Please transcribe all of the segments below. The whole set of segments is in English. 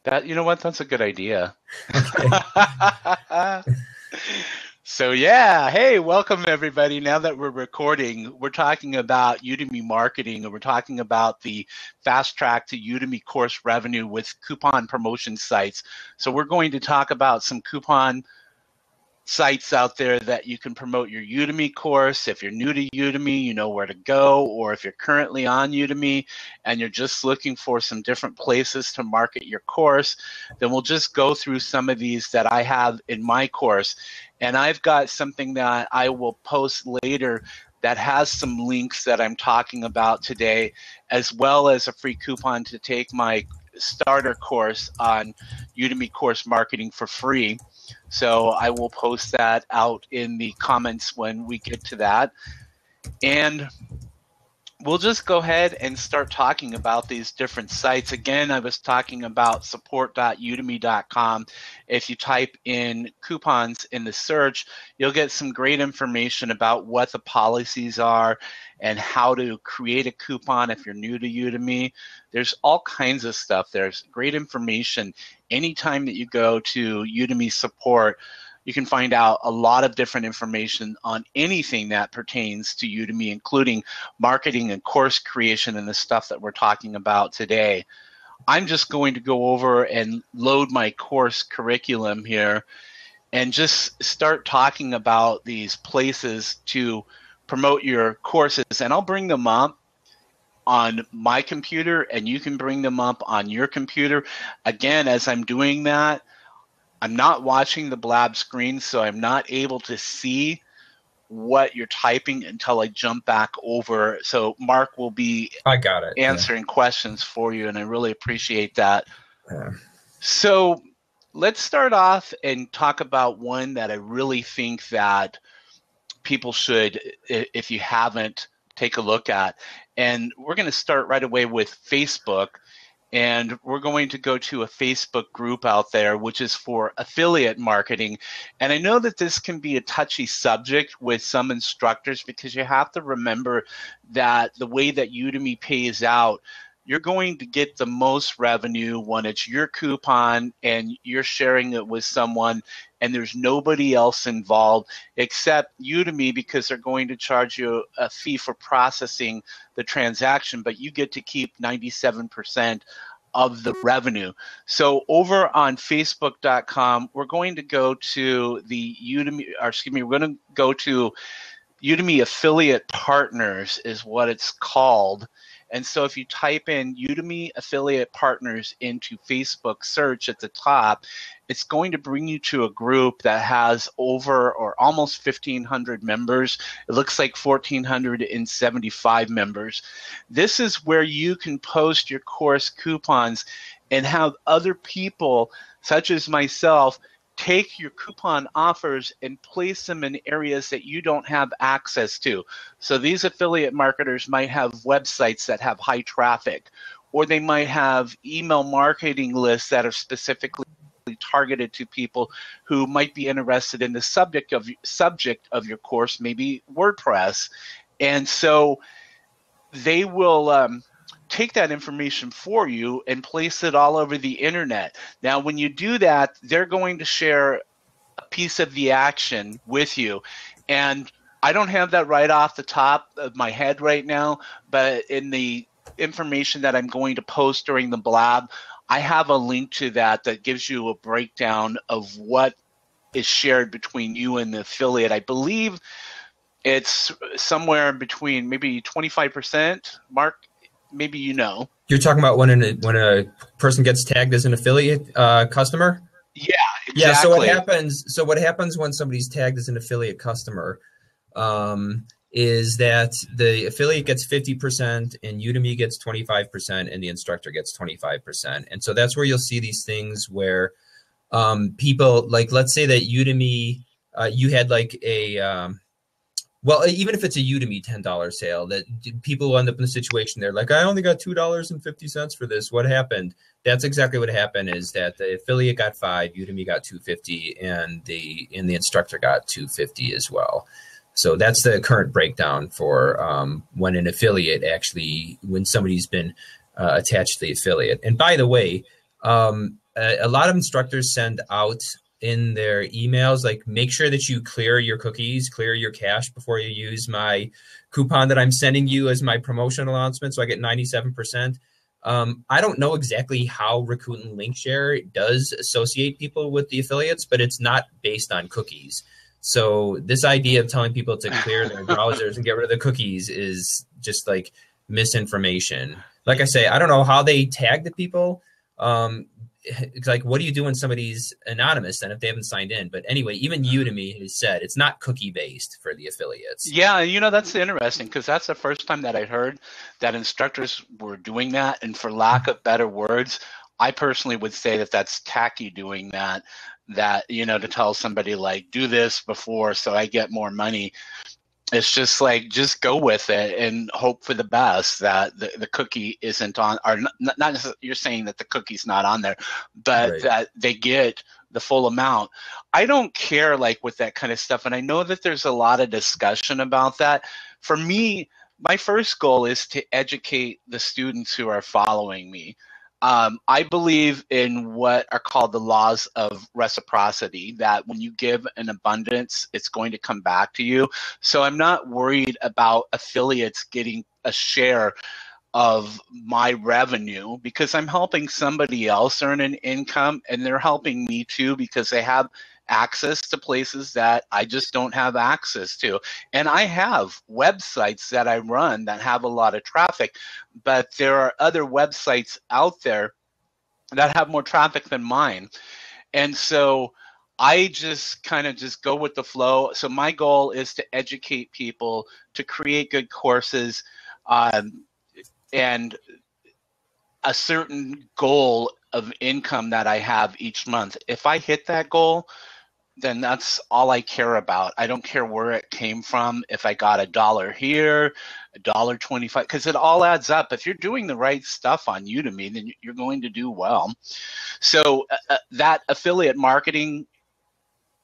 That, you know what? That's a good idea. Okay. So yeah, hey, welcome everybody. Now that we're recording, we're talking about Udemy marketing, and we're talking about the fast track to Udemy course revenue with coupon promotion sites. So we're going to talk about some coupon sites out there that you can promote your Udemy course. If you're new to Udemy, you know where to go, or if you're currently on Udemy and you're just looking for some different places to market your course, then we'll just go through some of these that I have in my course. And I've got something that I will post later that has some links that I'm talking about today, as well as a free coupon to take my starter course on Udemy course marketing for free. So I will post that out in the comments when we get to that. And we'll just go ahead and start talking about these different sites. Again, I was talking about support.udemy.com. If you type in coupons in the search, you'll get some great information about what the policies are and how to create a coupon if you're new to Udemy. There's all kinds of stuff. There's great information. Anytime that you go to Udemy support, you can find out a lot of different information on anything that pertains to Udemy, including marketing and course creation and the stuff that we're talking about today. I'm just going to go over and load my course curriculum here and just start talking about these places to promote your courses. And I'll bring them up on my computer, and you can bring them up on your computer. Again, as I'm doing that, I'm not watching the blab screen, so I'm not able to see what you're typing until I jump back over. So Marc will be answering questions for you, and I really appreciate that. Yeah. So let's start off and talk about one that I really think that people should, if you haven't, take a look at. And we're going to start right away with Facebook. And we're going to go to a Facebook group out there, which is for affiliate marketing. And I know that this can be a touchy subject with some instructors, because you have to remember that the way that Udemy pays out, you're going to get the most revenue when it's your coupon and you're sharing it with someone and there's nobody else involved except Udemy, because they're going to charge you a fee for processing the transaction, but you get to keep 97% of the revenue. So over on Facebook.com, we're going to go to the Udemy, or excuse me, we're going to go to Udemy Affiliate Partners is what it's called. And so if you type in Udemy Affiliate Partners into Facebook search at the top, it's going to bring you to a group that has over or almost 1,500 members. It looks like 1,475 members. This is where you can post your course coupons and have other people, such as myself, take your coupon offers and place them in areas that you don't have access to. So these affiliate marketers might have websites that have high traffic, or they might have email marketing lists that are specifically targeted to people who might be interested in the subject of your course, maybe WordPress. And so they will take that information for you and place it all over the internet. Now, when you do that, they're going to share a piece of the action with you. And I don't have that right off the top of my head right now, but in the information that I'm going to post during the blab, I have a link to that gives you a breakdown of what is shared between you and the affiliate. I believe it's somewhere between maybe 25%. Marc, maybe you know. You're talking about when a person gets tagged as an affiliate customer? Yeah, exactly. Yeah. So what happens when somebody's tagged as an affiliate customer is that the affiliate gets 50% and Udemy gets 25% and the instructor gets 25%. And so that's where you'll see these things where people, like, let's say that Udemy, you had like a well, even if it's a Udemy $10 sale, that people end up in a situation, they're like, I only got $2.50 for this. What happened? That's exactly what happened, is that the affiliate got $5, Udemy got $2.50, and the instructor got $2.50 as well. So that's the current breakdown for when an affiliate actually, when somebody's been attached to the affiliate. And by the way, a lot of instructors send out in their emails, like, make sure that you clear your cookies, clear your cache before you use my coupon that I'm sending you as my promotion announcement, so I get 97%. I don't know exactly how Rakuten Link Share does associate people with the affiliates, but it's not based on cookies. So this idea of telling people to clear their browsers and get rid of the cookies is just like misinformation. Like I say, I don't know how they tag the people. It's like, what do you do when somebody's anonymous then if they haven't signed in? But anyway, even Udemy has said it's not cookie based for the affiliates. Yeah, that's interesting, because that's the first time that I heard that instructors were doing that. And for lack of better words, I personally would say that that's tacky doing that, to tell somebody like, do this before so I get more money. It's just like, just go with it and hope for the best that the cookie isn't on, or not necessarily, you're saying that the cookie's not on there, but right, that they get the full amount. I don't care like with that kind of stuff. And I know that there's a lot of discussion about that. For me, my first goal is to educate the students who are following me. I believe in what are called the laws of reciprocity, that when you give an abundance, it's going to come back to you. So I'm not worried about affiliates getting a share of my revenue, because I'm helping somebody else earn an income, and they're helping me too, because they have access to places that I just don't have access to. And I have websites that I run that have a lot of traffic, but there are other websites out there that have more traffic than mine. And so I just kind of just go with the flow. So my goal is to educate people, to create good courses, and a certain goal of income that I have each month. If I hit that goal, then that's all I care about. I don't care where it came from. If I got $1 here, $1.25, because it all adds up. If you're doing the right stuff on Udemy, then you're going to do well. So that affiliate marketing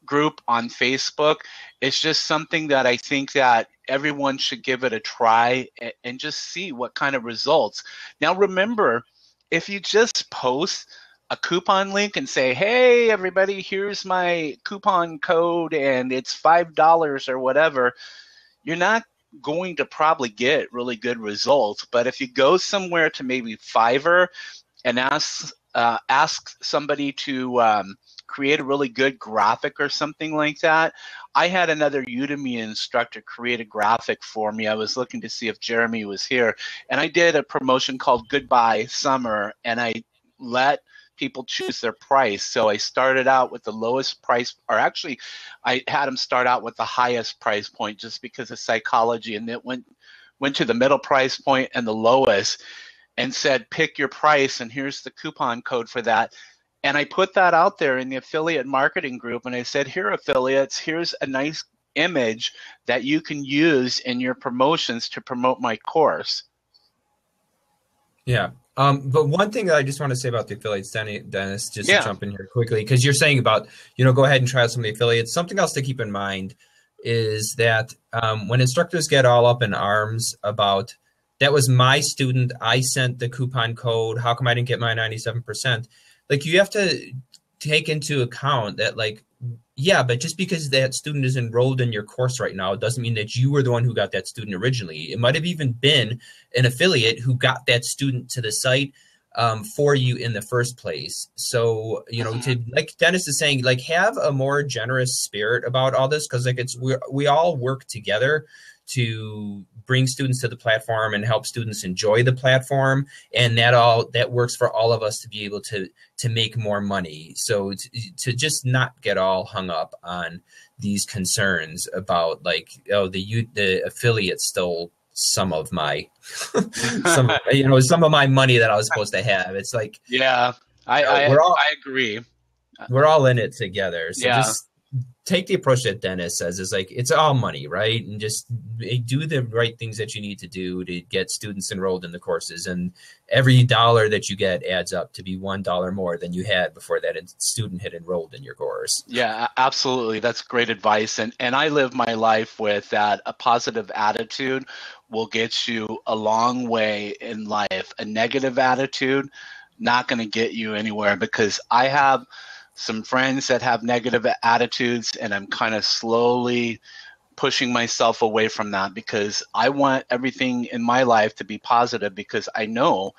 group on Facebook is just something that I think that everyone should give it a try and just see what kind of results. Now, remember, if you just post a coupon link and say, hey, everybody, here's my coupon code and it's $5 or whatever, you're not going to probably get really good results. But if you go somewhere to maybe Fiverr and ask somebody to create a really good graphic or something like that. I had another Udemy instructor create a graphic for me. I was looking to see if Jeremy was here, and I did a promotion called Goodbye Summer, and I let people choose their price. So I started out with the lowest price, or actually I had them start out with the highest price point just because of psychology, and it went to the middle price point and the lowest, and said, pick your price, and here's the coupon code for that. And I put that out there in the affiliate marketing group, and I said, here, affiliates, here's a nice image that you can use in your promotions to promote my course. Yeah. But one thing that I just want to say about the affiliates, Dennis, just to jump in here quickly, because you're saying about, go ahead and try out some of the affiliates. Something else to keep in mind is that when instructors get all up in arms about, that was my student, I sent the coupon code, how come I didn't get my 97%? Like, you have to take into account that, like, yeah, but just because that student is enrolled in your course right now, it doesn't mean that you were the one who got that student originally. It might have even been an affiliate who got that student to the site for you in the first place. So, to, like Dennis is saying, like, have a more generous spirit about all this, because, like, we all work together to bring students to the platform and help students enjoy the platform, and that works for all of us to be able to make more money. So to just not get all hung up on these concerns about, like, the affiliate stole some of my some of my money that I was supposed to have. It's like, I agree. We're all in it together. So just take the approach that Dennis says, is like, it's all money, right? And just do the right things that you need to do to get students enrolled in the courses. And every dollar that you get adds up to be $1 more than you had before that student had enrolled in your course. Yeah, absolutely. That's great advice. And I live my life with that. A positive attitude will get you a long way in life. A negative attitude not going to get you anywhere, because I have some friends that have negative attitudes, and I'm kind of slowly pushing myself away from that, because I want everything in my life to be positive, because I know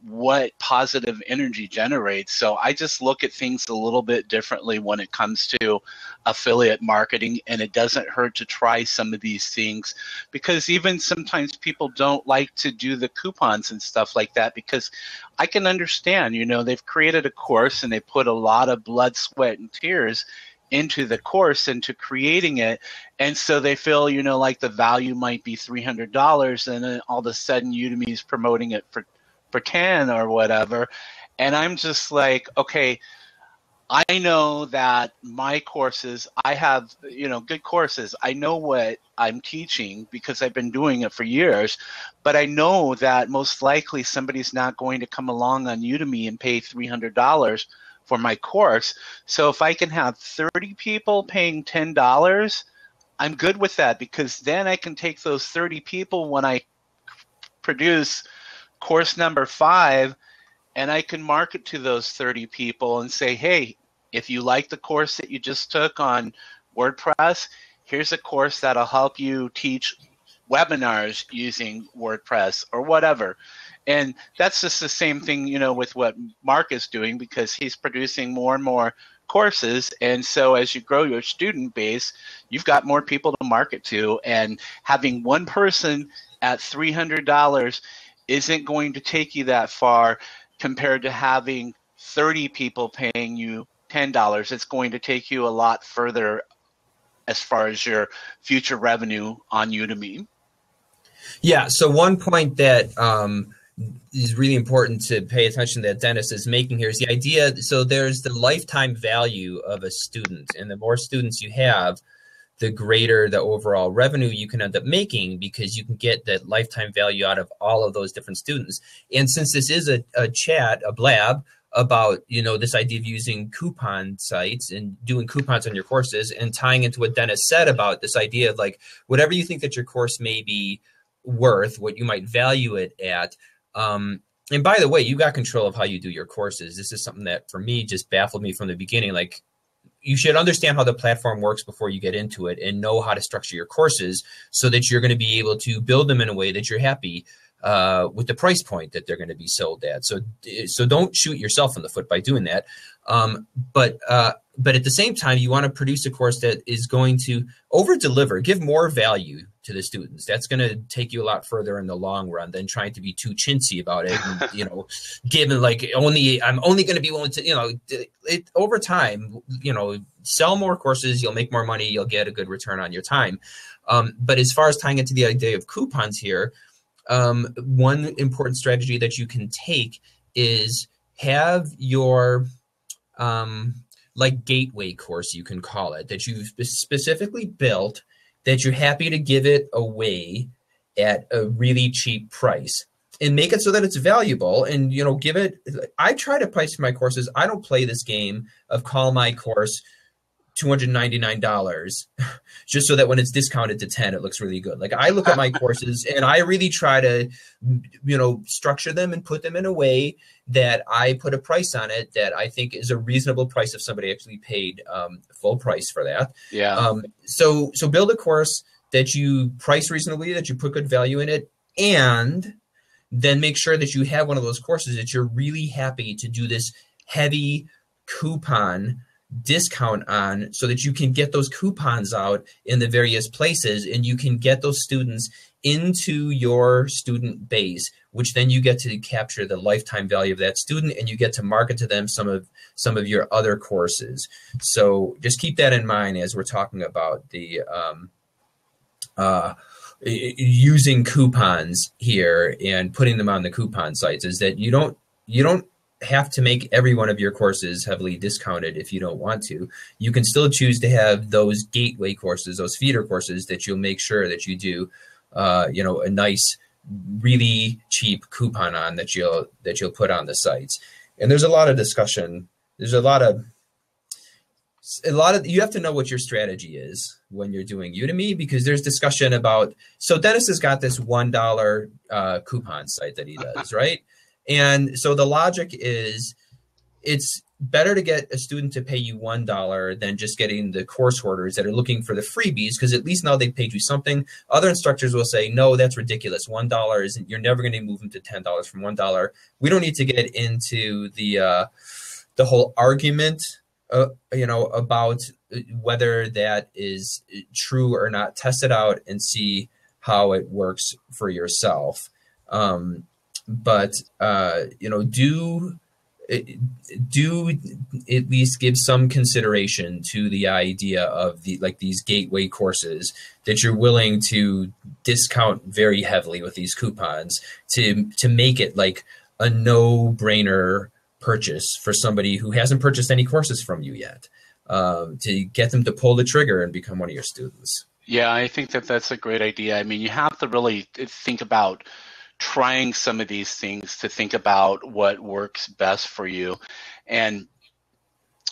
what positive energy generates. So I just look at things a little bit differently when it comes to affiliate marketing, and it doesn't hurt to try some of these things, because even sometimes people don't like to do the coupons and stuff like that, because I can understand, you know, they've created a course and they put a lot of blood, sweat, and tears into the course, into creating it, and so they feel, you know, like the value might be $300, and then all of a sudden Udemy is promoting it for 10 or whatever. And I'm just like, okay, I know that my courses, I have, you know, good courses. I know what I'm teaching because I've been doing it for years, but I know that most likely somebody's not going to come along on Udemy and pay $300 for my course. So if I can have 30 people paying $10, I'm good with that, because then I can take those 30 people when I produce course number 5, and I can market to those 30 people and say, hey, if you like the course that you just took on WordPress, here's a course that'll help you teach webinars using WordPress or whatever. And that's just the same thing, you know, with what Marc is doing, because he's producing more and more courses. And so as you grow your student base, you've got more people to market to, and having one person at $300 isn't going to take you that far compared to having 30 people paying you $10. It's going to take you a lot further as far as your future revenue on Udemy. Yeah, so one point that is really important to pay attention that Dennis is making here is the idea, so there's the lifetime value of a student, and the more students you have, the greater the overall revenue you can end up making, because you can get that lifetime value out of all of those different students. And since this is a chat, a blab about, you know, this idea of using coupon sites and doing coupons on your courses, and tying into what Dennis said about this idea of like, whatever you think that your course may be worth, what you might value it at. And by the way, you got control of how you do your courses. This is something that for me just baffled me from the beginning. Like, you should understand how the platform works before you get into it, and know how to structure your courses so that you're going to be able to build them in a way that you're happy with the price point that they're going to be sold at. So don't shoot yourself in the foot by doing that. But at the same time, you want to produce a course that is going to over-deliver, give more value to the students. That's going to take you a lot further in the long run than trying to be too chintzy about it. And, you know, given like I'm only going to be willing to, you know, over time, you know, sell more courses, you'll make more money, you'll get a good return on your time. But as far as tying into the idea of coupons here, one important strategy that you can take is have your like gateway course, you can call it, that you've specifically built, that you're happy to give it away at a really cheap price, and make it so that it's valuable. And, you know, give it, I try to price my courses. I don't play this game of call my course $299 just so that when it's discounted to 10, it looks really good. Like, I look at my courses and I really try to, you know, structure them and put them in a way that I put a price on it that I think is a reasonable price if somebody actually paid full price for that. Yeah. So build a course that you price reasonably, that you put good value in it, and then make sure that you have one of those courses that you're really happy to do this heavy coupon discount on, so that you can get those coupons out in the various places, and you can get those students into your student base, which then you get to capture the lifetime value of that student, and you get to market to them some of your other courses. So just keep that in mind as we're talking about the using coupons here and putting them on the coupon sites, is that you don't have to make every one of your courses heavily discounted if you don't want to. You can still choose to have those gateway courses, those feeder courses that you'll make sure that you do, you know, a nice, really cheap coupon on that you'll put on the sites. And there's a lot of discussion. There's a lot of, you have to know what your strategy is when you're doing Udemy, because there's discussion about, so Dennis has got this $1 coupon site that he does, right? And so the logic is it's better to get a student to pay you $1 than just getting the course hoarders that are looking for the freebies, because at least now they've paid you something. Other instructors will say, no, that's ridiculous. $1 isn't, you're never going to move them to $10 from $1. We don't need to get into the whole argument, about whether that is true or not. Test it out and see how it works for yourself. But do at least give some consideration to the idea of these gateway courses that you're willing to discount very heavily with these coupons to make it like a no-brainer purchase for somebody who hasn't purchased any courses from you yet, to get them to pull the trigger and become one of your students. Yeah, I think that's a great idea. I mean, you have to really think about trying some of these things to think about what works best for you. And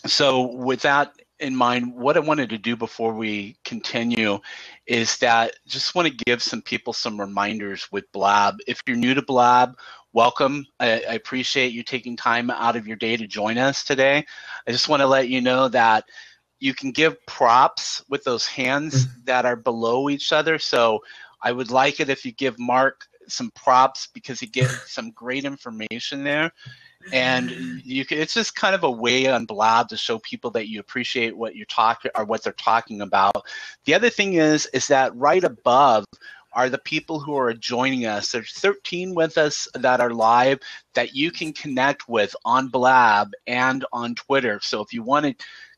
so with that in mind, what I wanted to do before we continue is that just want to give some people some reminders with Blab. If you're new to Blab, welcome. I appreciate you taking time out of your day to join us today. I just want to let you know that you can give props with those hands that are below each other. So I would like it if you give Marc some props, because he gives some great information there. And it's just kind of a way on Blab to show people that you appreciate what you're talking or what they're talking about. The other thing is that right above are the people who are joining us. There's 13 with us that are live that you can connect with on Blab and on Twitter. So if you want to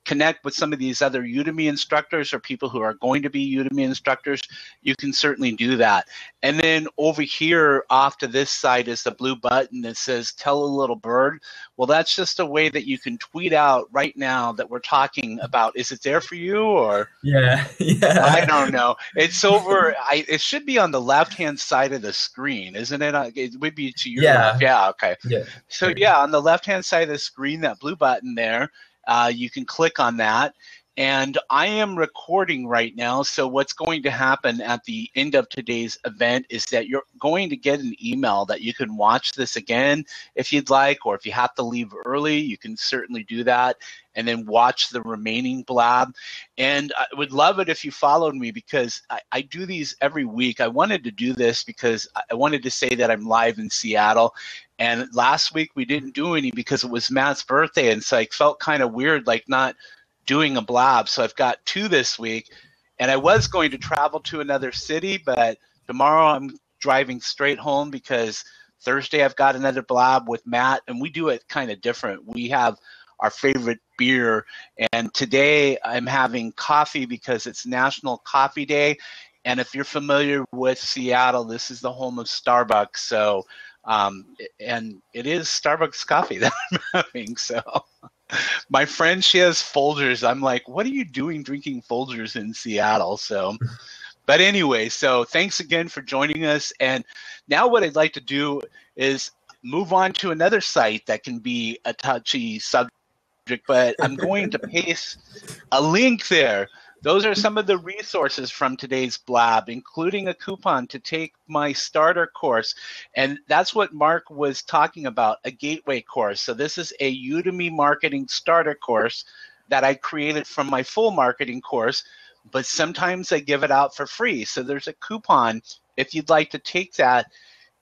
connect with some of these other Udemy instructors or people who are going to be Udemy instructors, you can certainly do that. And then over here off to this side is the blue button that says tell a little bird. Well, that's just a way that you can tweet out right now that we're talking about. Is it there for you, or? Yeah. I don't know. It's over. It should be on the left-hand side of the screen, isn't it? It would be to your left. Yeah, okay. Yeah. So yeah, on the left-hand side of the screen, that blue button there, you can click on that. And I am recording right now, so what's going to happen at the end of today's event is that you're going to get an email that you can watch this again if you'd like, or if you have to leave early, you can certainly do that and then watch the remaining Blab. And I would love it if you followed me, because I do these every week. I wanted to do this because I wanted to say that I'm live in Seattle. And last week we didn't do any because it was Matt's birthday, and so I felt kind of weird like not doing a Blab. So I've got 2 this week, and I was going to travel to another city, but tomorrow I'm driving straight home because Thursday I've got another Blab with Matt, and we do it kind of different. We have our favorite beer, and today I'm having coffee because it's National Coffee Day. And if you're familiar with Seattle, this is the home of Starbucks. So and it is Starbucks coffee that I'm having. So my friend, she has Folgers. I'm like, what are you doing drinking Folgers in Seattle? So, but anyway, so thanks again for joining us. And now what I'd like to do is move on to another site that can be a touchy subject, but I'm going to paste a link there. Those are some of the resources from today's Blab, including a coupon to take my starter course. And that's what Marc was talking about, a gateway course. So this is a Udemy marketing starter course that I created from my full marketing course, but sometimes I give it out for free. So there's a coupon if you'd like to take that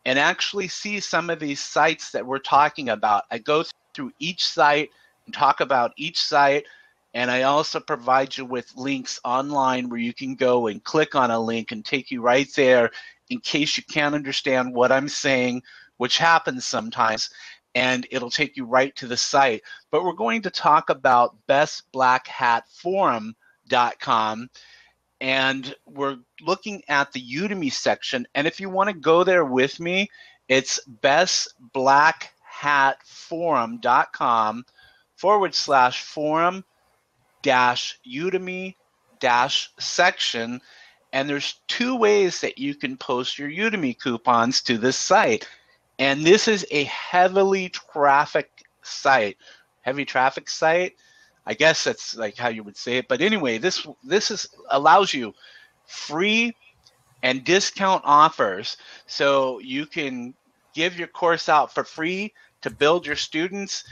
and actually see some of these sites that we're talking about. I go through each site and talk about each site. And I also provide you with links online where you can go and click on a link and take you right there in case you can't understand what I'm saying, which happens sometimes, and it'll take you right to the site. But we're going to talk about bestblackhatforum.com, and we're looking at the Udemy section. And if you want to go there with me, it's bestblackhatforum.com/forum Udemy-section, and there's 2 ways that you can post your Udemy coupons to this site. And this is a heavy traffic site. I guess that's like how you would say it. But anyway, this allows you free and discount offers, so you can give your course out for free to build your students,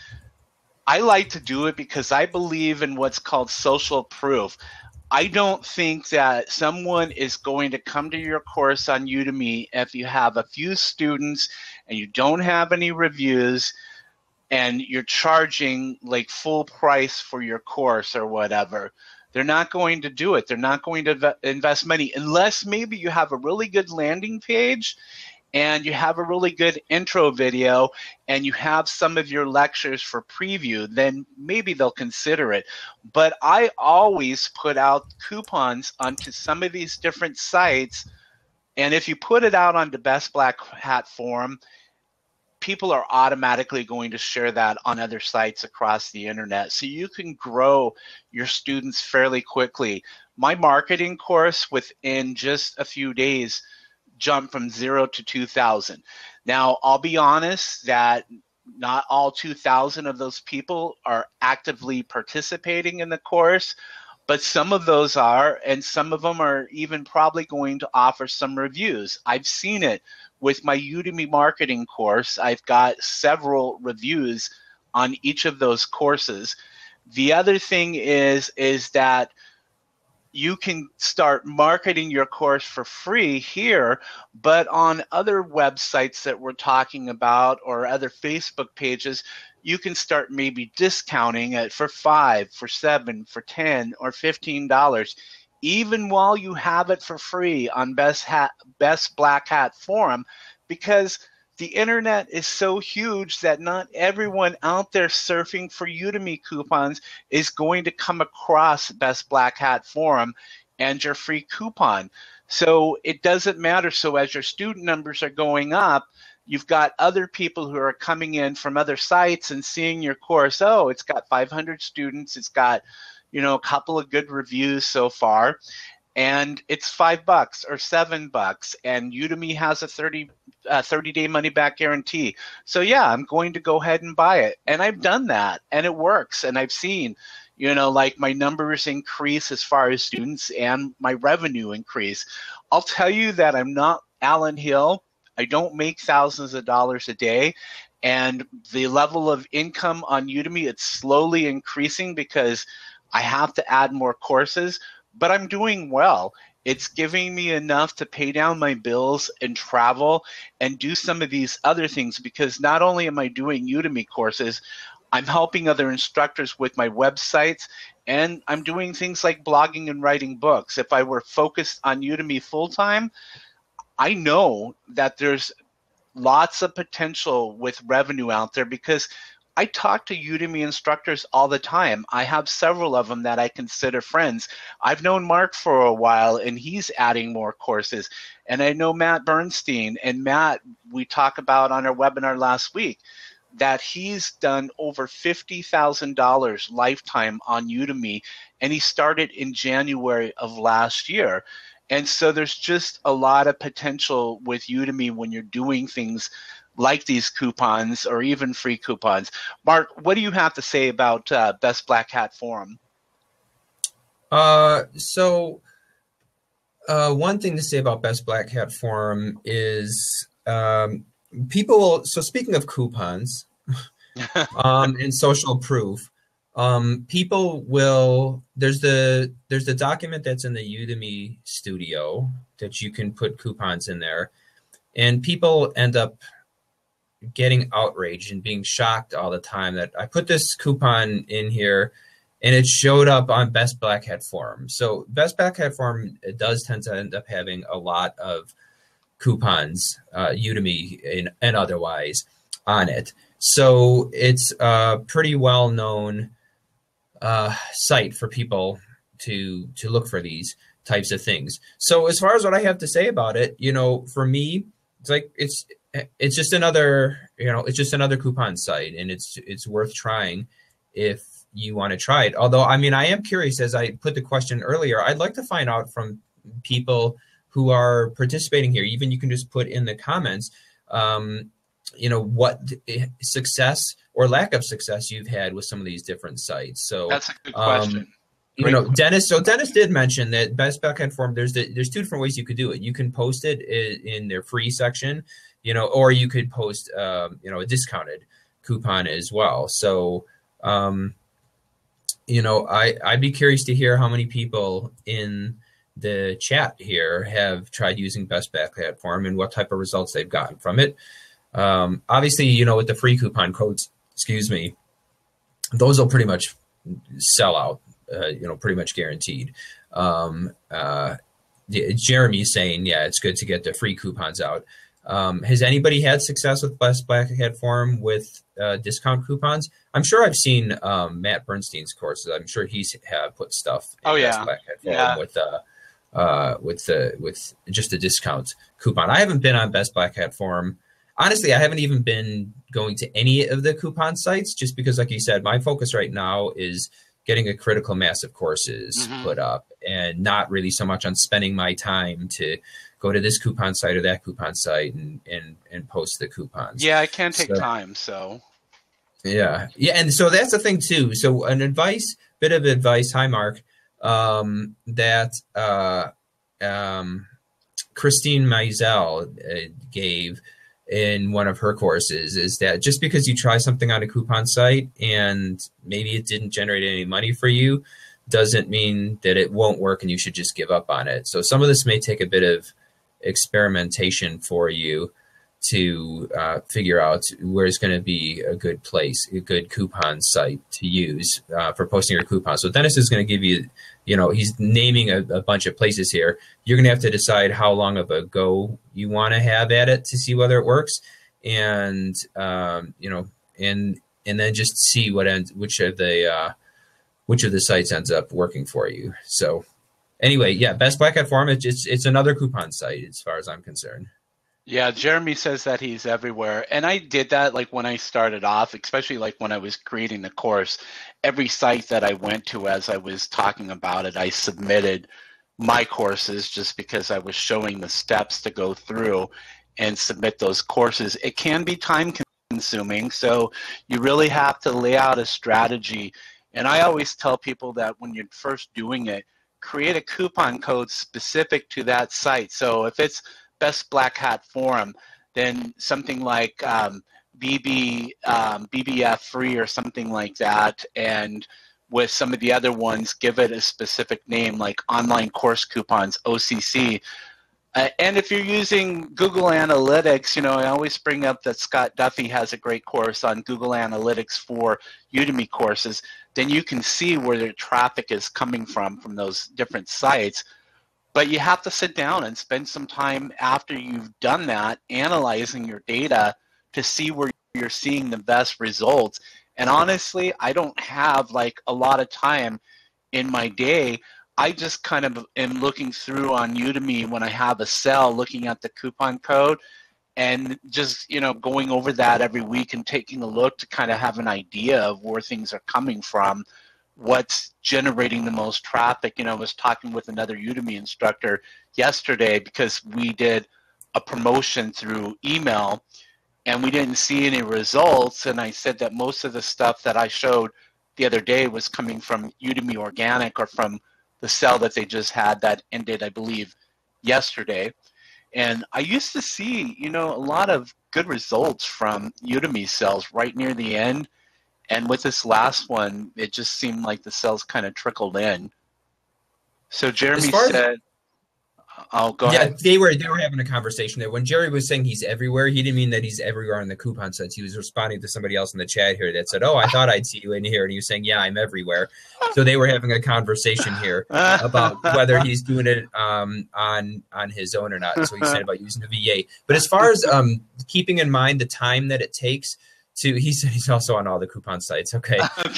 I like to do it because I believe in what's called social proof. I don't think that someone is going to come to your course on Udemy if you have a few students and you don't have any reviews and you're charging like full price for your course or whatever. They're not going to do it. They're not going to invest money unless maybe you have a really good landing page and you have a really good intro video and you have some of your lectures for preview, then maybe they'll consider it. But I always put out coupons onto some of these different sites, and if you put it out on the Best Black Hat Forum, people are automatically going to share that on other sites across the internet. So you can grow your students fairly quickly. My marketing course within just a few days jumped from 0 to 2,000. Now, I'll be honest that not all 2,000 of those people are actively participating in the course, but some of those are, and some of them are even probably going to offer some reviews. I've seen it with my Udemy marketing course. I've got several reviews on each of those courses. The other thing is that you can start marketing your course for free here, but on other websites that we're talking about or other Facebook pages, you can start maybe discounting it for $5, for $7, for $10, or $15, even while you have it for free on Best Black Hat Forum, because the internet is so huge that not everyone out there surfing for Udemy coupons is going to come across Best Black Hat Forum and your free coupon. So it doesn't matter. So as your student numbers are going up, you've got other people who are coming in from other sites and seeing your course. Oh, it's got 500 students. It's got, a couple of good reviews so far. And it's $5 or $7, and Udemy has a 30-day money-back guarantee. So yeah, I'm going to go ahead and buy it, and I've done that, and it works. And I've seen, like my numbers increase as far as students and my revenue increase. I'll tell you that I'm not Alan Hill. I don't make thousands of dollars a day, and the level of income on Udemy, it's slowly increasing because I have to add more courses. But I'm doing well. It's giving me enough to pay down my bills and travel and do some of these other things, because not only am I doing Udemy courses, I'm helping other instructors with my websites, and I'm doing things like blogging and writing books. If I were focused on Udemy full-time, I know that there's lots of potential with revenue out there, because I talk to Udemy instructors all the time. I have several of them that I consider friends. I've known Marc for a while, and he's adding more courses. And I know Matt Bernstein. And Matt, we talked about on our webinar last week, that he's done over $50,000 lifetime on Udemy, and he started in January of last year. And so there's just a lot of potential with Udemy when you're doing things like these coupons or even free coupons. Marc, what do you have to say about Best Black Hat Forum? So one thing to say about Best Black Hat Forum is people. So speaking of coupons and social proof, people will. There's the document that's in the Udemy Studio that you can put coupons in there, and people end up getting outraged and being shocked all the time that I put this coupon in here and it showed up on Best Black Hat Forum. So Best Black Hat Forum, it does tend to end up having a lot of coupons, Udemy and otherwise, on it. So it's a pretty well-known site for people to look for these types of things. So as far as what I have to say about it, for me, it's just another, it's just another coupon site, and it's worth trying if you want to try it. Although, I am curious, as I put the question earlier, I'd like to find out from people who are participating here. Even you can just put in the comments, what success or lack of success you've had with some of these different sites. So that's a good question. Dennis. So Dennis did mention that Best Black Hat Forum, there's two different ways you could do it. You can post it in their free section, or you could post, a discounted coupon as well. So, I'd be curious to hear how many people in the chat here have tried using Best Black Hat Forum and what type of results they've gotten from it. Obviously, with the free coupon codes, those will pretty much sell out, pretty much guaranteed. Jeremy's saying, yeah, it's good to get the free coupons out. Has anybody had success with Best Black Hat Forum with discount coupons? I'm sure I've seen Matt Bernstein's courses. I'm sure he's put stuff in Best Black Hat Forum with just a discount coupon. I haven't been on Best Black Hat Forum. Honestly, I haven't even been going to any of the coupon sites just because, like you said, my focus right now is getting a critical mass of courses put up and not really so much on spending my time to go to this coupon site or that coupon site and post the coupons. Yeah, it can take time. So yeah. And so that's the thing too. So bit of advice. Hi, Marc. That Christine Meisel gave in one of her courses is that just because you try something on a coupon site and maybe it didn't generate any money for you doesn't mean that it won't work and you should just give up on it. So some of this may take a bit of experimentation for you to figure out where's going to be a good place, a good coupon site to use for posting your coupon. So Dennis is going to give you, he's naming a bunch of places here. You're going to have to decide how long of a go you want to have at it to see whether it works. And, and then just see which of the sites ends up working for you. So anyway, yeah, Best Black Hat Forum, it's another coupon site as far as I'm concerned. Yeah, Jeremy says that he's everywhere. And I did that like when I started off, especially like when I was creating the course. Every site that I went to as I was talking about it, I submitted my courses just because I was showing the steps to go through and submit those courses. It can be time consuming, so you really have to lay out a strategy. And I always tell people that when you're first doing it, create a coupon code specific to that site. So if it's Best Black Hat Forum, then something like BBF free or something like that, and with some of the other ones, give it a specific name like online course coupons, OCC. And if you're using Google Analytics, I always bring up that Scott Duffy has a great course on Google Analytics for Udemy courses. Then you can see where the traffic is coming from those different sites. But you have to sit down and spend some time after you've done that, analyzing your data to see where you're seeing the best results. And honestly, I don't have like a lot of time in my day. I just kind of am looking through on Udemy when I have a sale, looking at the coupon code and just, going over that every week and taking a look to kind of have an idea of where things are coming from, what's generating the most traffic. I was talking with another Udemy instructor yesterday because we did a promotion through email and we didn't see any results. And I said that most of the stuff that I showed the other day was coming from Udemy Organic or from the sale that they just had that ended, I believe, yesterday. And I used to see, a lot of good results from Udemy sales right near the end. And with this last one, it just seemed like the sales kind of trickled in. So Jeremy said, go ahead. They were having a conversation there. When Jerry was saying he's everywhere, he didn't mean that he's everywhere on the coupon sites. He was responding to somebody else in the chat here that said, I thought I'd see you in here. And he was saying, yeah, I'm everywhere. So they were having a conversation here about whether he's doing it on his own or not. So he said about using a VA. But as far as keeping in mind the time that it takes he said he's also on all the coupon sites. Okay.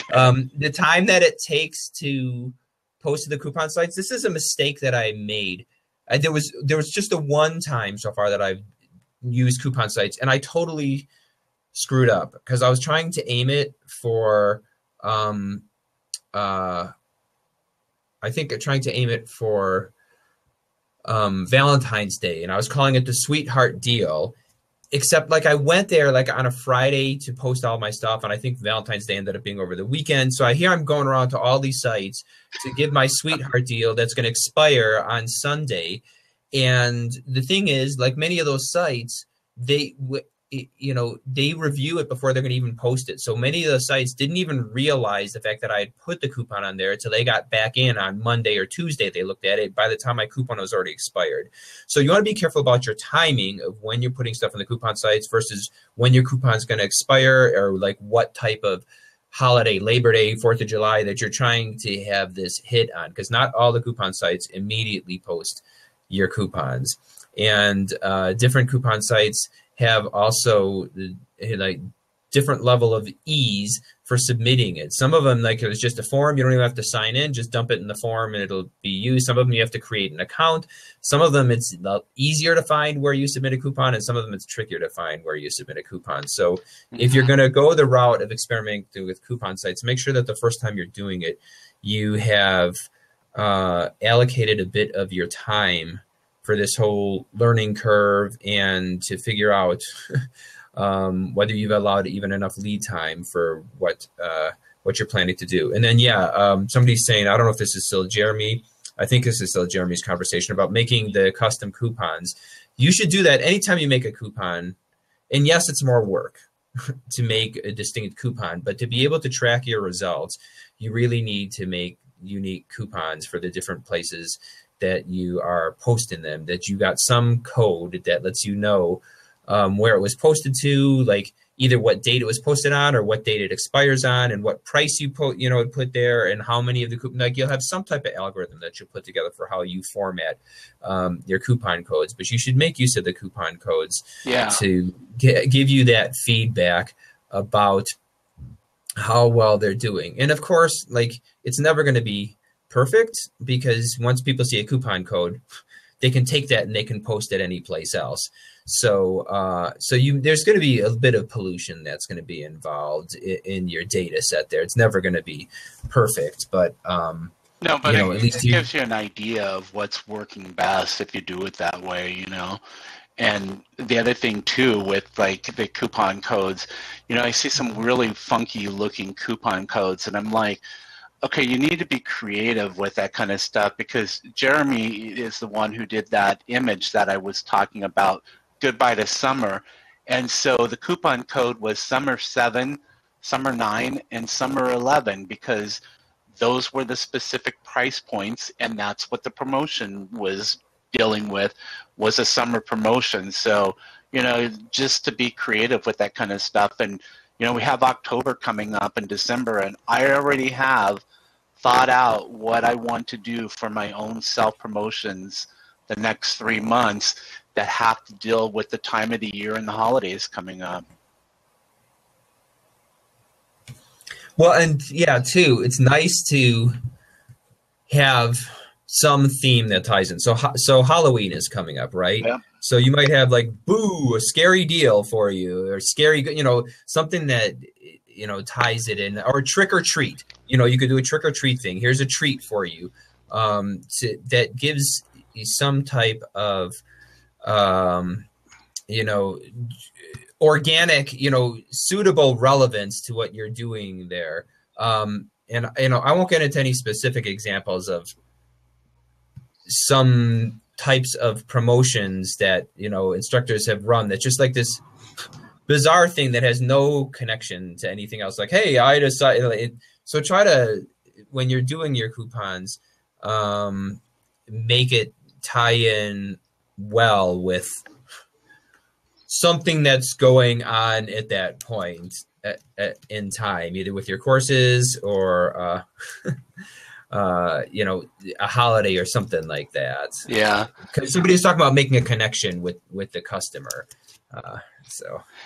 The time that it takes to post to the coupon sites, this is a mistake that I made. There was just the one time so far that I've used coupon sites, and I totally screwed up because I was trying to aim it for, Valentine's Day, and I was calling it the Sweetheart Deal. Except like I went there like on a Friday to post all my stuff, and I think Valentine's Day ended up being over the weekend. So I'm going around to all these sites to give my Sweetheart Deal that's going to expire on Sunday. And the thing is, like many of those sites, they review it before they're going to even post it. So many of the sites didn't even realize the fact that I had put the coupon on there until they got back in on Monday or Tuesday. They looked at it. By the time my coupon was already expired. So you want to be careful about your timing of when you're putting stuff on the coupon sites versus when your coupon is going to expire, or like what type of holiday, Labor Day, 4th of July that you're trying to have this hit on, because not all the coupon sites immediately post your coupons. And different coupon sites have also like different level of ease for submitting it. Some of them, like it's just a form, you don't even have to sign in, just dump it in the form and it'll be used. Some of them you have to create an account. Some of them it's easier to find where you submit a coupon, and some of them it's trickier to find where you submit a coupon. So if you're going to go the route of experimenting with coupon sites, make sure that the first time you're doing it, you have allocated a bit of your time for this whole learning curve and to figure out whether you've allowed even enough lead time for what you're planning to do. And then, somebody's saying, I don't know if this is still Jeremy. I think this is still Jeremy's conversation about making the custom coupons. You should do that anytime you make a coupon. And yes, it's more work to make a distinct coupon, but to be able to track your results, you really need to make unique coupons for the different places that you are posting them, that you got some code that lets you know where it was posted to, like either what date it was posted on or what date it expires on, and what price you put there, and how many of the coupons. Like you'll have some type of algorithm that you'll put together for how you format your coupon codes. But you should make use of the coupon codes to give you that feedback about how well they're doing. And of course, like it's never going to be perfect, because once people see a coupon code, they can take that and they can post it any place else. So there's going to be a bit of pollution that's going to be involved in your data set there. It's never going to be perfect, but no, but at least it gives you an idea of what's working best if you do it that way, And the other thing too, with like the coupon codes, I see some really funky looking coupon codes, and I'm like, okay, you need to be creative with that kind of stuff, because Jeremy is the one who did that image that I was talking about, Goodbye to Summer. And so the coupon code was Summer 7, Summer 9, and Summer 11, because those were the specific price points, and that's what the promotion was dealing with, was a summer promotion. So, just to be creative with that kind of stuff. And, we have October coming up in December, and I already have thought out what I want to do for my own self-promotions the next 3 months that have to deal with the time of the year and the holidays coming up. Well, and too, it's nice to have some theme that ties in. So Halloween is coming up, right? Yeah. So you might have like, boo, a scary deal for you, or scary, something that, ties it in, or trick or treat. You could do a trick or treat thing. Here's a treat for you, that gives you some type of, organic, suitable relevance to what you're doing there. And I won't get into any specific examples of some types of promotions that, instructors have run that's just like this bizarre thing that has no connection to anything else. Like, hey, I decided. So try to, when you're doing your coupons, make it tie in well with something that's going on at that point in time, either with your courses or, a holiday or something like that. Yeah. Because somebody's talking about making a connection with the customer.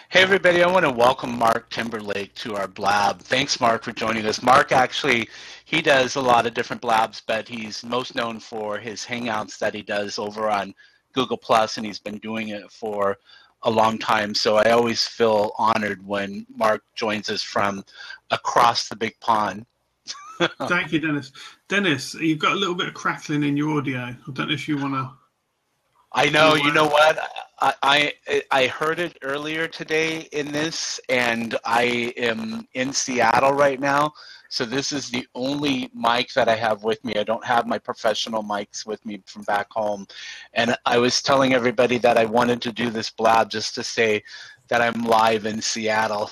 Hey everybody, I want to welcome Marc Timberlake to our blab. Thanks, Marc, for joining us. Marc actually, he does a lot of different blabs, but he's most known for his Hangouts that he does over on Google+, and he's been doing it for a long time. So I always feel honored when Marc joins us from across the big pond. Thank you, Dennis. Dennis, you've got a little bit of crackling in your audio. I don't know if you want to... I know, you know what? I heard it earlier today in this, and I am in Seattle right now, So this is the only mic that I have with me. I don't have my professional mics with me from back home. And I was telling everybody that I wanted to do this blab just to say that I'm live in Seattle.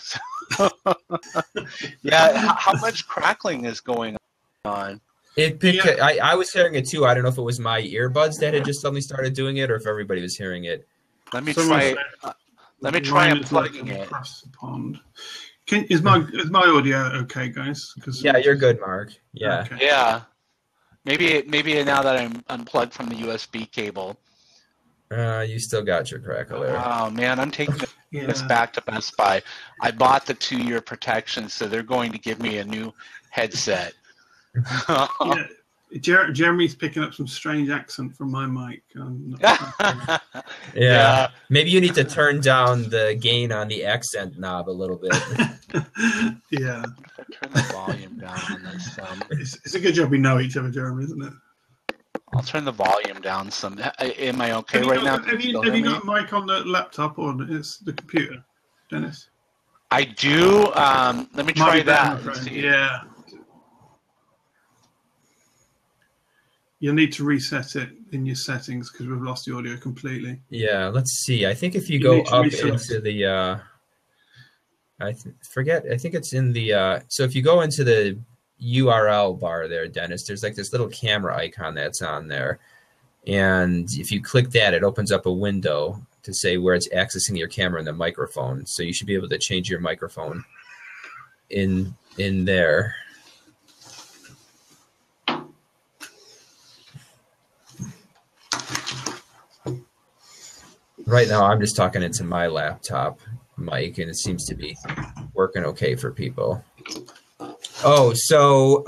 Yeah, how much crackling is going on? I was hearing it too. I don't know if it was my earbuds that had just suddenly started doing it or if everybody was hearing it. Let me try unplugging it. Across the pond. Is my audio okay, guys? Yeah, you're good, Mark. Yeah. Okay. Yeah. Maybe now that I'm unplugged from the USB cable. You still got your crackle there. Oh man, I'm taking this back to Best Buy. I bought the 2-year protection, so they're going to give me a new headset. Jeremy's picking up some strange accent from my mic. Yeah. Maybe you need to turn down the gain on the accent knob a little bit. Yeah. Turn the volume down on this. It's a good job we know each other, Jeremy, isn't it? I'll turn the volume down some. Am I okay right now? Have you got a mic on the laptop or it's the computer, Dennis? I do. Let me try that. Yeah. You'll need to reset it in your settings because we've lost the audio completely. Yeah, let's see. I think if you go up into the, I think it's in the, so if you go into the URL bar there, Dennis, there's like this little camera icon that's on there. And if you click that, it opens up a window to say where it's accessing your camera and the microphone. So you should be able to change your microphone in there. Right now, I'm just talking into my laptop mic, and it seems to be working okay for people. Oh, so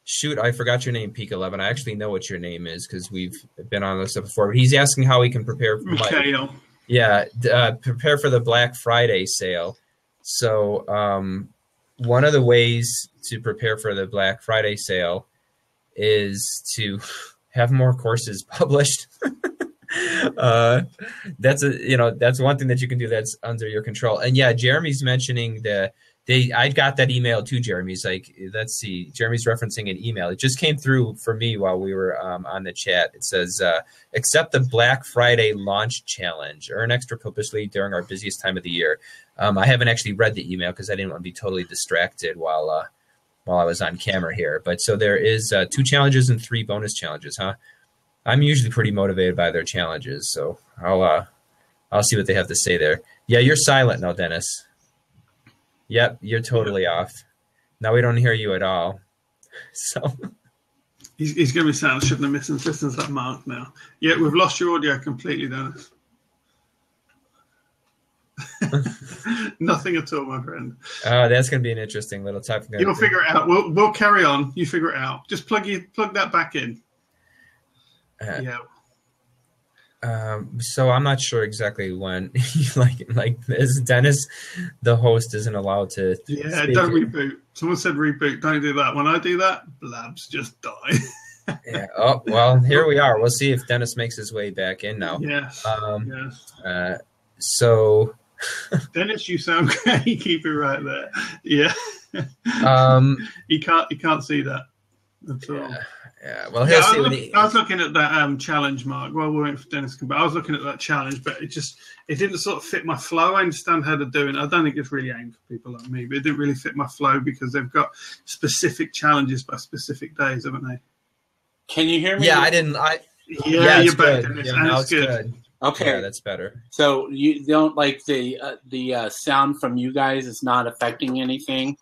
shoot, I forgot your name, Peak 11. I actually know what your name is because we've been on this stuff before. But he's asking how he can prepare for prepare for the Black Friday sale. So one of the ways to prepare for the Black Friday sale is to have more courses published. That's one thing that you can do that's under your control. And yeah, Jeremy's mentioning I got that email too. Jeremy's like, let's see, Jeremy's referencing an email. It just came through for me while we were on the chat. It says, accept the Black Friday launch challenge, earn extra publicity during our busiest time of the year. I haven't actually read the email because I didn't want to be totally distracted while I was on camera here. But so there is 2 challenges and 3 bonus challenges, huh? I'm usually pretty motivated by their challenges, so I'll see what they have to say there. Yeah, you're silent now, Dennis. Yep, you're totally off. Now we don't hear you at all. So he's going to be saying I shouldn't have missed that Mark now. Yeah, we've lost your audio completely, Dennis. Nothing at all, my friend. That's going to be an interesting little technical. You'll figure it out. We'll carry on. You figure it out. Just plug that back in. Yeah. So I'm not sure exactly when, like this, Dennis, the host, isn't allowed to. Yeah, don't reboot. Someone said reboot. Don't do that. When I do that, blabs just die. Yeah. Oh well, here we are. We'll see if Dennis makes his way back in now. Yes. Yes. So. Dennis, you sound great. Keep it right there. Yeah. You can't see that at all. Yeah, well, I was looking at that challenge, Mark. Well, we're waiting for Dennis to come back. I was looking at that challenge, but it didn't sort of fit my flow. I understand how to do it. I don't think it's really aimed for people like me, but it didn't really fit my flow because they've got specific challenges by specific days, haven't they? Can you hear me? Yeah, I didn't. Yeah, you're back, good. Dennis. Yeah, And now it's good. Okay, yeah, that's better. So you don't like the sound from you guys is not affecting anything?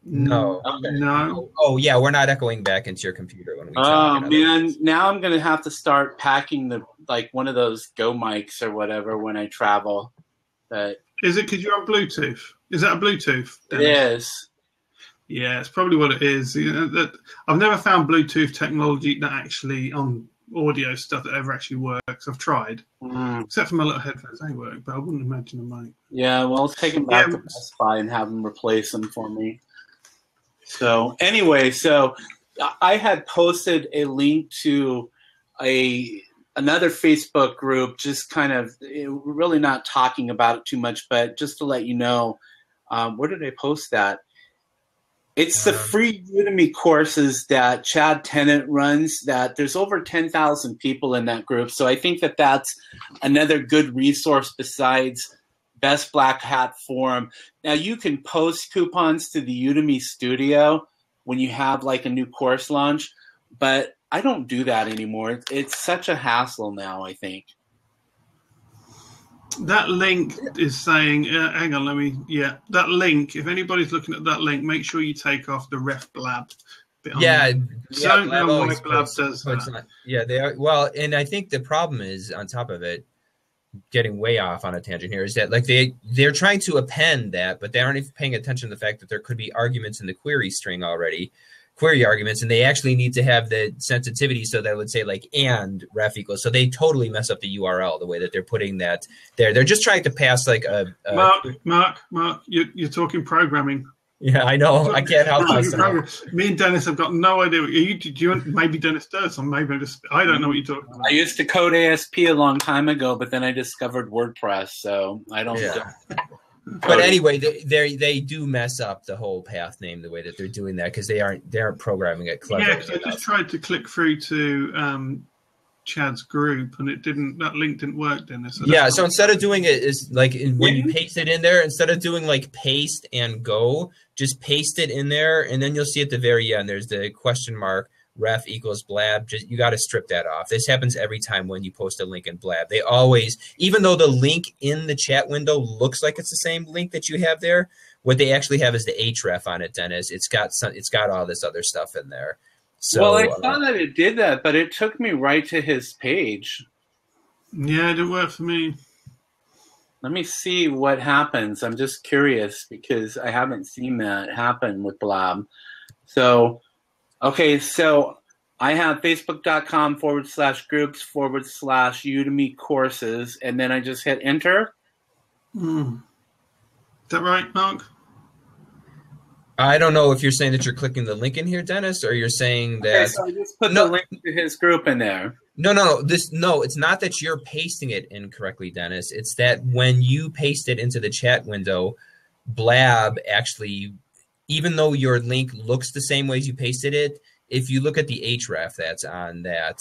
No. Okay. No. Oh, yeah, we're not echoing back into your computer when we talk. Oh man, now I'm gonna have to start packing one of those Go mics or whatever when I travel. But is it because you're on Bluetooth? Is that a Bluetooth? Dennis? It is. Yeah, it's probably what it is. I've never found Bluetooth technology that actually on audio stuff that ever actually works. I've tried, except for my little headphones. They work, but I wouldn't imagine a mic. Yeah, well, let's take them back to Best Buy and have them replace them for me. So anyway, I had posted a link to another Facebook group, just kind of really not talking about it too much, but just to let you know, where did I post that? It's the free Udemy courses that Chad Tennant runs. That there's over 10,000 people in that group. So I think that that's another good resource besides Best Black Hat Forum. Now you can post coupons to the Udemy Studio when you have like a new course launch, but I don't do that anymore. It's such a hassle now, I think. That link is saying, hang on, that link, if anybody's looking at that link, make sure you take off the ref blab bit. Yeah. Don't know why blab does that. Yeah, they are. Well, and I think the problem is, on top of it, getting way off on a tangent here, is that like they're trying to append that, but they aren't even paying attention to the fact that there could be arguments in the query string already. Query arguments, and they actually need to have the sensitivity so that it would say like and ref equals. So they totally mess up the URL the way that they're putting that there. They're just trying to pass like a Mark, you're talking programming. Yeah, I know. I can't help myself. Me and Dennis have got no idea. Maybe Dennis does, or maybe I don't know what you're talking about. I used to code ASP a long time ago, but then I discovered WordPress, so I don't. Yeah. But anyway, they do mess up the whole path name the way that they're doing that because they aren't programming it cleverly. Yeah, I just tried to click through to Chad's group and it didn't. That link didn't work, Dennis. So instead of doing it is like when you paste it in there, instead of doing like paste and go, just paste it in there, and then you'll see at the very end there's the question mark. Ref equals blab. You got to strip that off. This happens every time when you post a link in blab. They always, even though the link in the chat window looks like it's the same link that you have there, what they actually have is the href on it, Dennis. It's got all this other stuff in there. So, well, I saw that it did that, but it took me right to his page. Yeah, it didn't work for me. Let me see what happens. I'm just curious because I haven't seen that happen with blab. So. Okay, so I have facebook.com/groups/Udemy courses, and then I just hit enter. Is that right, Mark? I don't know if you're saying that you're clicking the link in here, Dennis, or you're saying that. Okay, so I just put the link to his group in there. No. It's not that you're pasting it incorrectly, Dennis. It's that when you paste it into the chat window, Blab actually. Even though your link looks the same way as you pasted it, if you look at the href that's on that,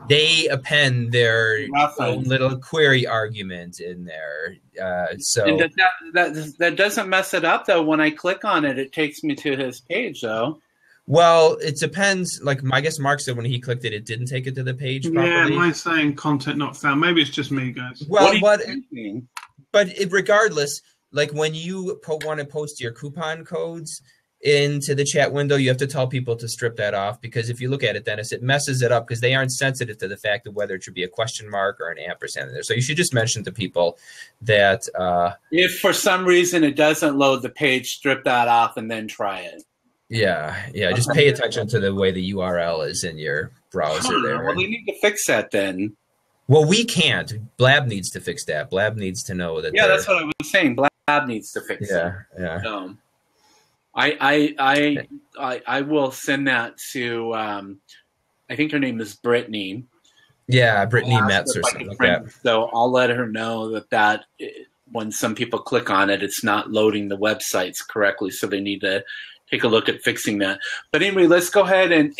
they append their own little query argument in there. And that doesn't mess it up though. When I click on it, it takes me to his page though. Well, it depends. Like I guess Mark said when he clicked it, it didn't take it to the page properly. Yeah, mine's saying content not found. Maybe it's just me, guys. Well, regardless. Like when you want to post your coupon codes into the chat window, you have to tell people to strip that off because if you look at it, Dennis, it messes it up because they aren't sensitive to the fact of whether it should be a question mark or an ampersand in there. So you should just mention to people that if for some reason it doesn't load the page, strip that off and then try it. Yeah. Just pay attention to the way the URL is in your browser there. Well, we need to fix that then. Well, we can't. Blab needs to fix that. Blab needs to know that. Yeah, that's what I was saying. Blab needs to fix it. Yeah. I will send that to. I think her name is Brittany. Yeah, Brittany Metz or something like that. So I'll let her know that when some people click on it, it's not loading the websites correctly. So they need to take a look at fixing that. But anyway, let's go ahead and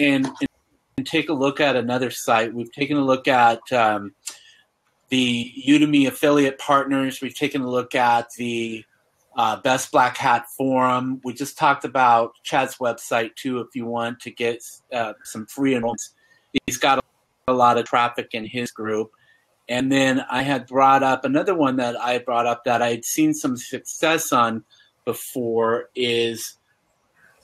take a look at another site. We've taken a look at the Udemy affiliate partners. We've taken a look at the Best Black Hat Forum. We just talked about Chad's website too if you want to get some free enrollments. He's got a lot of traffic in his group. And then I had brought up another one that I brought up that I had seen some success on before is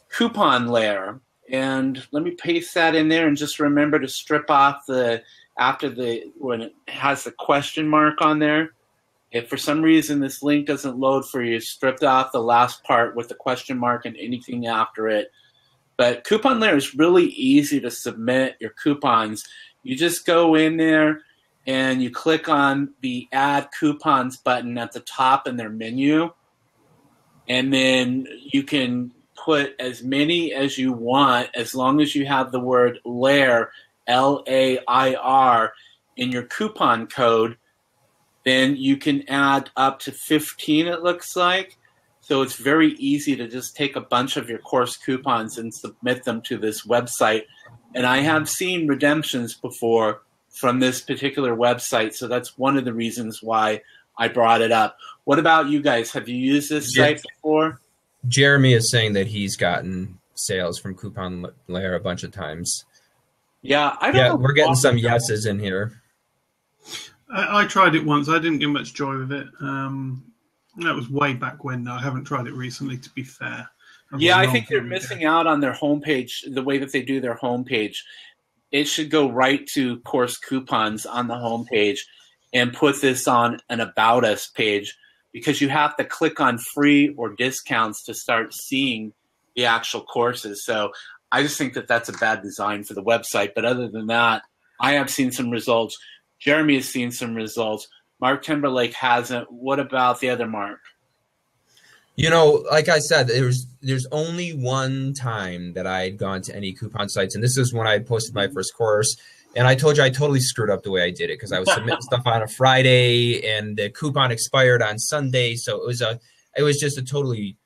Coupon Layer. And let me paste that in there and just remember to strip off when it has the question mark on there. If for some reason this link doesn't load for you, strip off the last part with the question mark and anything after it. But Coupon Layer is really easy to submit your coupons. You just go in there and you click on the Add Coupons button at the top in their menu. And then you can put as many as you want as long as you have the word layer, L-A-I-R, in your coupon code. Then you can add up to 15, it looks like. So it's very easy to just take a bunch of your course coupons and submit them to this website. And I have seen redemptions before from this particular website. So that's one of the reasons why I brought it up. What about you guys? Have you used this site before? Jeremy is saying that he's gotten sales from Coupon Layer a bunch of times. Yeah, I don't know. We're getting some yeses in here. I tried it once. I didn't get much joy with it. That was way back when. I haven't tried it recently, to be fair. Yeah, I think they're missing out on their homepage, the way that they do their homepage. It should go right to course coupons on the homepage and put this on an About Us page, because you have to click on free or discounts to start seeing the actual courses. So I just think that that's a bad design for the website. But other than that, I have seen some results. Jeremy has seen some results. Mark Timberlake hasn't. What about the other Mark? You know, like I said, there's only one time that I had gone to any coupon sites, and this is when I posted my first course. And I told you I totally screwed up the way I did it, because I was submitting stuff on a Friday, and the coupon expired on Sunday. So it was just a totally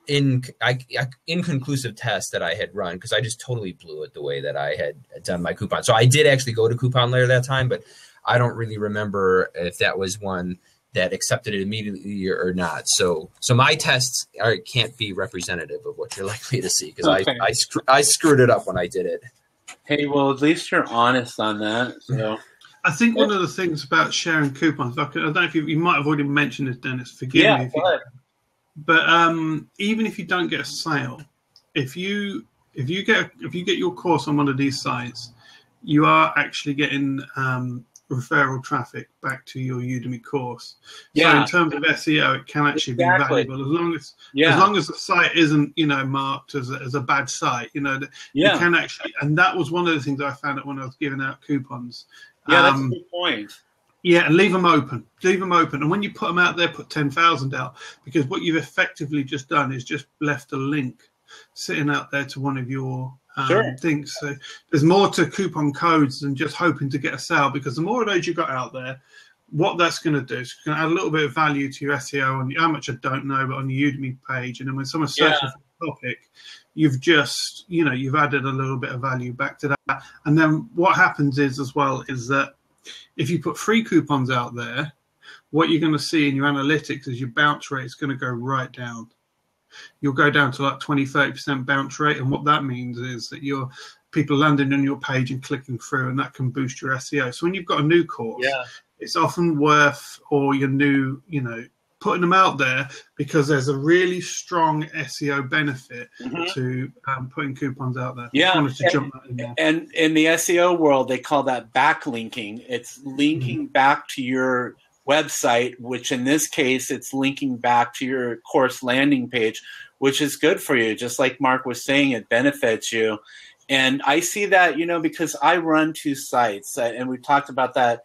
inconclusive test that I had run, because I just totally blew it the way that I had done my coupon. So I did actually go to Coupon Layer that time, but I don't really remember if that was one that accepted it immediately or not. So my tests can't be representative of what you're likely to see, because I screwed it up when I did it. Hey, well, at least you're honest on that. So I think one of the things about sharing coupons, I don't know if you might have already mentioned this, Dennis. Forgive me. But even if you don't get a sale, if you get your course on one of these sites, you are actually getting referral traffic back to your Udemy course. So in terms of SEO, it can actually be valuable, as long as the site isn't, marked as a bad site. You can actually, and that was one of the things I found out when I was giving out coupons. Yeah, that's a good point. Yeah, and leave them open. And when you put them out there, put 10,000 out, because what you've effectively just done is just left a link sitting out there to one of your things. So there's more to coupon codes than just hoping to get a sale, because the more of those you got out there, what that's going to do is going to add a little bit of value to your SEO, and how much I don't know, but on your Udemy page. And then when someone's searching for the topic, you've just, you've added a little bit of value back to that. And then what happens is that if you put free coupons out there, what you're going to see in your analytics is your bounce rate is going to go right down. You'll go down to like 20-30% bounce rate. And what that means is that your people landing on your page and clicking through, and that can boost your SEO. So when you've got a new course, it's often worth, or your new, putting them out there, because there's a really strong SEO benefit to putting coupons out there. Yeah, and in the SEO world, they call that backlinking. It's linking back to your website, which in this case, it's linking back to your course landing page, which is good for you. Just like Mark was saying, it benefits you. And I see that, because I run two sites, and we talked about that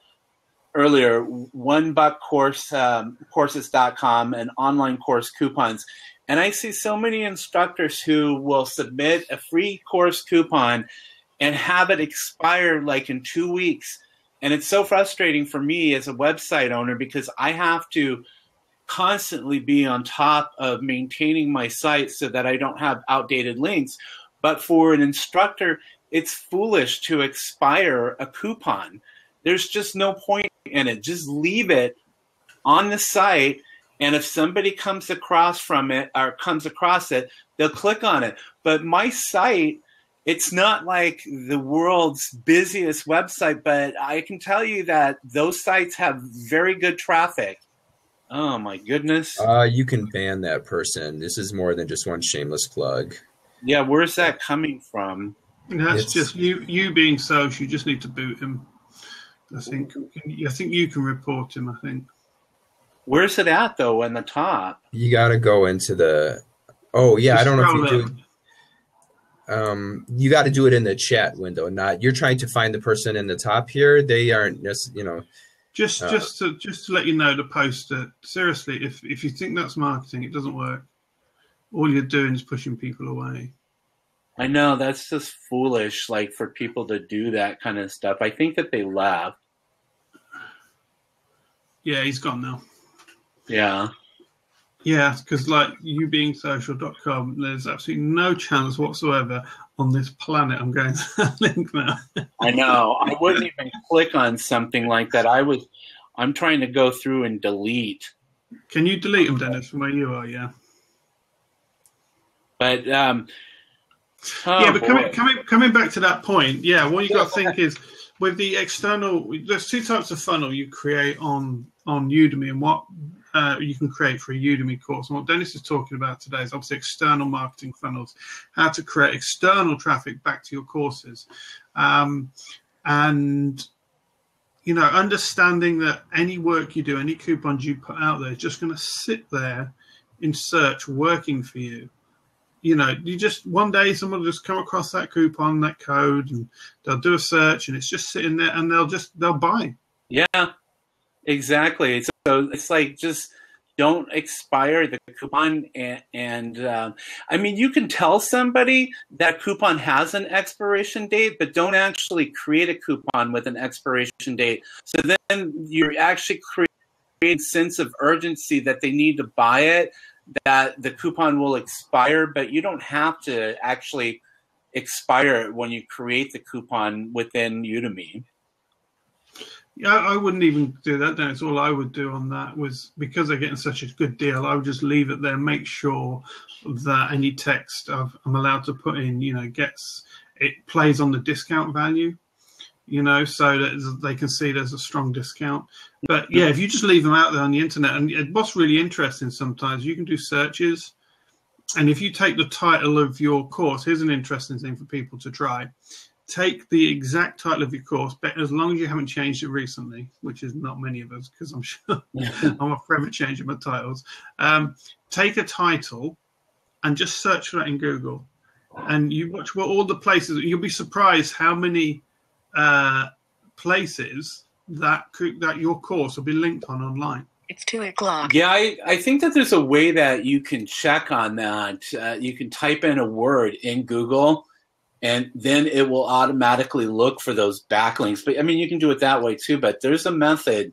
earlier, $1 course, courses.com, and online course coupons. And I see so many instructors who will submit a free course coupon and have it expire like in 2 weeks. And it's so frustrating for me as a website owner, because I have to constantly be on top of maintaining my site so that I don't have outdated links. But for an instructor, it's foolish to expire a coupon. There's just no point in it. Just leave it on the site, and if somebody comes across it, they'll click on it. But my site, it's not like the world's busiest website, but I can tell you that those sites have very good traffic. Oh my goodness. You can ban that person. This is more than just one shameless plug. Yeah, where's that coming from? That's just you being social. You just need to boot him. I think you can report him, I think. Where's it at, though, on the top? You got to go into the... Oh, yeah, just I don't know if you do... you got to do it in the chat window. Not you're trying to find the person in the top here. They aren't just, Just to let you know, the poster, seriously, if you think that's marketing, it doesn't work. All you're doing is pushing people away. I know, that's just foolish, like, for people to do that kind of stuff. I think that they laugh. Yeah, he's gone now. Yeah. Yeah, because like youbeingsocial.com, there's absolutely no chance whatsoever on this planet I'm going to that link now. I know. I wouldn't even click on something like that. I'm trying to go through and delete. Can you delete them, Dennis, from where you are? Yeah. But coming back to that point, what you got to think is with the external. There's two types of funnel you create on Udemy, and what you can create for a Udemy course. And what Dennis is talking about today is obviously external marketing funnels, how to create external traffic back to your courses, and understanding that any work you do, any coupons you put out there, is just going to sit there in search, working for you. You just one day someone will just come across that coupon, that code, and they'll do a search, and it's just sitting there, and they'll buy. Yeah, exactly. So it's like, just don't expire the coupon, and I mean, you can tell somebody that coupon has an expiration date, but don't actually create a coupon with an expiration date. So then you're actually creating a sense of urgency that they need to buy it, that the coupon will expire, but you don't have to actually expire it when you create the coupon within Udemy. Yeah, I wouldn't even do that. Dennis. All I would do on that was, because they're getting such a good deal, I would just leave it there, make sure that any text I'm allowed to put in, it plays on the discount value, so that they can see there's a strong discount. But yeah, if you just leave them out there on the internet, and what's really interesting, sometimes you can do searches, and if you take the title of your course, here's an interesting thing for people to try. Take the exact title of your course, but as long as you haven't changed it recently, which is not many of us, because I'm sure I'm forever changing my titles. Take a title and just search for that in Google, and you watch all the places. You'll be surprised how many places that your course will be linked on online. It's 2:00. Yeah, I think that there's a way that you can check on that. You can type in a word in Google, and then it will automatically look for those backlinks. But I mean, you can do it that way too. But there's a method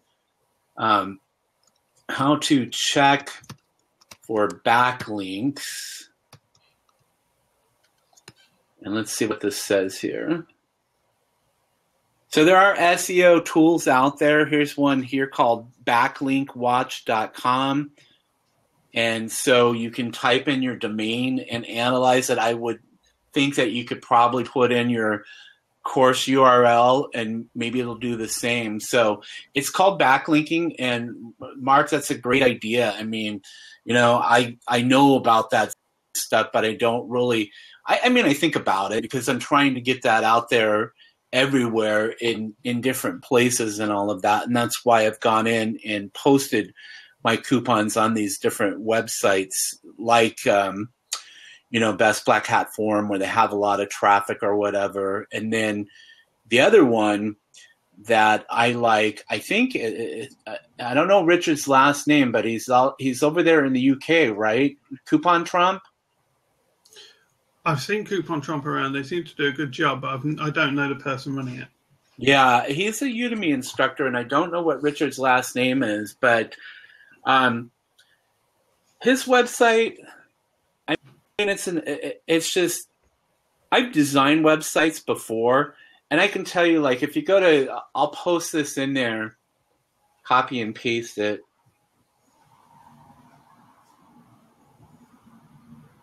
how to check for backlinks. And let's see what this says here. So there are SEO tools out there. Here's one here called backlinkwatch.com. And so you can type in your domain and analyze it. I would think that you could probably put in your course URL and maybe it'll do the same. So it's called backlinking. And Marc, that's a great idea. I mean, I know about that stuff, but I don't really, I mean, I think about it because I'm trying to get that out there everywhere in different places and all of that. And that's why I've gone in and posted my coupons on these different websites like, Best Black Hat Forum, where they have a lot of traffic or whatever. And then the other one that I like, I think, I don't know Richard's last name, but he's over there in the UK, right? Coupon Trump? I've seen Coupon Trump around. They seem to do a good job, but I don't know the person running it. Yeah, he's a Udemy instructor, and I don't know what Richard's last name is, but his website, I mean, it's just, I've designed websites before, and I can tell you, like, if you go to, I'll post this in there, copy and paste it.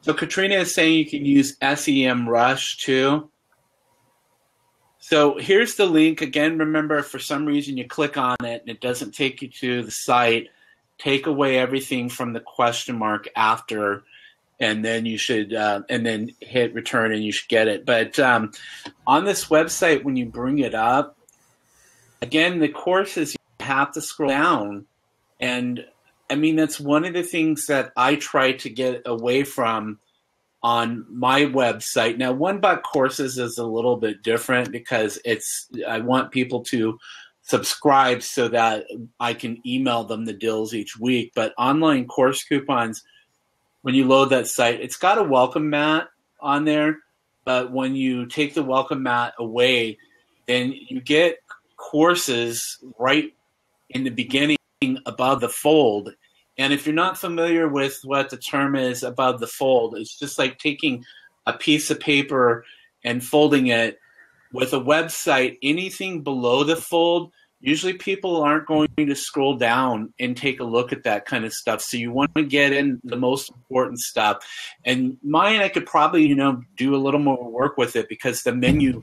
So Katrina is saying you can use SEMrush too. So here's the link. Again, remember, if for some reason you click on it and it doesn't take you to the site, take away everything from the question mark after, and then you should, and then hit return and you should get it. But on this website, when you bring it up, again, the courses, you have to scroll down. And I mean, that's one of the things that I try to get away from on my website. Now, One Buck Courses is a little bit different because I want people to subscribe so that I can email them the deals each week. But online course coupons, when you load that site, it's got a welcome mat on there. But when you take the welcome mat away, then you get courses right in the beginning above the fold. And if you're not familiar with what the term is above the fold, it's just like taking a piece of paper and folding it. With a website, anything below the fold, usually people aren't going to scroll down and take a look at that kind of stuff. So you want to get in the most important stuff. And mine, I could probably, do a little more work with it because the menu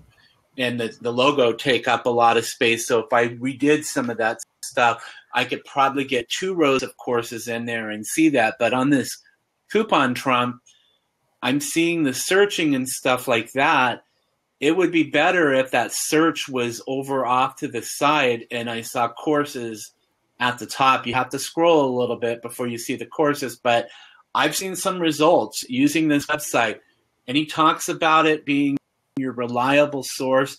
and the logo take up a lot of space. So if I redid some of that stuff, I could probably get 2 rows of courses in there and see that. But on this Coupon Trump, I'm seeing the searching and stuff like that. It would be better if that search was over off to the side and I saw courses at the top. You have to scroll a little bit before you see the courses, but I've seen some results using this website, and he talks about it being your reliable source.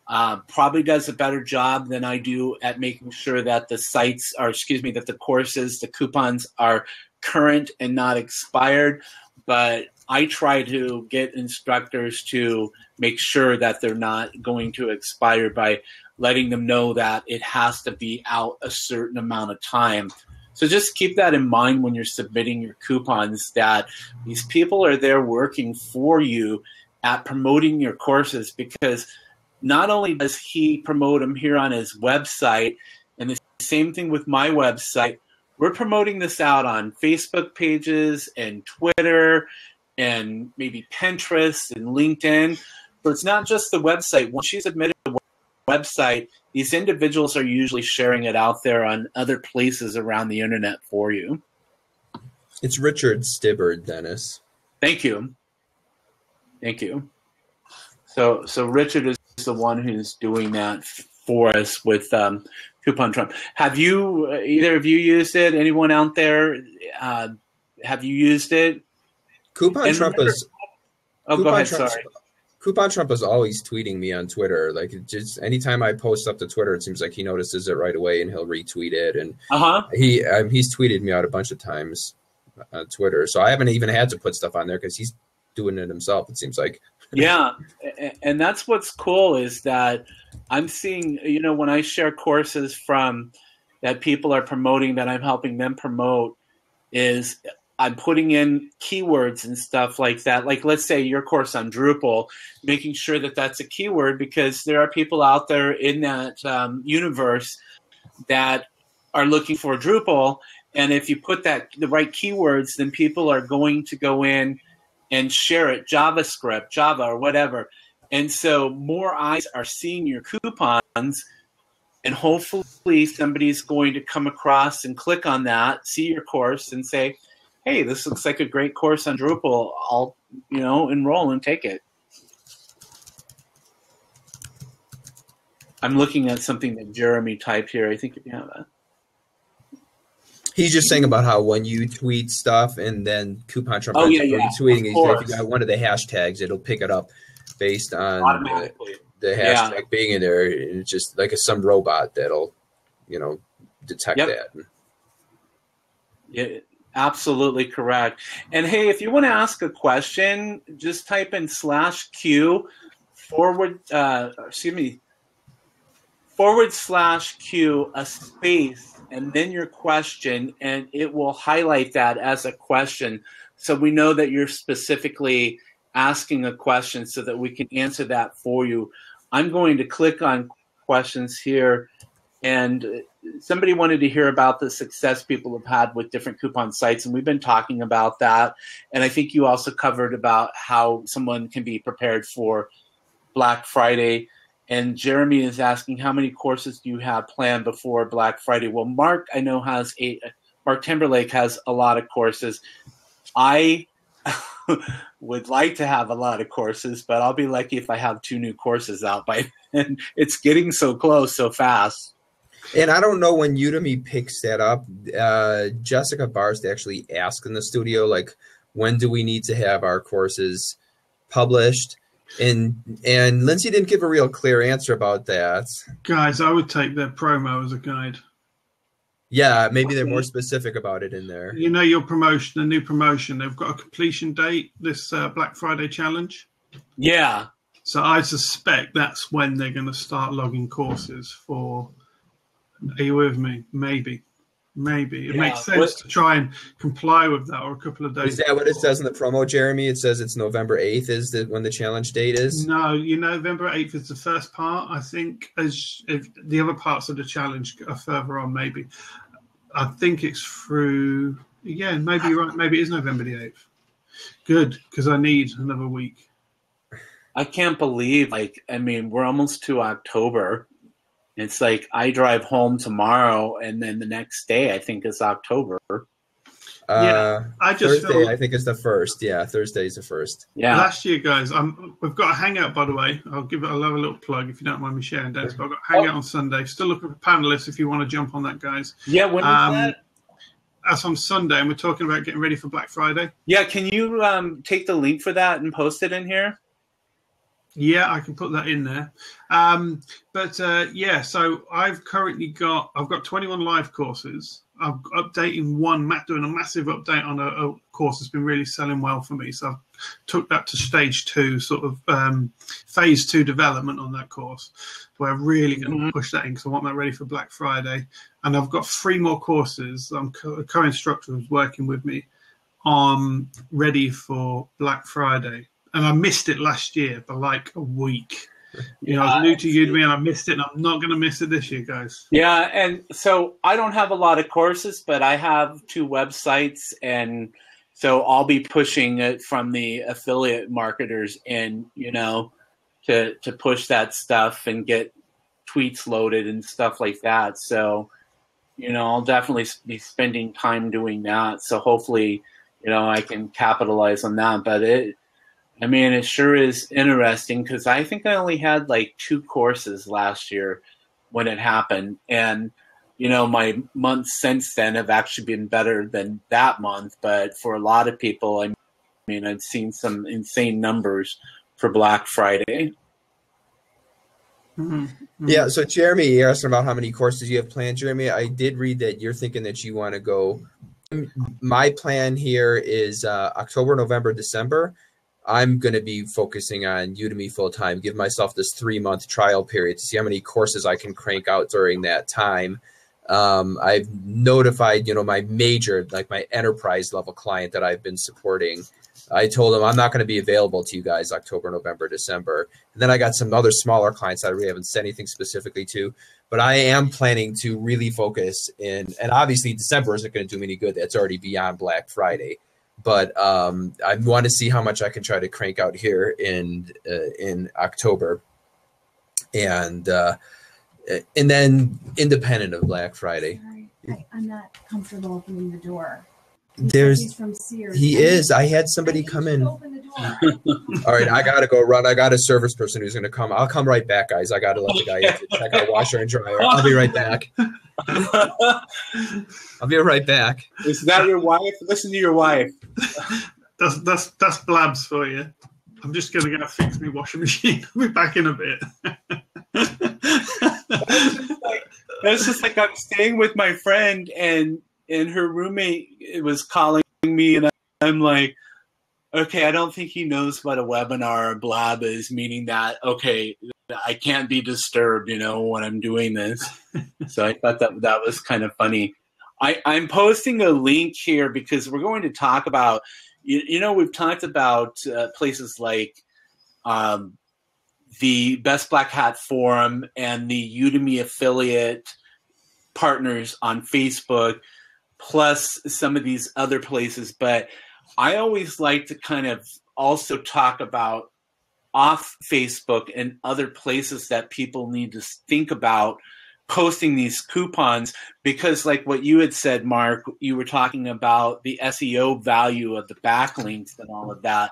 Probably does a better job than I do at making sure that the that the courses, the coupons are current and not expired. But I try to get instructors to make sure that they're not going to expire by letting them know that it has to be out a certain amount of time. So just keep that in mind when you're submitting your coupons, that these people are there working for you at promoting your courses, because not only does he promote them here on his website, and the same thing with my website, we're promoting this out on Facebook pages and Twitter and maybe Pinterest and LinkedIn. So it's not just the website. Once you submit a website, these individuals are usually sharing it out there on other places around the internet for you. It's Richard Stibbard, Dennis. Thank you. Thank you. So Richard is the one who's doing that for us with Coupon Trump. Have you, either of you used it? Anyone out there, have you used it? Coupon Trump is. Oh, go ahead. Sorry. Coupon Trump is always tweeting me on Twitter. Like, just anytime I post up to Twitter, it seems like he notices it right away and he'll retweet it. And he's tweeted me out a bunch of times on Twitter. So I haven't even had to put stuff on there because he's doing it himself, it seems like. Yeah, and that's what's cool is that I'm seeing, when I share courses from that people are promoting, that I'm helping them promote, is I'm putting in keywords and stuff like that. Like, let's say your course on Drupal, making sure that that's a keyword, because there are people out there in that universe that are looking for Drupal. And if you put the right keywords, then people are going to go in and share it, JavaScript, Java, or whatever. And so more eyes are seeing your coupons, and hopefully somebody's going to come across and click on that, see your course, and say, hey, this looks like a great course on Drupal. I'll, enroll and take it. I'm looking at something that Jeremy typed here. I think if you have that. He's just saying about how when you tweet stuff and then Coupon Trump tweeting, if you got one of the hashtags, it'll pick it up based on the hashtag being in there. It's just like some robot that'll, detect that. Yeah, absolutely correct. And hey, if you want to ask a question, just type in /Q /Q, a space, and then your question, and it will highlight that as a question. So we know that you're specifically asking a question so that we can answer that for you. I'm going to click on questions here, and somebody wanted to hear about the success people have had with different coupon sites, and we've been talking about that. And I think you also covered about how someone can be prepared for Black Friday. And Jeremy is asking, how many courses do you have planned before Black Friday? Well, Marc, I know, Marc Timberlake has a lot of courses. I would like to have a lot of courses, but I'll be lucky if I have 2 new courses out by then. It's getting so close so fast. And I don't know when Udemy picks that up. Jessica Barst actually asked in the studio, like, when do we need to have our courses published? And Lindsay didn't give a real clear answer about that. Guys, I would take their promo as a guide. Yeah, maybe they're more specific about it in there. Your promotion, the new promotion, they've got a completion date, this Black Friday challenge. Yeah. So I suspect that's when they're going to start logging courses for, are you with me? Maybe Maybe it makes sense to try and comply with that, or a couple of days. Is that what it says in the promo, Jeremy? It says it's November 8th is when the challenge date is? No, November 8th is the first part. I think if the other parts of the challenge are further on, maybe. I think it's through, maybe you're right. Maybe it is November the 8th. Good, because I need another week. I can't believe, we're almost to October. It's like I drive home tomorrow, and then the next day I think is October. Thursday I think is the first. Yeah, Thursday is the first. Yeah. Last year, guys, we've got a hangout, by the way. I'll have a little plug if you don't mind me sharing, Dennis. But I've got a hangout on Sunday. Still looking for panelists if you want to jump on that, guys. Yeah, when is that? That's on Sunday, and we're talking about getting ready for Black Friday. Yeah, can you take the link for that and post it in here? Yeah, I can put that in there. So I've got 21 live courses. I'm updating one, doing a massive update on a course that's been really selling well for me. So I've took that to stage 2, sort of phase 2 development on that course, where I'm really going to push that in because I want that ready for Black Friday. And I've got 3 more courses. A co-instructor who's working with me on ready for Black Friday. And I missed it last year by like a week. I was new to Udemy and I missed it, and I'm not going to miss it this year, guys. Yeah, and so I don't have a lot of courses, but I have 2 websites, and so I'll be pushing it from the affiliate marketers in, to push that stuff and get tweets loaded and stuff like that. So, I'll definitely be spending time doing that. So hopefully, I can capitalize on that. But it sure is interesting because I think I only had like 2 courses last year when it happened. And, my months since then have actually been better than that month. But for a lot of people, I've seen some insane numbers for Black Friday. Mm-hmm. Mm-hmm. Yeah, so Jeremy, you asked about how many courses you have planned. Jeremy, I did read that you're thinking that you want to go. My plan here is October, November, December. I'm going to be focusing on Udemy full time, give myself this 3-month trial period to see how many courses I can crank out during that time. I've notified, my major, like my enterprise level client that I've been supporting. I told him I'm not going to be available to you guys October, November, December. And then I got some other smaller clients that I really haven't said anything specifically to, but I am planning to really focus in, and obviously December isn't going to do me any good. That's already beyond Black Friday. But I want to see how much I can try to crank out here in October, and then independent of Black Friday. Sorry, I'm not comfortable opening the door. He's from Sears. He is. I had somebody come in. Open the door. All right, I gotta go run. I got a service person who's gonna come. I'll come right back, guys. I gotta let the guy in to check out washer and dryer. I'll be right back. I'll be right back. Is that your wife? Listen to your wife. That's Blabs for you. I'm just gonna go fix my washing machine. I'll be back in a bit. It's just like I'm staying with my friend, and her roommate was calling me, and I'm like, okay, I don't think he knows what a webinar or Blab is, meaning that, okay, I can't be disturbed, when I'm doing this. So I thought that was kind of funny. I'm posting a link here because we're going to talk about, we've talked about places like the Best Black Hat Forum and the Udemy affiliate partners on Facebook, plus some of these other places. But I always like to kind of also talk about off Facebook and other places that people need to think about posting these coupons, because like what you had said, Mark, you were talking about the SEO value of the backlinks and all of that.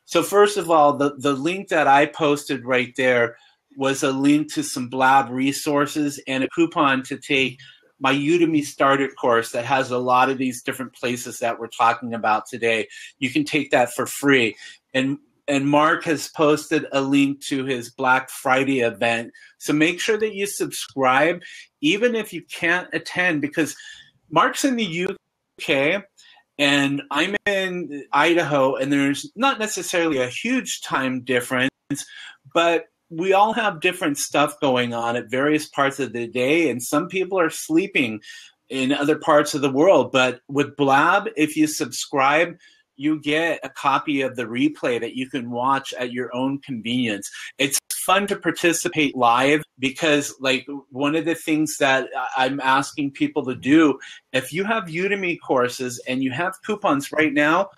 So first of all, the link that I posted right there was a link to some Blab resources and a coupon to take my Udemy starter course that has a lot of these different places that we're talking about today. You can take that for free. And Mark has posted a link to his Black Friday event. So make sure that you subscribe, even if you can't attend, because Mark's in the UK and I'm in Idaho, and there's not necessarily a huge time difference, but we all have different stuff going on at various parts of the day, and some people are sleeping. in other parts of the world. But with Blab, if you subscribe, you get a copy of the replay that you can watch at your own convenience. It's fun to participate live because, like, one of the things that I'm asking people to do, if you have Udemy courses and you have coupons right now,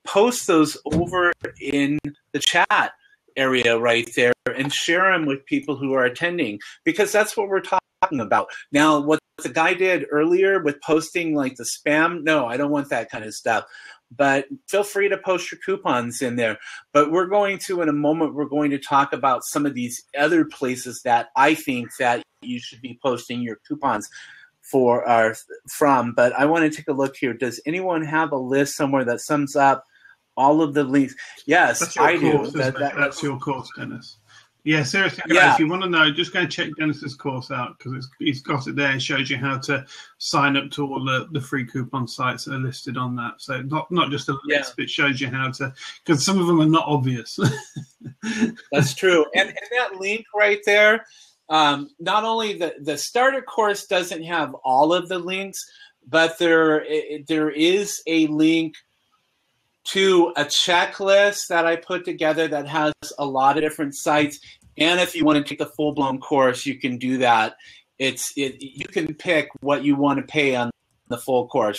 post those over in the chat area right there and share them with people who are attending, because that's what we're talking about. Now, what the guy did earlier with posting like the spam, no, I don't want that kind of stuff. But feel free to post your coupons in there. But we're going to, in a moment, we're going to talk about some of these other places that I think that you should be posting your coupons from. But I want to take a look here. Does anyone have a list somewhere that sums up all of the links? Yes, I do. That's your course, Dennis. Yeah, seriously, guys, if you want to know, just go and check Dennis's course out, because he's got it there and shows you how to sign up to all the free coupon sites that are listed on that. So not just a list, but it shows you how to, because some of them are not obvious. That's true. And that link right there, not only the starter course doesn't have all of the links, but there is a link to a checklist that I put together that has a lot of different sites. And if you want to take the full-blown course, you can do that. You can pick what you want to pay on the full course,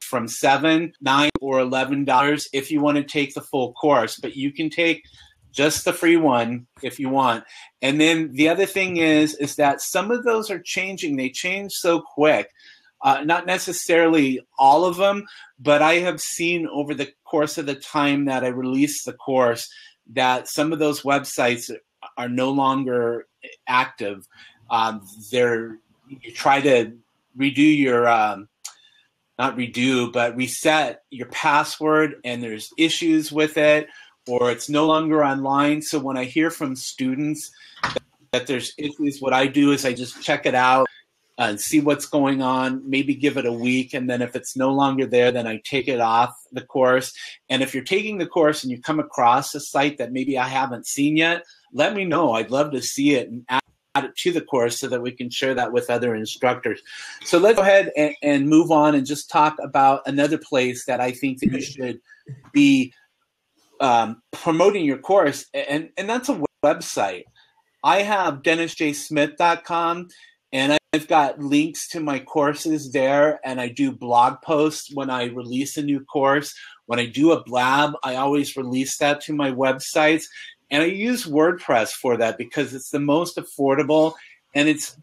from $7, $9, or $11 if you want to take the full course. But you can take just the free one if you want. And then the other thing is that some of those are changing. They change so quick. Not necessarily all of them, but I have seen over the course of the time that I released the course that some of those websites are no longer active. You try to redo your, not redo, but reset your password, and there's issues with it, or it's no longer online. So when I hear from students that there's issues, what I do is I just check it out and see what's going on, maybe give it a week, and then if it's no longer there, then I take it off the course. And if you're taking the course and you come across a site that maybe I haven't seen yet, let me know. I'd love to see it and add it to the course so that we can share that with other instructors. So let's go ahead and move on and just talk about another place that I think that you should be promoting your course, and that's a website. I have DennisJSmith.com, and I've got links to my courses there, and I do blog posts when I release a new course. When I do a Blab, I always release that to my websites, and I use WordPress for that because it's the most affordable, and it's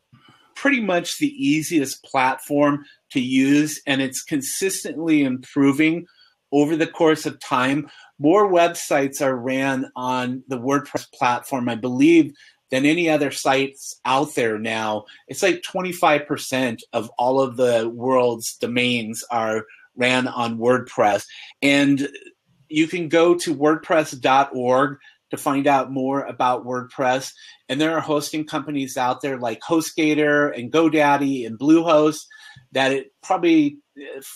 pretty much the easiest platform to use, and it's consistently improving over the course of time. More websites are ran on the WordPress platform, I believe, than any other sites out there now. It's like 25% of all of the world's domains are ran on WordPress. And you can go to WordPress.org to find out more about WordPress. And there are hosting companies out there like HostGator and GoDaddy and Bluehost that it probably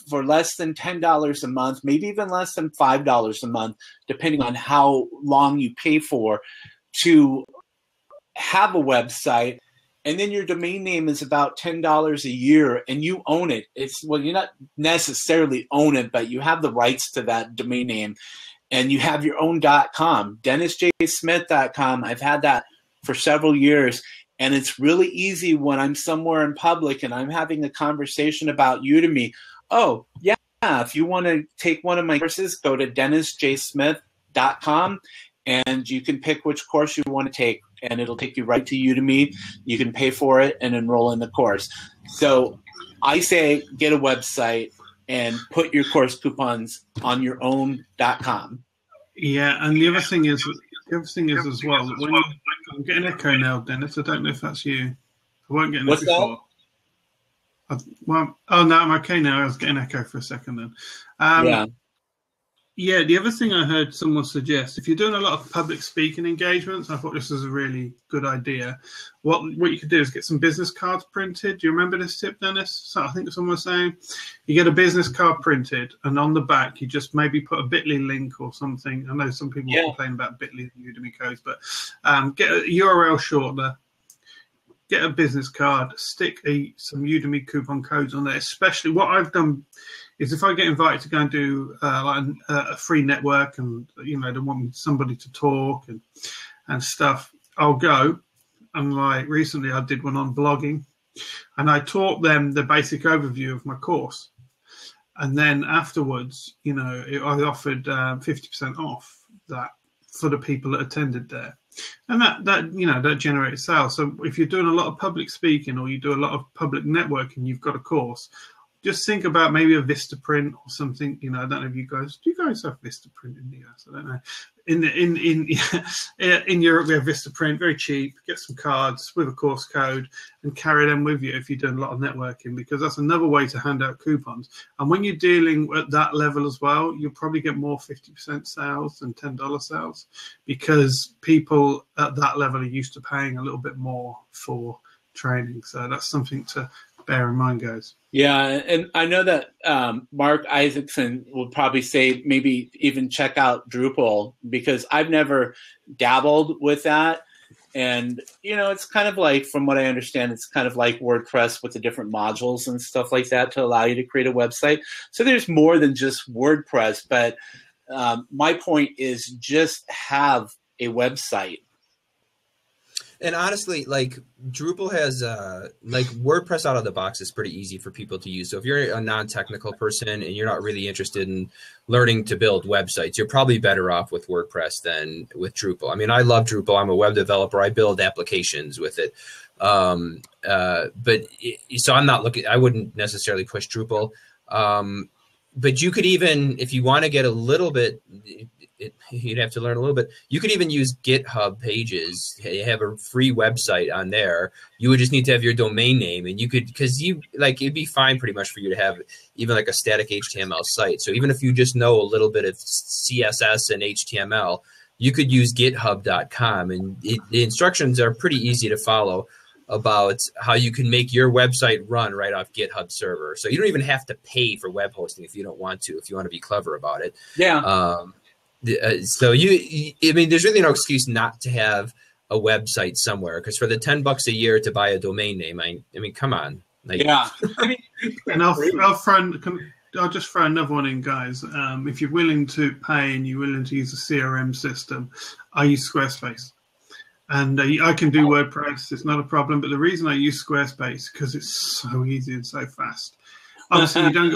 for less than $10 a month, maybe even less than $5 a month, depending on how long you pay for, to have a website, and then your domain name is about $10 a year, and you own it. You're not necessarily own it, but you have the rights to that domain name, and you have your own .com, DennisJSmith.com. I've had that for several years, and it's really easy when I'm somewhere in public and I'm having a conversation about Udemy. Oh, yeah, if you want to take one of my courses, go to DennisJSmith.com, and you can pick which course you want to take, and it'll take you right to Udemy. You can pay for it and enroll in the course. So I say get a website and put your course coupons on your own .com. Yeah, and the other thing is as well, when I'm getting echo now, Dennis. I don't know if that's you. I weren't getting it before. No, I'm okay now. I was getting echo for a second then. Yeah, the other thing I heard someone suggest, if you're doing a lot of public speaking engagements, I thought this was a really good idea. What you could do is get some business cards printed. Do you remember this tip, Dennis? So I think someone was saying you get a business card printed, and on the back you just maybe put a bit.ly link or something. I know some people complain about bit.ly and Udemy codes, but get a URL shortener. get a business card, stick some Udemy coupon codes on there. Especially what I've done is if I get invited to go and do a free network, and they want somebody to talk and stuff, I'll go. And like recently, I did one on blogging, and I taught them the basic overview of my course. And then afterwards, I offered 50% off that for the people that attended there. And that generates sales. So if you're doing a lot of public speaking or you do a lot of public networking, you've got a course, just think about maybe a Vistaprint or something. I don't know if do you guys have Vistaprint in the US? I don't know. In Europe, we have Vistaprint, very cheap. Get some cards with a course code and carry them with you if you're doing a lot of networking, because that's another way to hand out coupons. And when you're dealing at that level as well, you'll probably get more 50% sales than $10 sales, because people at that level are used to paying a little bit more for training. So that's something to bear in mind, guys. Yeah, and I know that Marc Issacson will probably say maybe even check out Drupal, because I've never dabbled with that. And, it's kind of like, from what I understand, it's kind of like WordPress with the different modules and stuff like that to allow you to create a website. So there's more than just WordPress, but my point is just have a website. And honestly, like Drupal has, like WordPress out of the box is pretty easy for people to use. So if you're a non-technical person and you're not really interested in learning to build websites, you're probably better off with WordPress than with Drupal. I mean, I love Drupal. I'm a web developer. I build applications with it. So I'm not looking, I wouldn't necessarily push Drupal. But you could even, if you want to get a little bit, you'd have to learn a little bit. You could even use GitHub Pages. You have a free website on there. You would just need to have your domain name, and you could, because it'd be fine pretty much for you to have even like a static HTML site. So even if you just know a little bit of CSS and HTML, you could use github.com, and the instructions are pretty easy to follow about how you can make your website run right off GitHub server. So you don't even have to pay for web hosting if you don't want to, if you want to be clever about it. Yeah. So I mean, there's really no excuse not to have a website somewhere, because for the $10 a year to buy a domain name, I mean, come on. Like, yeah. And I'll just throw another one in, guys. If you're willing to pay and you're willing to use a CRM system, I use Squarespace. And I can do WordPress. It's not a problem. But the reason I use Squarespace, because it's so easy and so fast. Obviously, you don't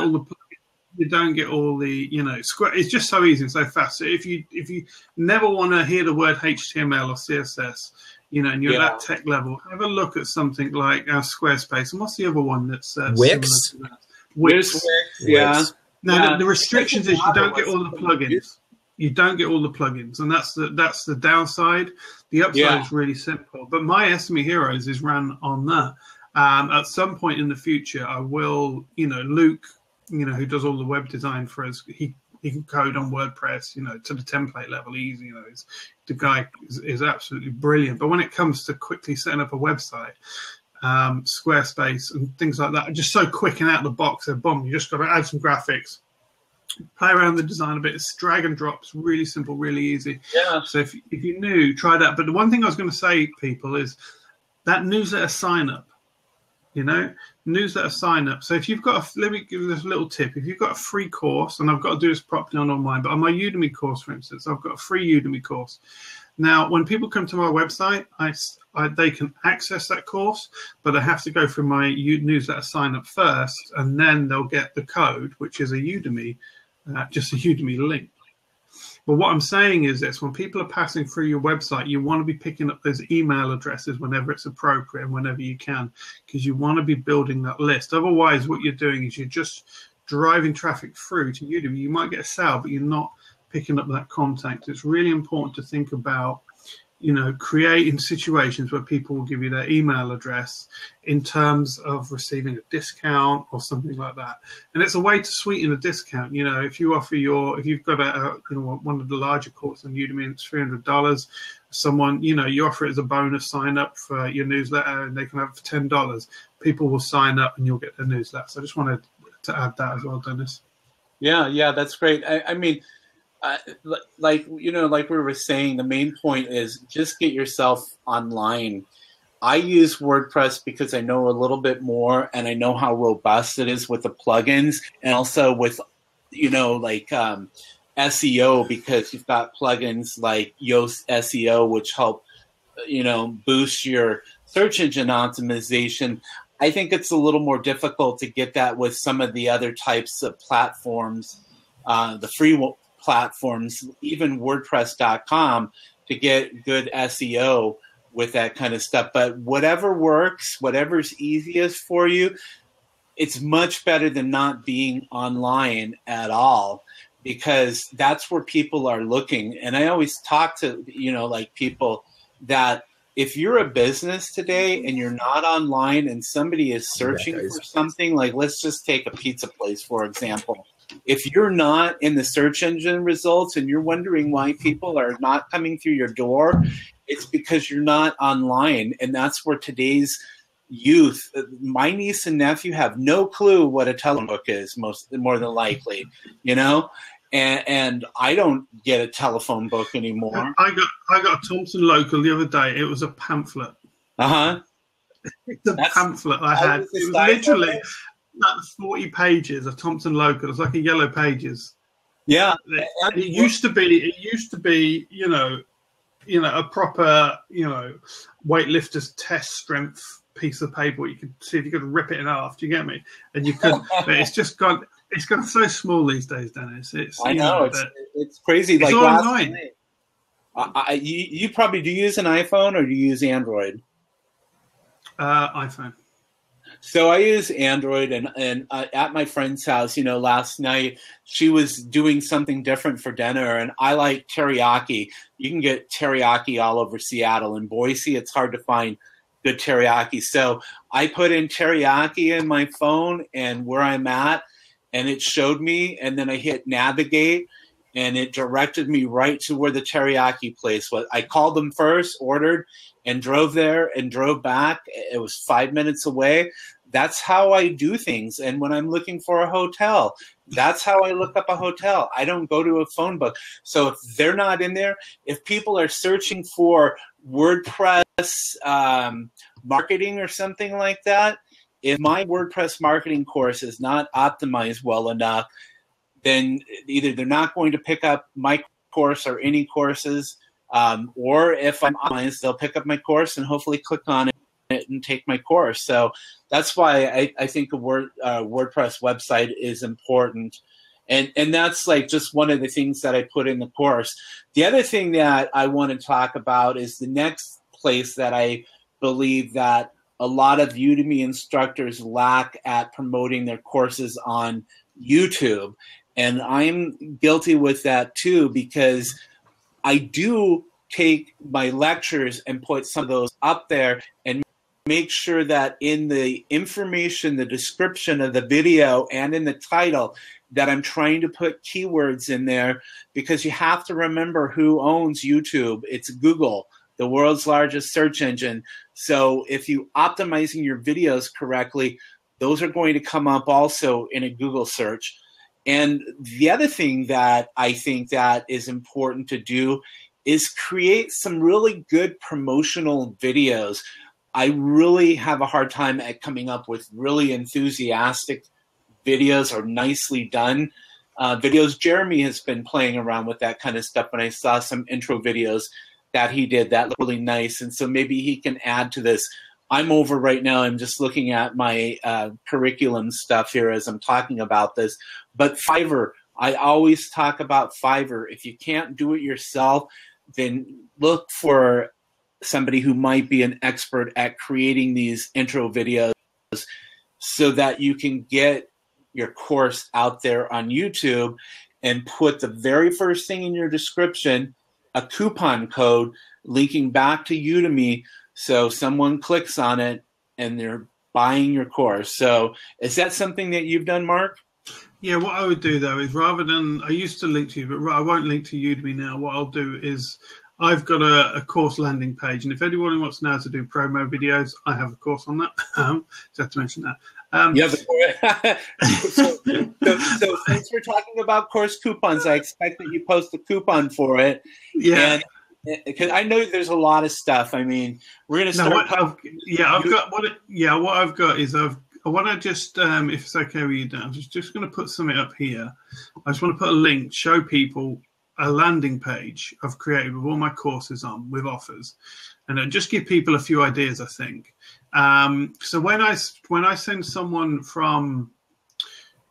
get all the it's just so easy and so fast. So if you never want to hear the word HTML or CSS, and you're at that tech level, have a look at something like Squarespace. And what's the other one that's Wix? Wix. Yeah. Now the restrictions is you don't get all the plugins. You don't get all the plugins, and that's the downside. The upside is really simple. But my SME Heroes is run on that. At some point in the future, I will, Luke, who does all the web design for us, he can code on WordPress, to the template level easy. The guy is absolutely brilliant. But when it comes to quickly setting up a website, Squarespace and things like that are just so quick and out of the box. So boom, you just got to add some graphics, play around the design a bit. It's drag and drops, really simple, really easy. Yeah. So if you're new, try that. But the one thing I was going to say, people, is that newsletter sign up. Newsletter sign up. So if you've got let me give you this little tip. If you've got a free course, and I've got to do this properly on all mine, but on my Udemy course, for instance, I've got a free Udemy course. Now, when people come to my website, they can access that course, but they have to go through my newsletter sign up first, and then they'll get the code, which is a Udemy, just a Udemy link. But what I'm saying is this: when people are passing through your website, you want to be picking up those email addresses whenever it's appropriate and whenever you can, because you want to be building that list. Otherwise, what you're doing is you're just driving traffic through to Udemy. You might get a sale, but you're not picking up that contact. It's really important to think about, creating situations where people will give you their email address in terms of receiving a discount or something like that. And it's a way to sweeten a discount. If you offer if you've got one of the larger courses on Udemy, and it's $300, someone, you offer it as a bonus sign up for your newsletter, and they can have it for $10. People will sign up and you'll get their newsletter. So I just wanted to add that as well, Dennis. Yeah, that's great. I mean, like we were saying, the main point is just get yourself online. I use WordPress because I know a little bit more, and I know how robust it is with the plugins, and also with, like SEO, because you've got plugins like Yoast SEO, which help, boost your search engine optimization. I think it's a little more difficult to get that with some of the other types of platforms, the free platforms, even WordPress.com, to get good SEO with that kind of stuff. But whatever works, whatever's easiest for you, it's much better than not being online at all, because that's where people are looking. And I always talk to, like people that if you're a business today and you're not online and somebody is searching for something, like let's just take a pizza place, for example. If you're not in the search engine results and you're wondering why people are not coming through your door, it's because you're not online. And that's where today's youth, my niece and nephew, have no clue what a telephone book is, more than likely, And I don't get a telephone book anymore. I got a Thompson Local the other day. It was a pamphlet. It's a pamphlet I had. It was literally like 40 pages of Thompson Local. It was like a yellow pages. Yeah. It used to be, a proper, weightlifter's test strength piece of paper where you could see if you could rip it in half. Do you get me? And you couldn't. But it's just gone. It's gotten so small these days, Dennis. I know it's crazy. It's like all last online. night, you probably do you use an iPhone or do you use Android? iPhone. So I use Android, and at my friend's house, last night she was doing something different for dinner, and I like teriyaki. You can get teriyaki all over Seattle. In Boise, it's hard to find good teriyaki. So I put in teriyaki in my phone and where I'm at, and it showed me, and then I hit navigate, and it directed me right to where the teriyaki place was. I called them first, ordered, and drove there and drove back. It was 5 minutes away. That's how I do things. And when I'm looking for a hotel, that's how I look up a hotel. I don't go to a phone book. So if they're not in there, if people are searching for WordPress marketing or something like that, if my WordPress marketing course is not optimized well enough, then either they're not going to pick up my course or any courses, or if I'm optimized, they'll pick up my course and hopefully click on it and take my course. So that's why I think a WordPress website is important. And that's like just one of the things that I put in the course. The other thing that I want to talk about is the next place that I believe that a lot of Udemy instructors lack at promoting their courses on YouTube. And I'm guilty with that too, because I do take my lectures and put some of those up there and make sure that in the information, the description of the video and in the title, that I'm trying to put keywords in there, because you have to remember who owns YouTube. It's Google, the world's largest search engine. So if you optimizing your videos correctly, those are going to come up also in a Google search. And the other thing that I think that is important to do is create some really good promotional videos. I really have a hard time at coming up with really enthusiastic videos or nicely done videos. Jeremy has been playing around with that kind of stuff, and I saw some intro videos that he did that looked really nice. And so maybe he can add to this. I'm over right now. I'm just looking at my curriculum stuff here as I'm talking about this. But Fiverr, I always talk about Fiverr. If you can't do it yourself, then look for somebody who might be an expert at creating these intro videos so that you can get your course out there on YouTube and put the very first thing in your description, a coupon code linking back to Udemy, so someone clicks on it and they're buying your course. So is that something that you've done, Mark? Yeah, what I would do, though, is rather than – I used to link to you, but I won't link to Udemy now. What I'll do is I've got a course landing page, and if anyone wants now to do promo videos, I have a course on that. Just have to mention that. So since we're talking about course coupons, I expect that you post a coupon for it. Yeah. Because I know there's a lot of stuff. I mean, we're going to start. What I've got is I want to just, if it's okay with you, Dan, I'm just going to put something up here. I just want to put a link, show people a landing page I've created with all my courses on with offers, and it'll just give people a few ideas, I think. So when I send someone from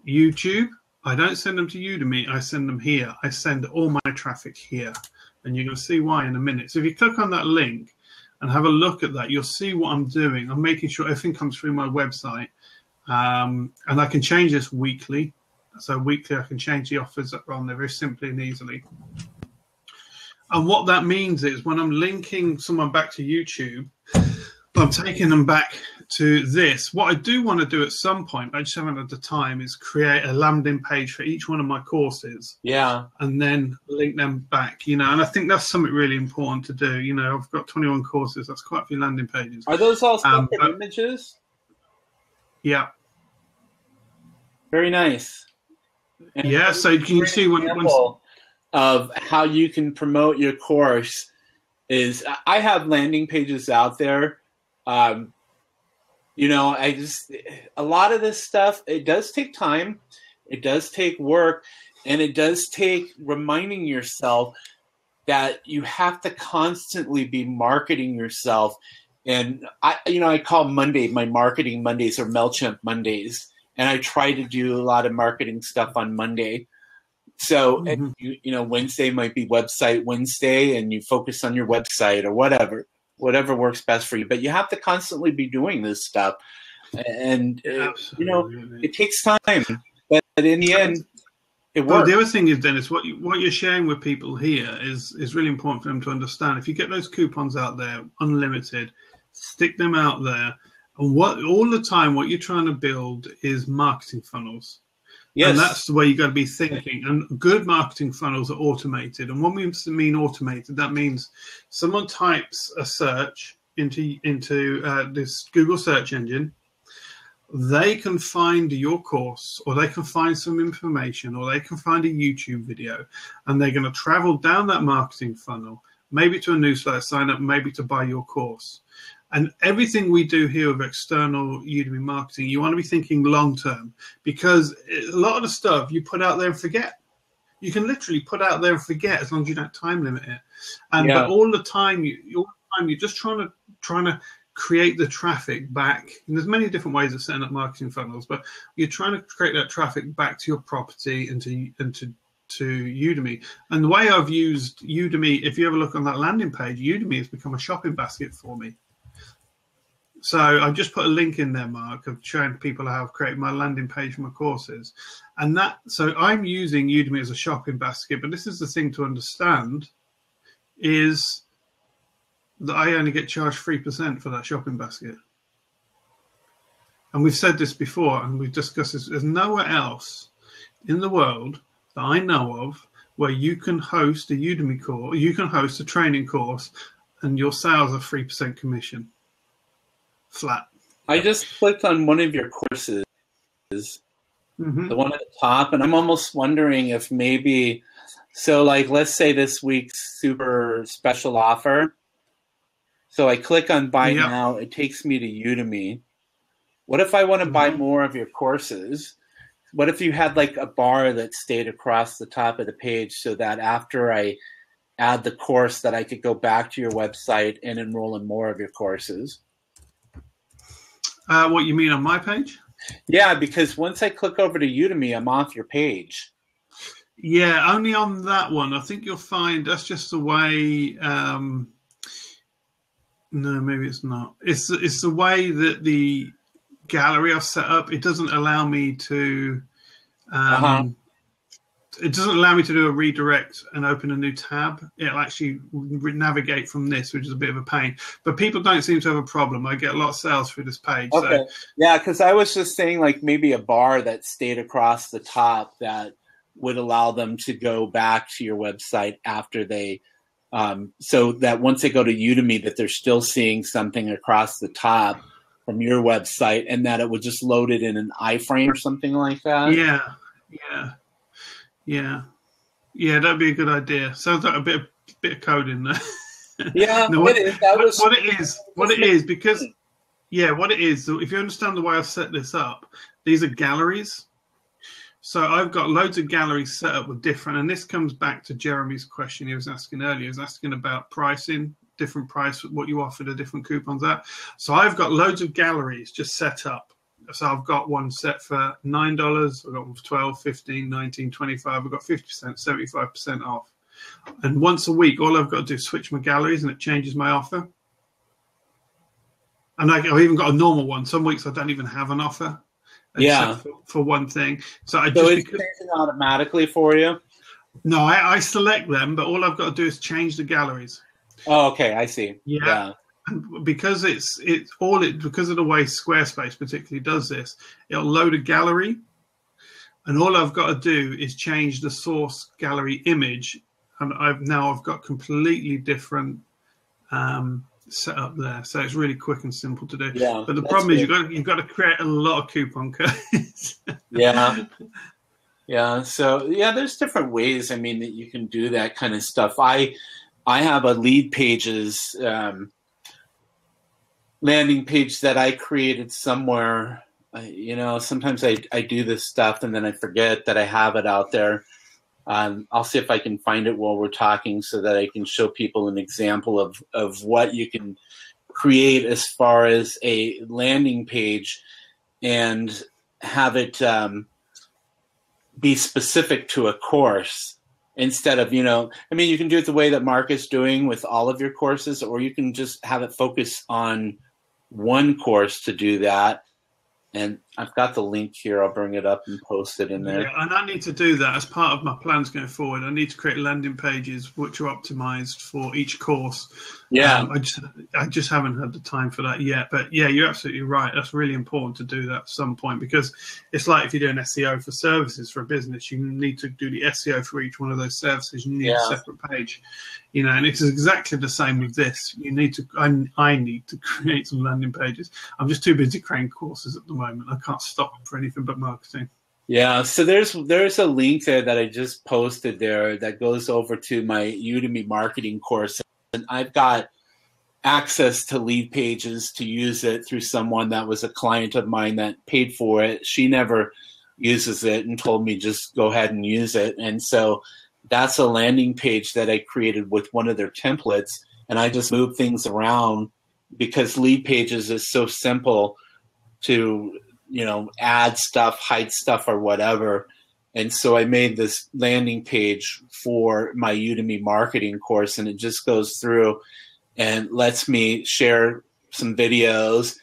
YouTube, I don't send them to Udemy. I send them here. I send all my traffic here, and you're going to see why in a minute. So if you click on that link and have a look at that, you'll see what I'm doing. I'm making sure everything comes through my website, and I can change this weekly. So weekly, I can change the offers that are on there very simply and easily. And what that means is when I'm linking someone back to YouTube, I'm taking them back to this. What I do want to do at some point, I just haven't had the time, is create a landing page for each one of my courses. Yeah. And then link them back, and I think that's something really important to do. I've got 21 courses. That's quite a few landing pages. Are those all separate images? Yeah. Very nice. And yeah, so can you see when of how you can promote your course is I have landing pages out there. A lot of this stuff, it does take time, it does take work, and it does take reminding yourself that you have to constantly be marketing yourself. And I call Monday my marketing Mondays or MailChimp Mondays. And I try to do a lot of marketing stuff on Monday. So, Wednesday might be website Wednesday, and you focus on your website or whatever works best for you. But you have to constantly be doing this stuff. And, it takes time. But in the end, it works. Well, the other thing is, Dennis, what you're sharing with people here is really important for them to understand. If you get those coupons out there, unlimited, stick them out there. And all the time, what you're trying to build is marketing funnels. Yes. And that's the way you got to be thinking. And good marketing funnels are automated. And when we mean automated, that means someone types a search into this Google search engine. They can find your course, or they can find some information, or they can find a YouTube video, and they're going to travel down that marketing funnel, maybe to a newsletter sign up, maybe to buy your course. And everything we do here with external Udemy marketing, you want to be thinking long-term, because a lot of the stuff you put out there and forget. You can literally put out there and forget as long as you don't time limit it. But all the time, you're just trying to create the traffic back. And there's many different ways of setting up marketing funnels, but you're trying to create that traffic back to your property and to Udemy. And the way I've used Udemy, if you ever look on that landing page, Udemy has become a shopping basket for me. So I've just put a link in there, Mark, of showing people how I've created my landing page for my courses. And so I'm using Udemy as a shopping basket, but this is the thing to understand is that I only get charged 3% for that shopping basket. And we've said this before, and we've discussed this. There's nowhere else in the world that I know of where you can host a Udemy course, you can host a training course, and your sales are 3% commission. Flat. I just clicked on one of your courses, the one at the top, and I'm almost wondering if maybe, so like let's say this week's super special offer. So I click on buy now, it takes me to Udemy. What if I want to buy more of your courses? What if you had like a bar that stayed across the top of the page so that after I add the course that I could go back to your website and enroll in more of your courses? What you mean on my page? Yeah, because once I click over to Udemy, I'm off your page. Yeah, only on that one. I think you'll find that's just the way. No, maybe it's not. It's the way that the gallery I've set up. It doesn't allow me to. It doesn't allow me to do a redirect and open a new tab. It'll actually navigate from this, which is a bit of a pain. But people don't seem to have a problem. I get a lot of sales through this page. Okay. So. Yeah, because I was just saying like maybe a bar that stayed across the top that would allow them to go back to your website after they so that once they go to Udemy that they're still seeing something across the top from your website and that it would just load it in an iframe or something like that. Yeah, that'd be a good idea. Sounds like a bit of bit of code in there. Yeah, No, what it is, because what it is, if you understand the way I've set this up, these are galleries. So I've got loads of galleries set up with different, and this comes back to Jeremy's question he was asking earlier. He was asking about pricing, different price, what you offer the different coupons at. So I've got loads of galleries just set up. So I've got one set for $9, I've got one for 12, 15, 19, 25, I've got 50%, 75% off. And once a week, all I've got to do is switch my galleries and it changes my offer. And I've even got a normal one. Some weeks I don't even have an offer. Except for one thing. So it's changing automatically for you? No, I select them, but all I've got to do is change the galleries. Oh, okay, I see. Yeah. And because because of the way Squarespace particularly does this, it'll load a gallery, and all I've got to do is change the source gallery image, and I've got completely different set up there, so it's really quick and simple to do. Yeah, but the problem is you've got to create a lot of coupon codes. So there's different ways, I mean, that you can do that kind of stuff. I have a lead pages landing page that I created somewhere. Sometimes I do this stuff and then I forget that I have it out there. I'll see if I can find it while we're talking so that I can show people an example of what you can create as far as a landing page and have it be specific to a course instead of, you can do it the way that Marc is doing with all of your courses, or you can just have it focus on one course to do that. And I've got the link here. I'll bring it up and post it in there. Yeah, and I need to do that as part of my plans going forward. I need to create landing pages which are optimized for each course. Yeah. I just haven't had the time for that yet. But yeah, you're absolutely right. That's really important to do that at some point, because it's like if you're doing SEO for services for a business, you need to do the SEO for each one of those services. You need a separate page, and it's exactly the same with this. You need to, I need to create some landing pages. I'm just too busy creating courses at the moment. I can't stop for anything but marketing. Yeah, so there's a link there that I just posted there that goes over to my Udemy marketing course, and I've got access to lead pages to use it through someone that was a client of mine that paid for it. She never uses it and told me just go ahead and use it, and so that's a landing page that I created with one of their templates, and I just moved things around because lead pages is so simple to add stuff, hide stuff, or whatever. And so I made this landing page for my Udemy marketing course, and it just goes through and lets me share some videos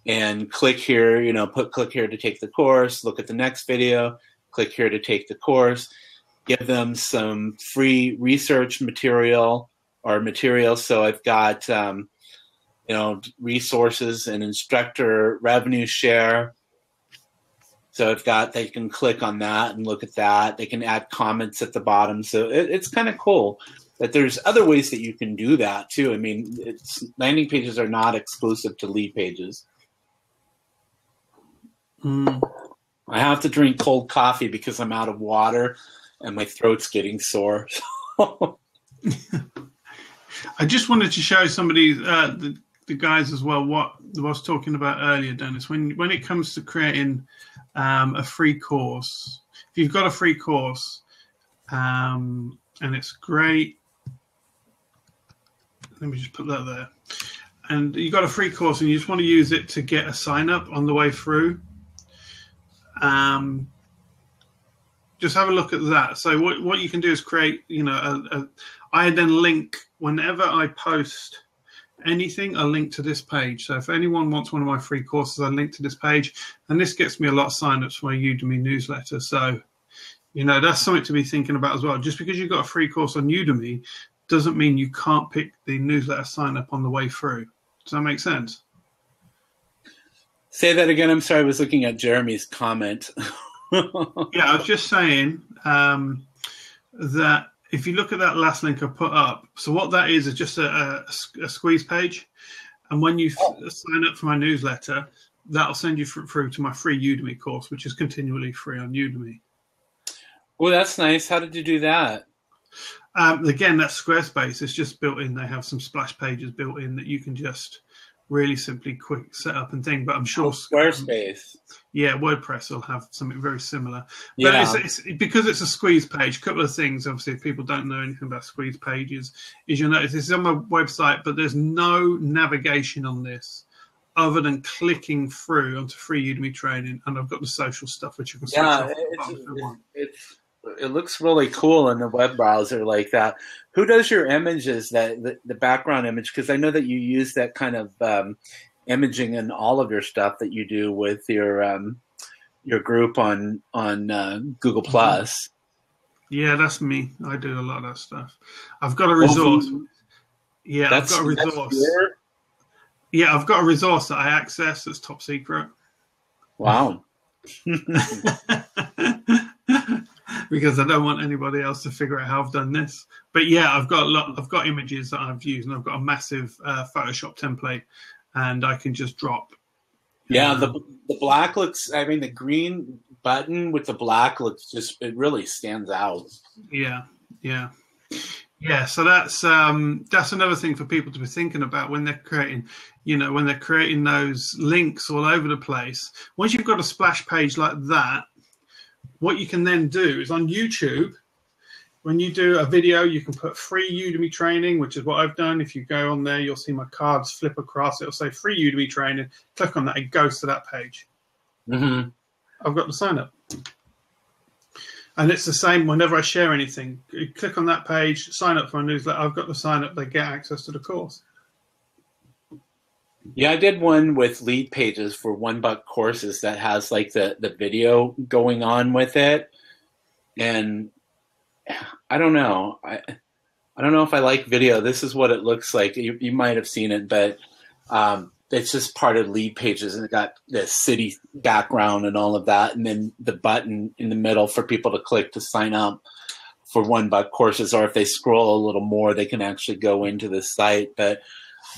and click here, click here to take the course, look at the next video, click here to take the course, give them some free research material or materials. So I've got, resources and instructor revenue share. So I've got, they can click on that and look at that. They can add comments at the bottom. So it's kind of cool that there's other ways that you can do that too. I mean, landing pages are not exclusive to lead pages. I have to drink cold coffee because I'm out of water and my throat's getting sore. I just wanted to show somebody, the guys as well, what I was talking about earlier, Dennis. When it comes to creating a free course, if you've got a free course and it's great, let me just put that there. And you've got a free course and you just want to use it to get a sign up on the way through. Just have a look at that. So what you can do is create, I then link whenever I post anything, I link to this page. So if anyone wants one of my free courses, I link to this page, and this gets me a lot of signups for my Udemy newsletter. So, that's something to be thinking about as well. Just because you've got a free course on Udemy doesn't mean you can't pick the newsletter sign up on the way through. Does that make sense? Say that again. I'm sorry. I was looking at Jeremy's comment. Yeah, I was just saying that if you look at that last link I put up, so what that is just a squeeze page. And when you sign up for my newsletter, that'll send you through to my free Udemy course, which is continually free on Udemy. Well, that's nice. How did you do that? Again, that's Squarespace. It's just built in. They have some splash pages built in that you can just really simply quick set up and thing. But I'm sure Squarespace. Yeah, WordPress will have something very similar. Yeah. But it's because it's a squeeze page. A couple of things, obviously, if people don't know anything about squeeze pages, is you'll notice this is on my website, but there's no navigation on this other than clicking through onto free Udemy training, and I've got the social stuff which you can switch off. It looks really cool in the web browser like that. Who does your images, the background image? Because I know that you use that kind of imaging in all of your stuff that you do with your group on Google Plus. Yeah, that's me. I do a lot of that stuff. I've got a resource. Yeah, I've got a resource. Yeah, I've got a resource that I access that's top secret. Wow. Because I don't want anybody else to figure out how I've done this. But yeah, I've got images that I've used, and I've got a massive Photoshop template, and I can just drop. Yeah, the black looks. I mean, the green button with the black looks it really stands out. Yeah. So that's another thing for people to be thinking about when they're creating, when they're creating those links all over the place. Once you've got a splash page like that, what you can then do is on YouTube, when you do a video, you can put free Udemy training, which is what I've done. If you go on there, you'll see my cards flip across. It'll say free Udemy training. Click on that. It goes to that page. Mm-hmm. I've got the sign up. And it's the same whenever I share anything. You click on that page, sign up for a newsletter. I've got the sign up. They get access to the course. Yeah, I did one with lead pages for $1 courses that has like the video going on with it. And I don't know. I don't know if I like video. This is what it looks like. You might have seen it, but it's just part of lead pages, and it got the city background and all of that, and then the button in the middle for people to click to sign up for $1 courses, or if they scroll a little more, they can actually go into the site. But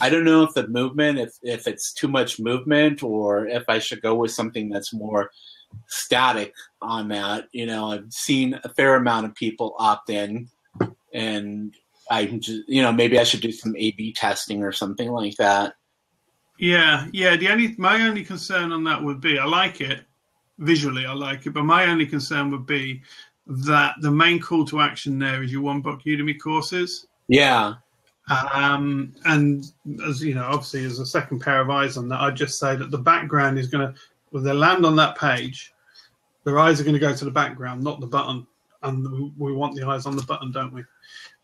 I don't know if the movement, if it's too much movement, or if I should go with something that's more static on that. I've seen a fair amount of people opt in, and I just, maybe I should do some A/B testing or something like that. Yeah. My only concern on that would be, I like it visually, but my only concern would be that the main call to action there is your $1 Udemy courses. Yeah. And as obviously as a second pair of eyes on that, I'd just say that the background is going to, when they land on that page, their eyes are going to go to the background, not the button. And we want the eyes on the button, don't we?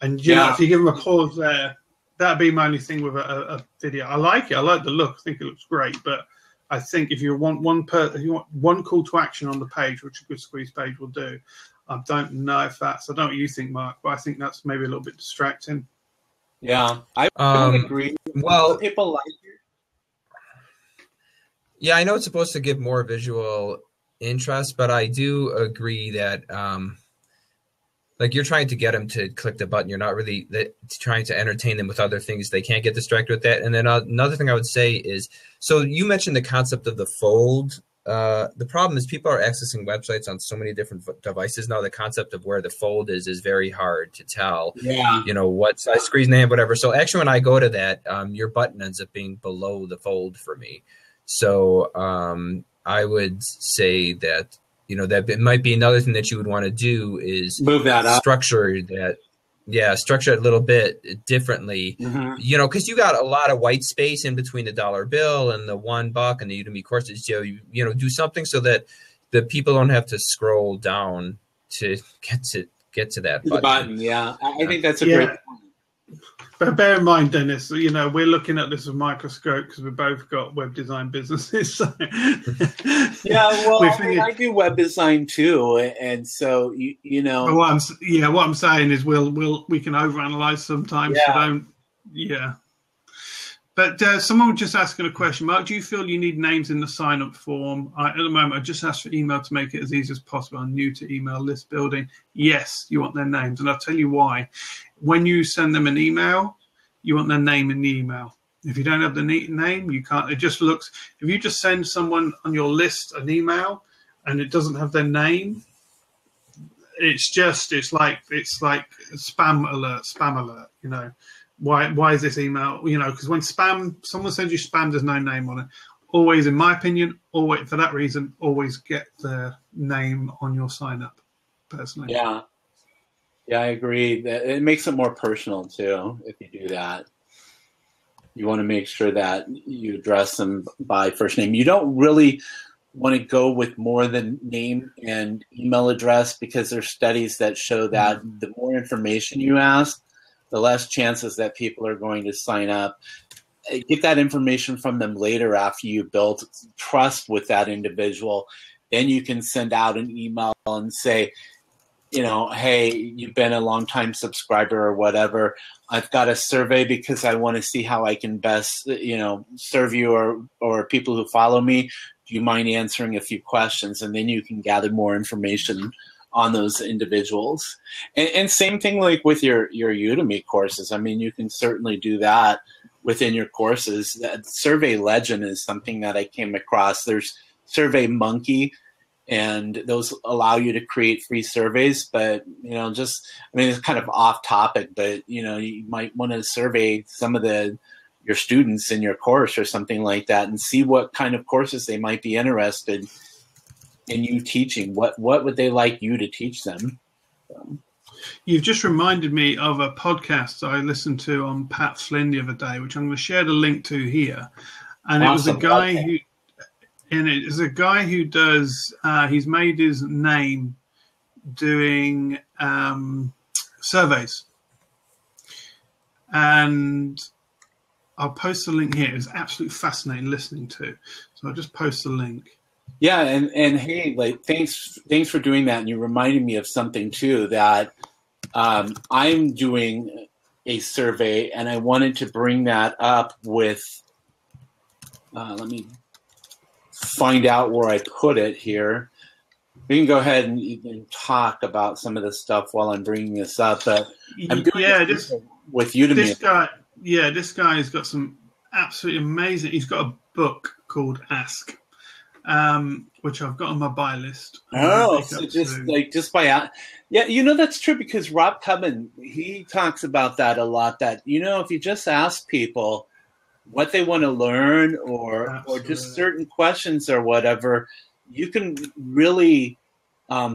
And if you give them a pause there, that'd be my only thing with a video. I like it. I like the look. I think it looks great. But I think if you want one call to action on the page, which a good squeeze page will do, I don't know if that's. I don't know what you think, Mark, but I think that's maybe a little bit distracting. Yeah, I would agree. Well, people like it. Yeah, I know it's supposed to give more visual interest, but I do agree that like you're trying to get them to click the button. You're not really trying to entertain them with other things. They can't get distracted with that. And then another thing I would say is, so you mentioned the concept of the fold. The problem is people are accessing websites on so many different devices now. The concept of where the fold is very hard to tell. Yeah. What size screen they have, whatever. So actually, when I go to that, your button ends up being below the fold for me. So I would say that that it might be another thing that you would want to do is move that up. Structure that. Yeah, structure it a little bit differently, because you got a lot of white space in between the dollar bill and the $1 and the Udemy courses. So do something so that the people don't have to scroll down to get to that button. Yeah, I think that's a great point. But bear in mind, Dennis, we're looking at this with a microscope because we both got web design businesses. So. Yeah, well, I do web design too, and so But what I'm saying is we can overanalyze sometimes. Yeah. But someone was just asking a question. Mark, do you feel you need names in the sign-up form? At the moment, I just asked for email to make it as easy as possible. I'm new to email list building. Yes, you want their names, and I'll tell you why. When you send them an email, you want their name in the email. If you don't have the name, you can't. It just looks. If you just send someone on your list an email and it doesn't have their name, it's like spam alert. You know, why is this email? You know, because when someone sends you spam, there's no name on it. Always, in my opinion, always for that reason, always get the name on your sign up. Personally, yeah, I agree. That it makes it more personal too if you do that. You want to make sure that you address them by first name. You don't really want to go with more than name and email address, because there's studies that show that the more information you ask, the less chances that people are going to sign up. Get that information from them later after you build trust with that individual. Then you can send out an email and say, you know, hey, you've been a long-time subscriber or whatever. I've got a survey because I want to see how I can best, you know, serve you or people who follow me. Do you mind answering a few questions? And then you can gather more information on those individuals. And same thing like with your Udemy courses. I mean, you can certainly do that within your courses. That Survey Legend is something that I came across. There's Survey Monkey, and those allow you to create free surveys. But, you know, it's kind of off topic, but, you know, you might want to survey some of your students in your course or something like that and see what kind of courses they might be interested in you teaching. What would they like you to teach them? You've just reminded me of a podcast I listened to on Pat Flynn the other day, which I'm going to share the link to here. And awesome. It was a guy who does, he's made his name doing surveys. And I'll post the link here. It was absolutely fascinating listening to. So I'll just post the link. Yeah, and hey, like thanks for doing that. And you reminded me of something too, that I'm doing a survey, and I wanted to bring that up with. Let me find out where I put it here. We can go ahead and you can talk about some of this stuff while I'm bringing this up. But I'm doing this with Udemy. This guy has got some absolutely amazing. He's got a book called Ask. Which I've got on my buy list. Oh, so just by you know, that's true, because Rob Cubbon, he talks about that a lot, that, you know, if you just ask people what they want to learn or just certain questions or whatever, you can really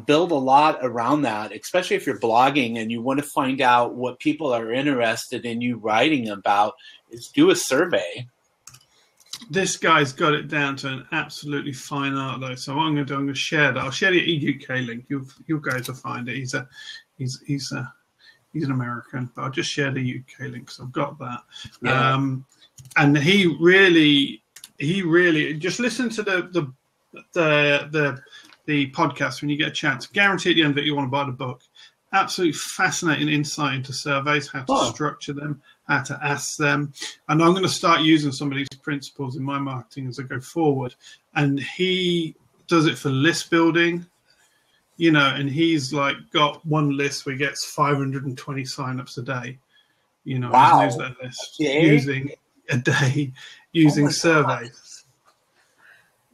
build a lot around that, especially if you're blogging and you want to find out what people are interested in you writing about, is do a survey. This guy's got it down to an absolutely fine art, though. So what I'm going to do, I'm going to share that. I'll share the UK link. You guys will find it. He's an American, but I'll just share the UK link because I've got that. Yeah. And he really just listen to the podcast when you get a chance. Guarantee at the end of it you want to buy the book. Absolutely fascinating insight into surveys, how to structure them, how to ask them. And I'm going to start using some of these principles in my marketing as I go forward. And he does it for list building, you know, and he's like got one list where he gets 520 signups a day, you know, his newsletter list using surveys.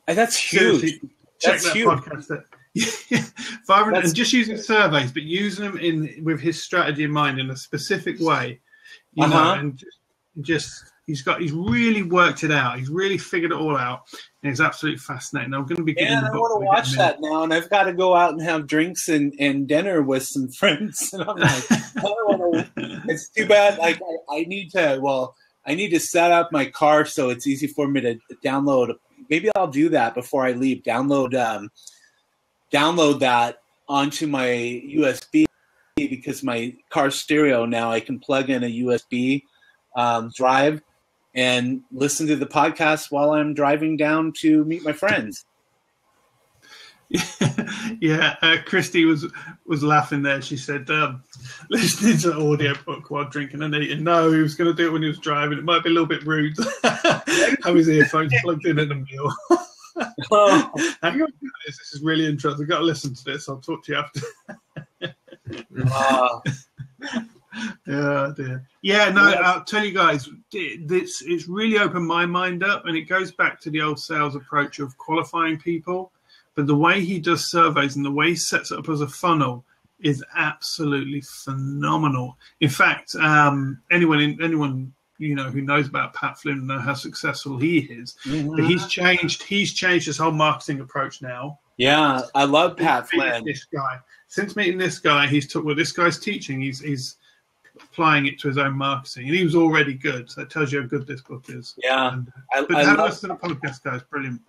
And that's huge. Check that podcast out. Yeah, 500, and just using surveys, but using them with his strategy in mind in a specific way, you know, and just he's really worked it out. He's really figured it all out, and it's absolutely fascinating. I'm going to be getting the book. I want to watch that now, and I've got to go out and have drinks and dinner with some friends. And I'm like, it's too bad. Like I need to set up my car so it's easy for me to download. Maybe I'll do that before I leave. Download that onto my USB, because my car stereo now I can plug in a USB drive and listen to the podcast while I'm driving down to meet my friends. Yeah, Christy was laughing there. She said, listening to an audiobook while drinking and eating. No, he was going to do it when he was driving. It might be a little bit rude. Have his earphones plugged in at a meal. Hang on, this is really interesting. I've got to listen to this. I'll talk to you after. Yeah, dear. Yeah, no, I'll tell you guys, it's really opened my mind up, and it goes back to the old sales approach of qualifying people. But the way he does surveys and the way he sets it up as a funnel is absolutely phenomenal. In fact, anyone you know who knows about Pat Flynn know how successful he is. Mm-hmm. But he's changed his whole marketing approach now. Yeah, I love Pat Flynn. Since meeting this guy, he's took what this guy's teaching. He's applying it to his own marketing, and he was already good. So it tells you how good this book is. Yeah, but have a listen to the podcast, guys. Brilliant.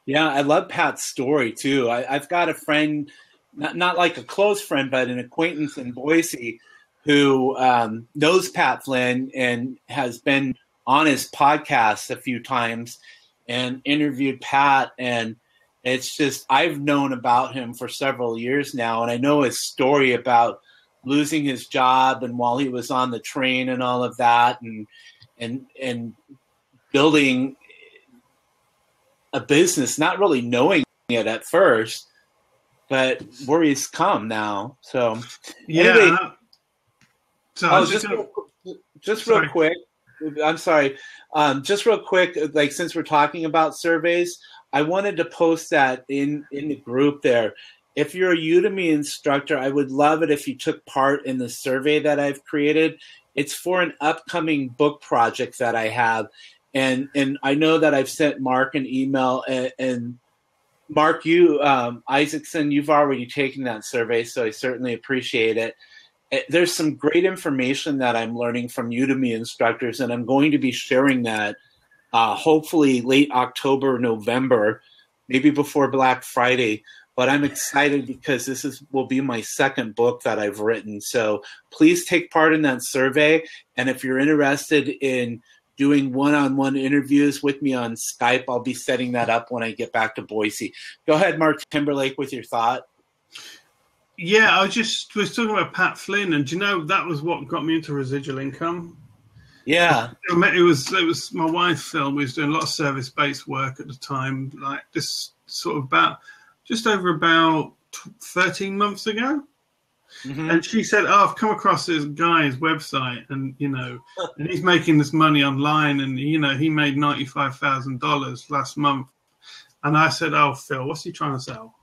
Yeah, I love Pat's story too. I've got a friend, not like a close friend, but an acquaintance in Boise who knows Pat Flynn and has been on his podcast a few times and interviewed Pat. And it's just, I've known about him for several years now. And I know his story about losing his job and while he was on the train and all of that and building a business, not really knowing it at first, but where he's come now. So anyway, so just real quick. I'm sorry. Just real quick, like since we're talking about surveys, I wanted to post that in the group there. If you're a Udemy instructor, I would love it if you took part in the survey that I've created. It's for an upcoming book project that I have. And I know that I've sent Marc an email, and Marc, you, Issacson, you've already taken that survey, so I certainly appreciate it. There's some great information that I'm learning from Udemy instructors, and I'm going to be sharing that hopefully late October, November, maybe before Black Friday. But I'm excited because this will be my second book that I've written. So please take part in that survey. And if you're interested in doing one-on-one interviews with me on Skype, I'll be setting that up when I get back to Boise. Go ahead, Marc Timberlake, with your thought. Yeah, I was talking about Pat Flynn, and do you know that was what got me into residual income? Yeah. It was my wife, Phil. We was doing a lot of service-based work at the time, like this sort of just over about 13 months ago. Mm-hmm. And she said, I've come across this guy's website and, and he's making this money online and, he made $95,000 last month. And I said, oh, Phil, what's he trying to sell?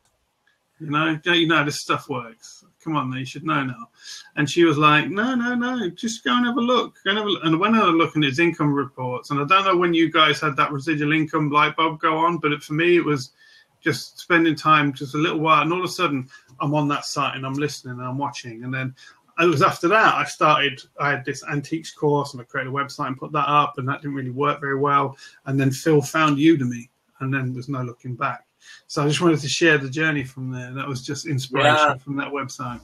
This stuff works. Come on, you should know now. And she was like, no, just go and have a look. And I went and looked at his income reports. And I don't know when you guys had that residual income light bulb go on, but for me, it was just spending time just a little while. And all of a sudden, I'm on that site and I'm listening and I'm watching. And then it was after that I had this antiques course and I created a website and put that up. And that didn't really work very well. And then Phil found Udemy and then there's no looking back. So I just wanted to share the journey from there. That was just inspiration from that website.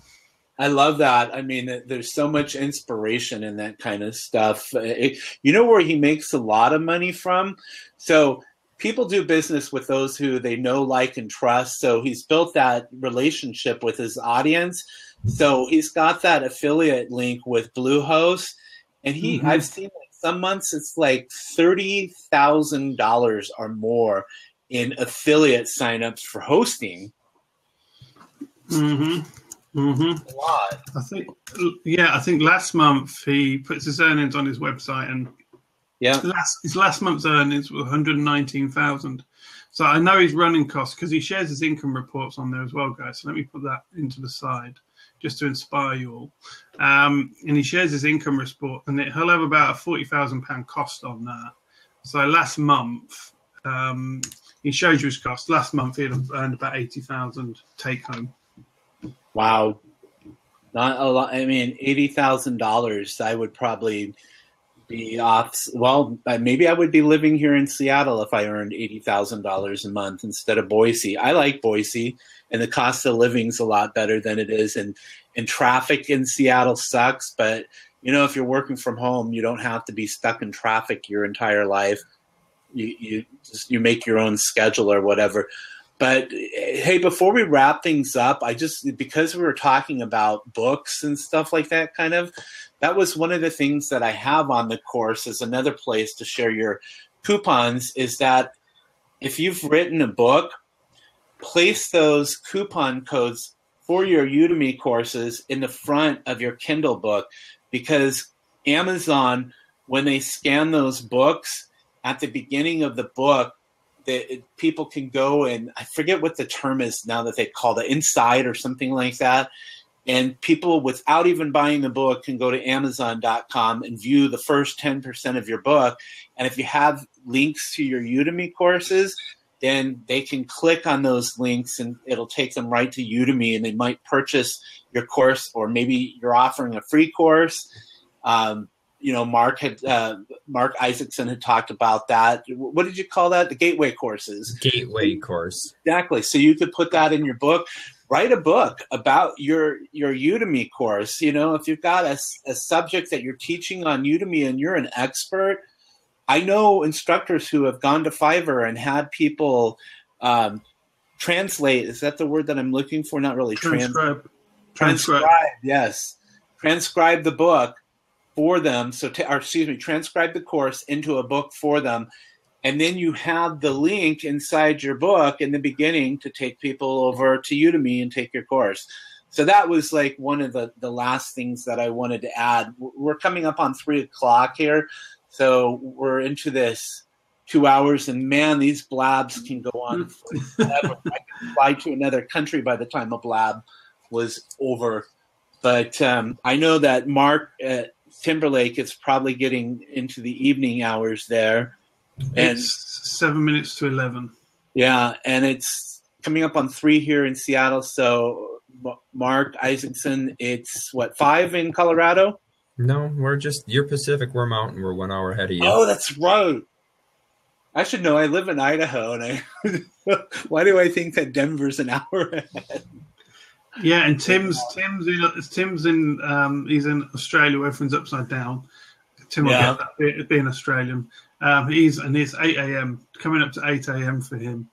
I love that. I mean, there's so much inspiration in that kind of stuff. You know where he makes a lot of money from? So people do business with those who they know, like, and trust. So he's built that relationship with his audience. So he's got that affiliate link with Bluehost. And I've seen some months it's like $30,000 or more in affiliate signups for hosting. Mm-hmm. Mm-hmm. A lot. I think last month he puts his earnings on his website, and his last month's earnings were $119,000. So I know his running costs because he shares his income reports on there as well, guys. So let me put that into the side just to inspire you all. And he shares his income report, and he'll have about a £40,000 cost on that. So last month, he shows you his cost. Last month, he'd have earned about $80,000 take home. Wow. Not a lot. I mean, $80,000, I would probably be off. Well, maybe I would be living here in Seattle if I earned $80,000 a month instead of Boise. I like Boise, and the cost of living's a lot better than it is. And traffic in Seattle sucks, but, if you're working from home, you don't have to be stuck in traffic your entire life. You make your own schedule or whatever. But hey, before we wrap things up, because we were talking about books and stuff like that, that was one of the things that I have on the course as another place to share your coupons, is that if you've written a book, place those coupon codes for your Udemy courses in the front of your Kindle book, because Amazon, when they scan those books at the beginning of the book, people can go and I forget what the term is now that they call it inside or something like that. And people, without even buying the book, can go to Amazon.com and view the first 10% of your book. And if you have links to your Udemy courses, then they can click on those links and it'll take them right to Udemy, and they might purchase your course, or maybe you're offering a free course. Marc Issacson had talked about that. What did you call that? The gateway courses. Gateway course. Exactly. So you could put that in your book. Write a book about your Udemy course. If you've got a subject that you're teaching on Udemy and you're an expert, I know instructors who have gone to Fiverr and had people translate. Is that the word that I'm looking for? Not really. Transcribe. Yes. Transcribe the book for them. Transcribe the course into a book for them. And then you have the link inside your book in the beginning to take people over to Udemy and take your course. So that was like one of the last things that I wanted to add. We're coming up on 3:00 here. So we're into this 2 hours, and man, these blabs can go on forever. I could fly to another country by the time a blab was over. But I know that Marc Timberlake is probably getting into the evening hours there. And it's 7 minutes to 11. Yeah, and it's coming up on 3 here in Seattle. So Marc Issacson, it's 5 in Colorado? No, you're Pacific, we're Mountain, we're 1 hour ahead of you. Oh, that's right. I should know. I live in Idaho, and why do I think that Denver's an hour ahead? Yeah, and Tim's in he's in Australia where everything's upside down. Tim will get that being Australian. It's 8 a.m. coming up to 8 a.m. for him.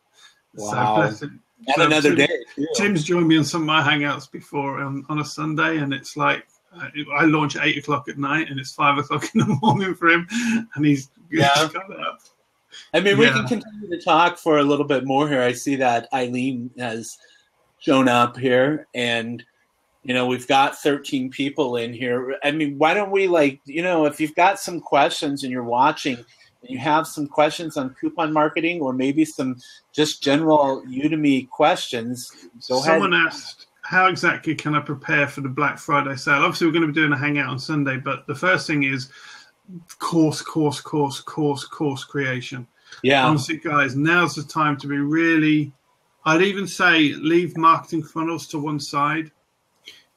Wow. So bless him. And so another day. Too. Tim's joined me on some of my hangouts before on a Sunday, and it's like I launch at 8:00 at night, and it's 5:00 in the morning for him, and he's got up. I mean, we can continue to talk for a little bit more here. I see that Eileen has shown up here, and we've got 13 people in here. I mean, why don't we if you've got some questions and you're watching and you have some questions on coupon marketing, or maybe some just general Udemy questions, go ahead. Someone asked, how exactly can I prepare for the Black Friday sale? Obviously, we're going to be doing a hangout on Sunday, but the first thing is course creation. Yeah. Honestly, guys, now's the time to be really, I'd even say leave marketing funnels to one side.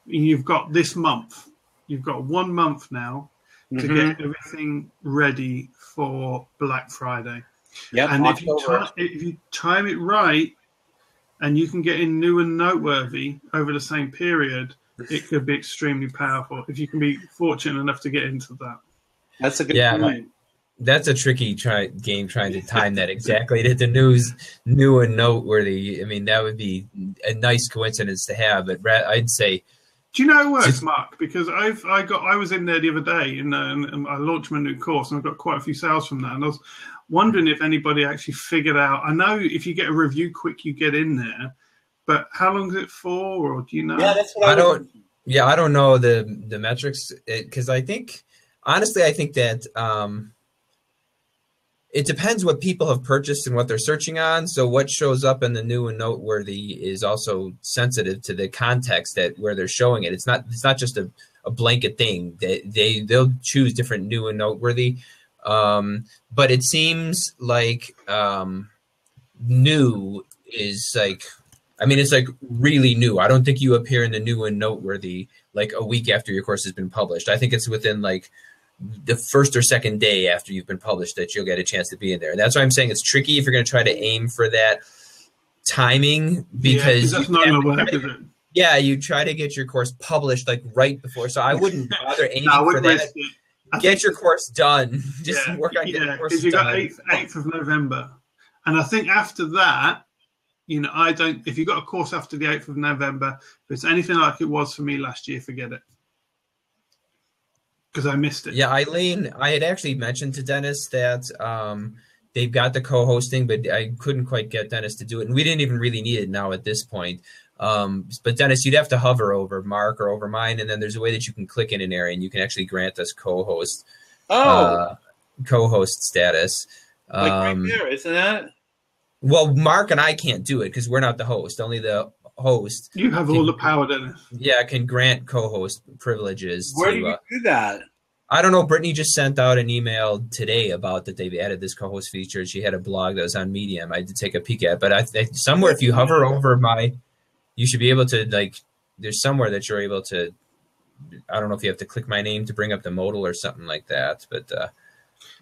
You've got this month. You've got 1 month now to get everything ready for Black Friday. Yep, and if you time it right and you can get in new and noteworthy over the same period, it could be extremely powerful if you can be fortunate enough to get into that. That's a good point. That's a tricky game trying to time that exactly to the new and noteworthy. I mean, that would be a nice coincidence to have, but I'd say. Do you know what, Marc? Because I was in there the other day and I launched my new course, and I got quite a few sales from that. And I was wondering if anybody actually figured out. I know if you get a review quick, you get in there, but how long is it for, or do you know? Yeah, that's what I don't. Yeah, I don't know the metrics, because I think that it depends what people have purchased and what they're searching on. So what shows up in the new and noteworthy is also sensitive to the context where they're showing it. It's not just a blanket thing. They'll choose different new and noteworthy. But it seems like new is it's really new. I don't think you appear in the new and noteworthy like a week after your course has been published. I think it's within the first or second day after you've been published that you'll get a chance to be in there. And that's why I'm saying it's tricky if you're going to try to aim for that timing, because that's not going to work, is it? Yeah, you try to get your course published right before. So I wouldn't bother aiming for that. Get your course done. Just work on getting the course done. Because you got 8th of November. And I think after that, if you got a course after the 8th of November, if it's anything like it was for me last year, forget it. Because I missed it. Yeah, Eileen, I had actually mentioned to Dennis that they've got the co-hosting, but I couldn't quite get Dennis to do it. And we didn't even really need it now at this point. But Dennis, you'd have to hover over Marc or over mine, and then there's a way that you can click in an area and you can actually grant us co-host status. Right there, isn't that? Well, Marc and I can't do it because we're not the host. Only the host. You have all the power, Dennis. Yeah, can grant co-host privileges. Where do you do that? I don't know. Brittany just sent out an email today about that they've added this co-host feature. She had a blog that was on Medium. I did take a peek at, but somewhere if you hover over you should be able to there's somewhere that you're able to. I don't know if you have to click my name to bring up the modal or something like that, but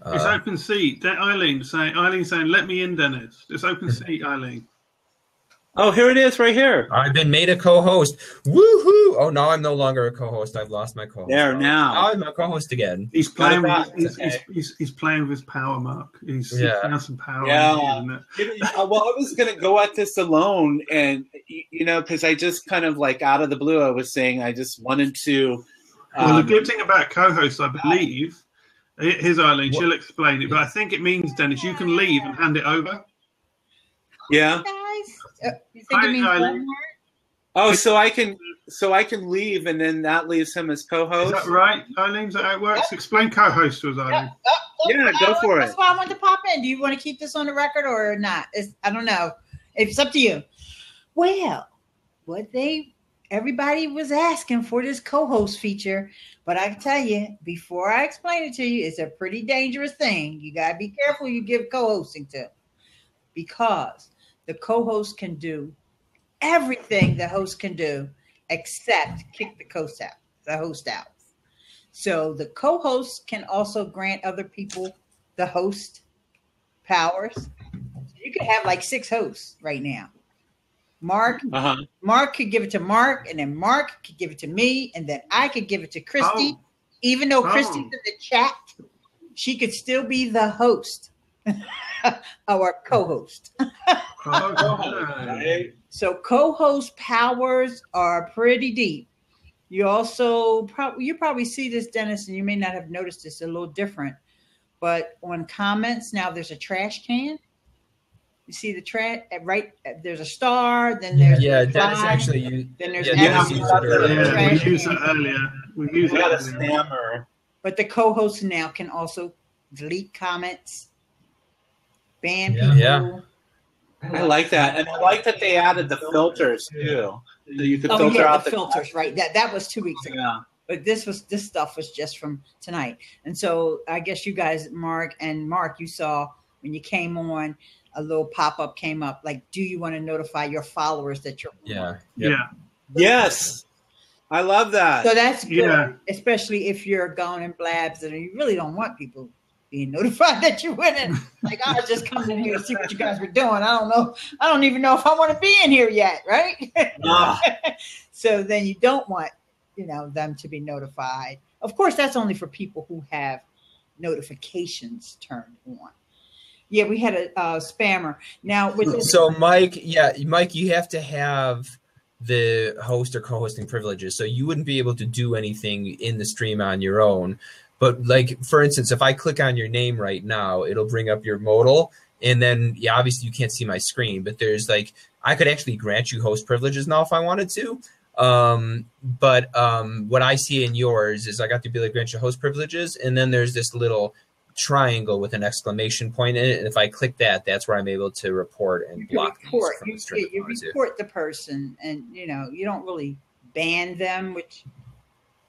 it's open seat. Eileen saying, "Let me in, Dennis." It's open seat, Eileen. Oh, here it is, right here. I've been made a co-host. Woohoo! Oh, now I'm no longer a co-host. I've lost my co-host. There now. I'm a co-host again. He's playing he's playing with his power, Mark. He's got some power. Yeah. Well, I was going to go at this alone, and because I just kind of out of the blue, I was saying I just wanted to. Well, the good thing about co-hosts, I believe, here's Eileen. She'll explain it, but I think it means, Dennis, you can leave and hand it over. Yeah. You think it means Walmart? Oh, so I can leave, and then that leaves him as co-host. Is that right, Eileen? Is that how it works? Explain co-host to us, Eileen. Yeah, go for it. That's why I wanted to pop in. Do you want to keep this on the record or not? I don't know. It's up to you. Well, everybody was asking for this co-host feature, but I can tell you, before I explain it to you, it's a pretty dangerous thing. You got to be careful you give co-hosting to, because the co-host can do everything the host can do except kick the host out. So the co-host can also grant other people the host powers. You could have 6 hosts right now. Mark could give it to Mark, and then Mark could give it to me, and then I could give it to Christy. Even though Christy's in the chat, she could still be the host. Our co-host. So co-host powers are pretty deep. You also you probably see this, Dennis, and you may not have noticed this, a little different. But on comments now, there's a trash can. You see the trash right? There's a star. Then there's Dennis actually used. Then there's we used it earlier. We got a spammer. But the co-host now can also delete comments. Ban people. Yeah. I like that, and I like that they added the filters too. You could filter out the filters, right? That was 2 weeks ago. Yeah. But this stuff was just from tonight, and so I guess you guys, Mark, you saw when you came on, a little pop up came up do you want to notify your followers that you're on? Yeah. Yes, I love that. So that's good, especially if you're going in blabs and you really don't want people being notified that you went in. I was just coming in here to see what you guys were doing. I don't know. I don't even know if I want to be in here yet, right? So then you don't want, them to be notified. Of course, that's only for people who have notifications turned on. Yeah, we had a spammer. Now, so Mike, you have to have the host or co-hosting privileges, so you wouldn't be able to do anything in the stream on your own. But for instance, if I click on your name right now, it'll bring up your modal, and then obviously you can't see my screen, but there's I could actually grant you host privileges now if I wanted to. But what I see in yours is I got the ability to grant you host privileges, and then there's this little triangle with an exclamation point in it, and if I click that, that's where I'm able to report and block report. You report the person, and you don't really ban them, which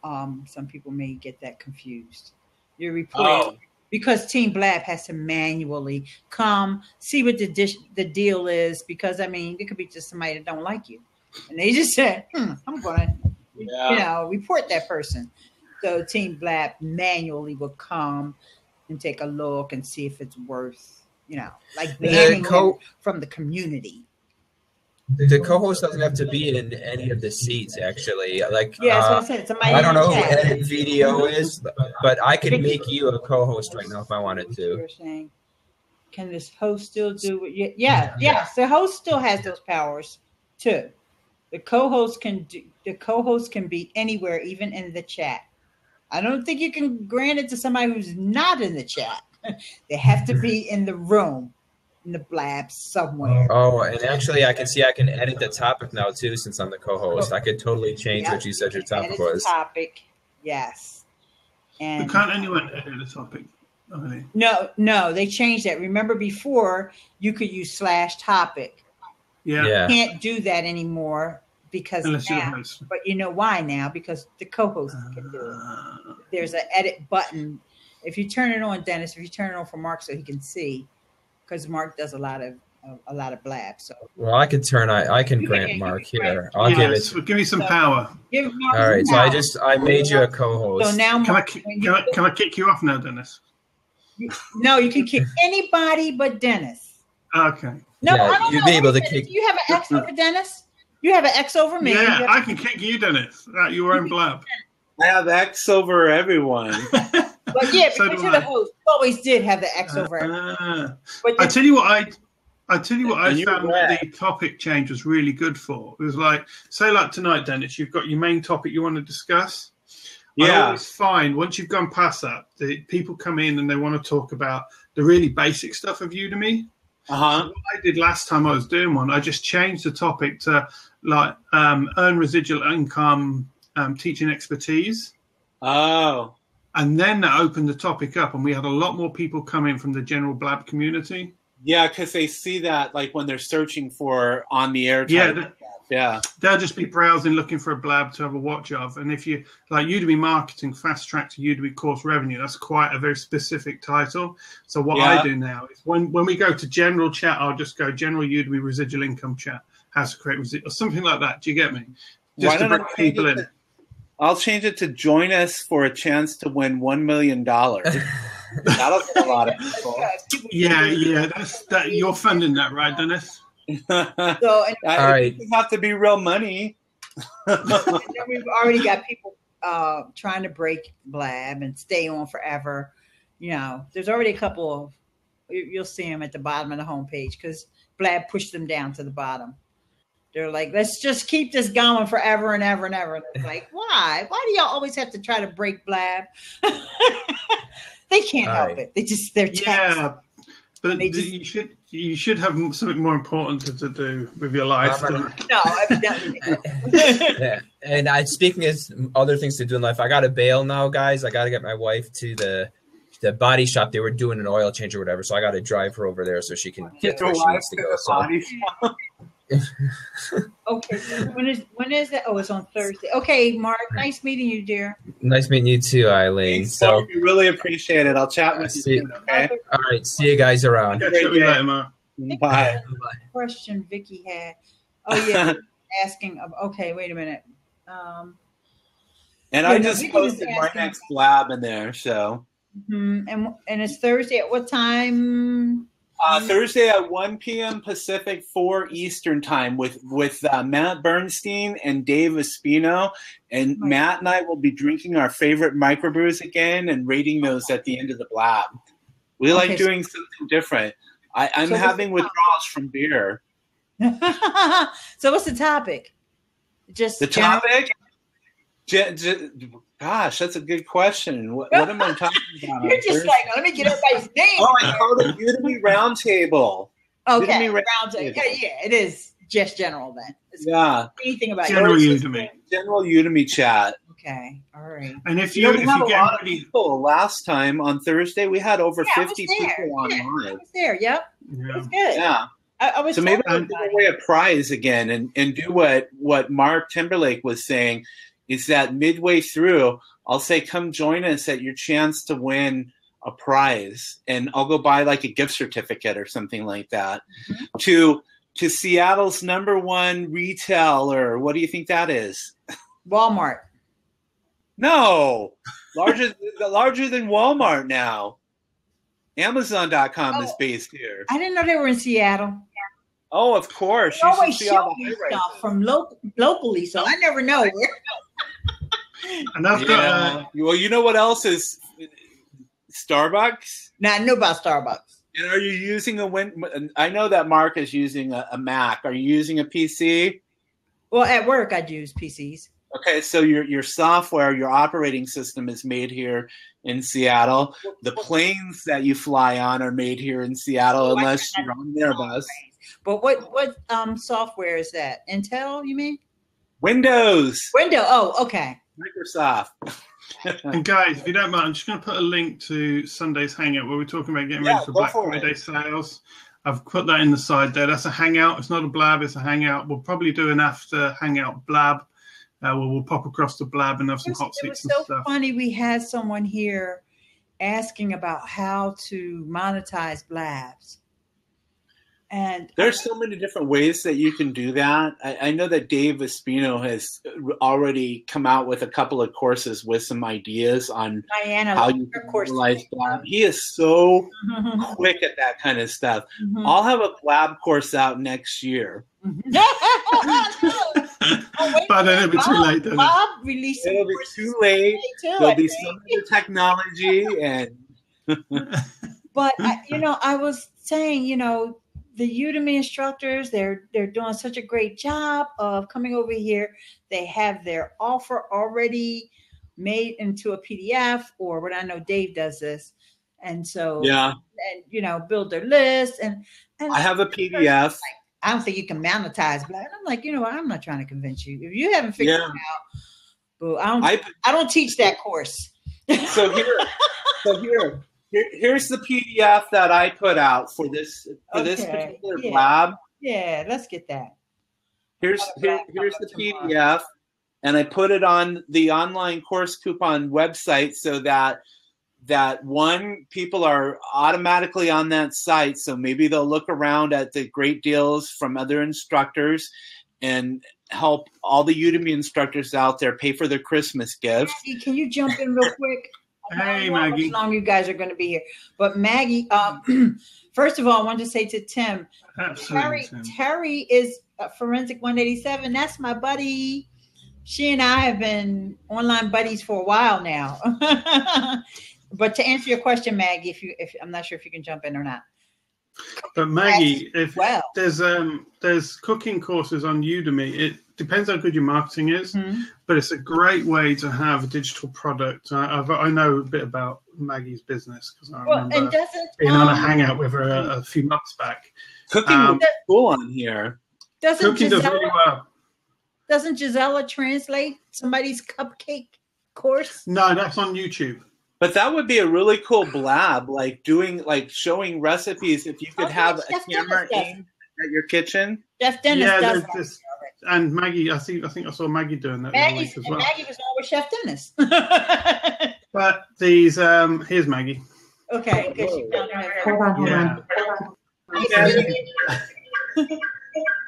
some people may get that confused. You report because Team Blab has to manually come see what the deal is, because it could be just somebody that don't like you, and they just said, I'm going to report that person. So Team Blab manually will come and take a look and see if it's worth, banning them from the community. The co-host doesn't have to be in any of the seats, actually. That's what I said. Somebody I don't know who Edit Video is, but I could make you a co-host right now if I wanted to. You're saying, can this host still do it? Yes. The host still has those powers too. The co-host can be anywhere, even in the chat. I don't think you can grant it to somebody who's not in the chat. They have to be in the room, in the blab somewhere. Oh, and actually I can edit the topic now too, since I'm the co-host. I could totally change what you said your topic was. Topic, yes. And can't anyone edit the topic? No, they changed that. Remember before you could use /topic. Yeah. Can't do that anymore because Unless you're the now, host. but you know why now? Because the co-host can do it. There's an edit button. If you turn it on, Dennis, if you turn it on for Mark so he can see, because Mark does a lot of blab. So Well, I can grant Mark here. I'll give it. So give me some power. give Mark All right. some So power. I made you a co-host. So now, Can Mark, I kick you off now, Dennis? no, you can kick anybody but Dennis. Okay. No, Yeah, I don't you'd know. be able to Do kick- you have an X over Dennis? You have an X over me. Yeah, I can kick you, Dennis. Your own blab. I have X over everyone. But yeah, So because do you're the I. host, you always did have the X over everyone. But I tell you what I And you found were. the topic change was really good for. It was like, say like tonight, Dennis, you've got your main topic you want to discuss. I Yeah. always find once you've gone past that, the people come in and they want to talk about the really basic stuff of Udemy. Uh-huh. What I did last time I was doing one, I just changed the topic to like earn residual income teaching expertise. Oh. And then that opened the topic up and we had a lot more people come in from the general blab community. Yeah, because they see that like when they're searching for on the air type Yeah, stuff. Yeah. They'll just be browsing looking for a blab to have a watch of. And if you like Udemy marketing, fast track to Udemy course revenue, that's quite a very specific title. So what Yeah. I do now is when we go to general chat, I'll just go general Udemy residual income chat, how to create residual, or something like that. Do you get me? Why Just to don't I bring change people it in. I'll change it to join us for a chance to win $1 million. That'll get a lot of people. Yeah, that's that. You're funding that, right, Dennis? So, and All right. It doesn't have to be real money. then we've already got people trying to break blab and stay on forever. You know, there's already a couple of, you'll see them at the bottom of the homepage because blab pushed them down to the bottom. They're like, let's just keep this going forever and ever and ever. And it's like, why? Why do y'all always have to try to break blab? They can't All help right. it. They're taxed. Yeah, but They just- you should have something more important to do with your life. No, evidently. Yeah. And speaking of other things to do in life, I got to bail now, guys. I got to get my wife to the body shop. They were doing an oil change or whatever, so I got to drive her over there so she can get to where she needs to go. So. Okay, so when is that? Oh, it's on Thursday. Okay, Mark, nice meeting you, dear. Nice meeting you too, Eileen. Thanks, So, Mark. We really appreciate it. I'll chat with you see- soon, okay? all right, see you guys around. Catch up with you later, Mark. Bye. Question Vicky had. Oh yeah, asking. Okay, wait a minute. And I Yeah, no, just we can just posted my ask him. next blab in there, so. And it's Thursday at what time? Thursday at 1 p.m. Pacific, 4 Eastern time with Matt Bernstein and Dave Espino. And Right. Matt and I will be drinking our favorite microbrews again and rating those at the end of the blab. We like Okay, so- doing something different. I'm So having withdrawals from beer. So what's the topic? Just The topic? Gosh, that's a good question. What am I talking about? You're just like, let me get everybody's name. Oh, I called it Udemy Roundtable. Okay, Udemy round table. Yeah, it is just general then. It's Yeah, anything about General yours. Udemy. general Udemy chat. Okay, all right. And if You you know, we if had you a get lot of ready, people last time on Thursday. We had over Yeah, I was 50 there. people Yeah, I online. was there. Yep, it yeah. was good. Yeah. I was So maybe I'll telling give everybody. away a prize again and do what Mark Timberlake was saying is that midway through, I'll say, come join us at your chance to win a prize. And I'll go buy like a gift certificate or something like that to Seattle's #1 retailer. What do you think that is? Walmart. No, larger than Walmart now. Amazon.com is Oh. based here. I didn't know they were in Seattle. Oh, of course. They You should always see all show the me high stuff rises. from locally, so I never know where. And I've got Yeah. Well, you know what else is Starbucks? Now I know about Starbucks. And are you using I know that Mark is using a Mac. Are you using a PC? Well, at work I use PCs. Okay, so your software, your operating system is made here in Seattle. The planes that you fly on are made here in Seattle, unless you're on Airbus. But what software is that? Intel, you mean? Windows, Windows. Oh, okay. Microsoft. and guys, if you don't mind, I'm just going to put a link to Sunday's Hangout where we're talking about getting Yeah, ready for go Black for it. Friday sales. I've put that in the side there. That's a hangout. It's not a blab. It's a hangout. We'll probably do an after hangout blab. We'll pop across the blab and have some hot seats and stuff. It was so funny. We had someone here asking about how to monetize blabs. And there's so many different ways that you can do that. I know that Dave Espino has already come out with a couple of courses with some ideas on how you can utilize blab. He is so quick at that kind of stuff. I'll have a blab course out next year. But then it'll be too late. Bob released it'll be too late. There'll be some other technology and. But I was saying, the Udemy instructors, they're doing such a great job of coming over here. They have their offer already made into a PDF, or what I know Dave does this. And so, and build their list. And I have a PDF. I don't think you can monetize Black. I'm like, what? I'm not trying to convince you. If you haven't figured it out, but I don't teach that course. Here's the PDF that I put out for this particular lab. Yeah, let's get that. Here's the PDF, and I put it on the online course coupon website so that people are automatically on that site. So maybe they'll look around at the great deals from other instructors and help all the Udemy instructors out there pay for their Christmas gifts. Maggie, can you jump in real quick? Hey, Maggie. How long you guys are going to be here? But Maggie, first of all, I wanted to say to Tim, Terry is Forensic 187. That's my buddy. She and I have been online buddies for a while now. But to answer your question, Maggie, if I'm not sure if you can jump in or not. But Maggie, there's cooking courses on Udemy. It depends how good your marketing is, but it's a great way to have a digital product. I know a bit about Maggie's business because I remember being on a hangout with her a few months back. Cooking is cool on here. Cooking does really well. Doesn't Gisela translate somebody's cupcake course? No, that's on YouTube. But that would be a really cool blab, showing recipes. If you could have a camera aimed at your kitchen. Chef Dennis does that. And Maggie, I think I saw Maggie doing that Maggie as well. Maggie was always Chef Dennis. But these, here's Maggie. Okay, good. Hold on.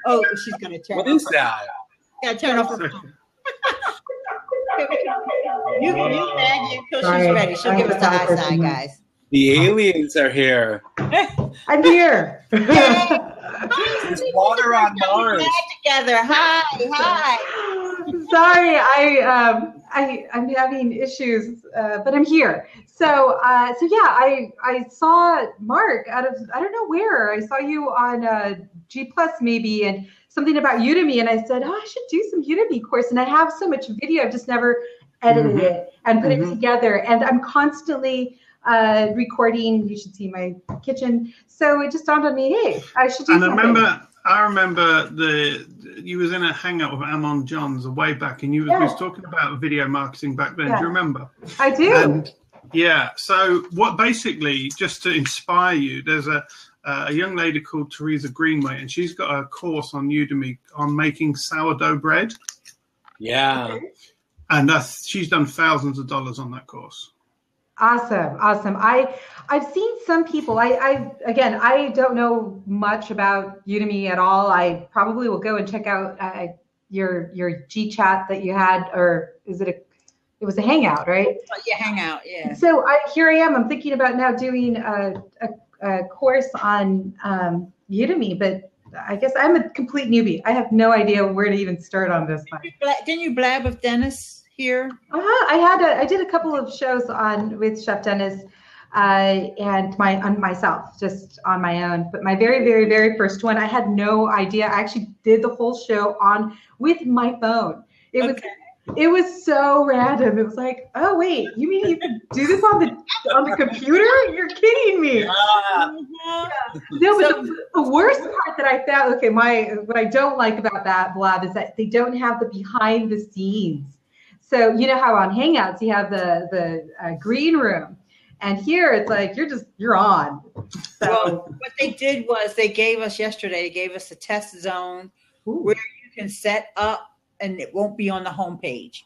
Oh, she's gonna turn. What is that? Gotta turn off her phone. You Maggie until she's ready. She'll give us the high sign, guys. The aliens are here. I'm here. There's water on Mars. Together. Hi. Sorry, I'm having issues, but I'm here. So yeah, I saw Marc out of I don't know where. I saw you on G+ maybe, and something about Udemy, and I said, I should do some Udemy course. And I have so much video, I've just never edited it and put it together. And I'm constantly recording. You should see my kitchen. So it just dawned on me, hey, I should do something. I remember you was in a hangout with Amon Johns way back, and you was talking about video marketing back then. Do you remember? I do. And, so what basically, just to inspire you, there's a young lady called Teresa Greenway, and she's got a course on Udemy on making sourdough bread. Yeah. And she's done thousands of dollars on that course. Awesome. I've seen some people. I don't know much about Udemy at all. I probably will go and check out your G chat that you had, or it was a hangout, right? Yeah, hangout. Yeah. So here I am. I'm thinking about now doing a course on Udemy, but I guess I'm a complete newbie. I have no idea where to even start on this one. Didn't you blab with Dennis here? I did a couple of shows with Chef Dennis and myself, just on my own. But my very, very, very first one, I had no idea. I actually did the whole show with my phone. It was so random. It was like, oh wait, you mean you can do this on the computer? You're kidding me. No, but the worst part that I found, what I don't like about that blab is that they don't have the behind the scenes. So you know how on Hangouts you have the green room, And here it's like you're on. So Well, what they did was they gave us a test zone where you can set up and it won't be on the homepage.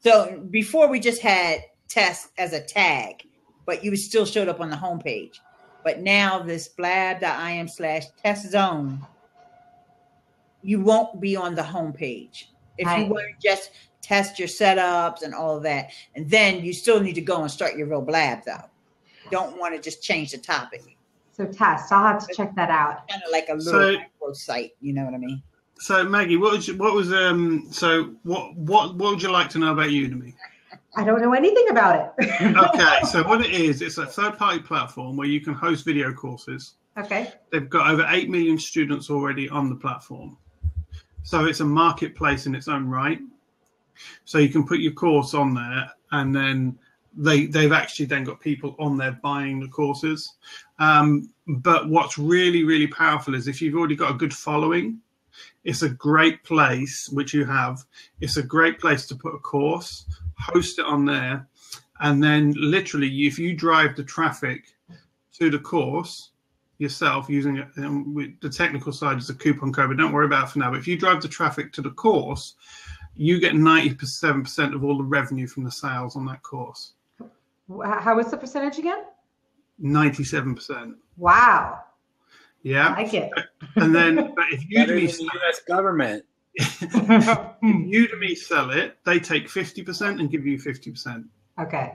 So before we just had test as a tag, but you still showed up on the homepage. But now this blab.im/test zone, you won't be on the homepage. If you want to just test your setups and all of that, and then you still need to go and start your real blab though. You don't want to just change the topic. So test. I'll have to check that out. Kind of like a little micro site, you know what I mean? So Maggie, what would you like to know about Udemy? I don't know anything about it. Okay, so what it is, it's a third-party platform where you can host video courses. Okay. They've got over 8 million students already on the platform. So it's a marketplace in its own right. So you can put your course on there, and then they've actually then got people on there buying the courses. But what's really, really powerful is if you've already got a good following, it's a great place, which you have. It's a great place to put a course, host it on there, and then literally if you drive the traffic to the course yourself using it, the technical side is a coupon code, but don't worry about it for now. But if you drive the traffic to the course, you get 97% of all the revenue from the sales on that course. How was the percentage again? 97%. Wow. Yeah. I like it. And then, but if Udemy the U.S. government, if Udemy sell it, they take 50% and give you 50%. Okay.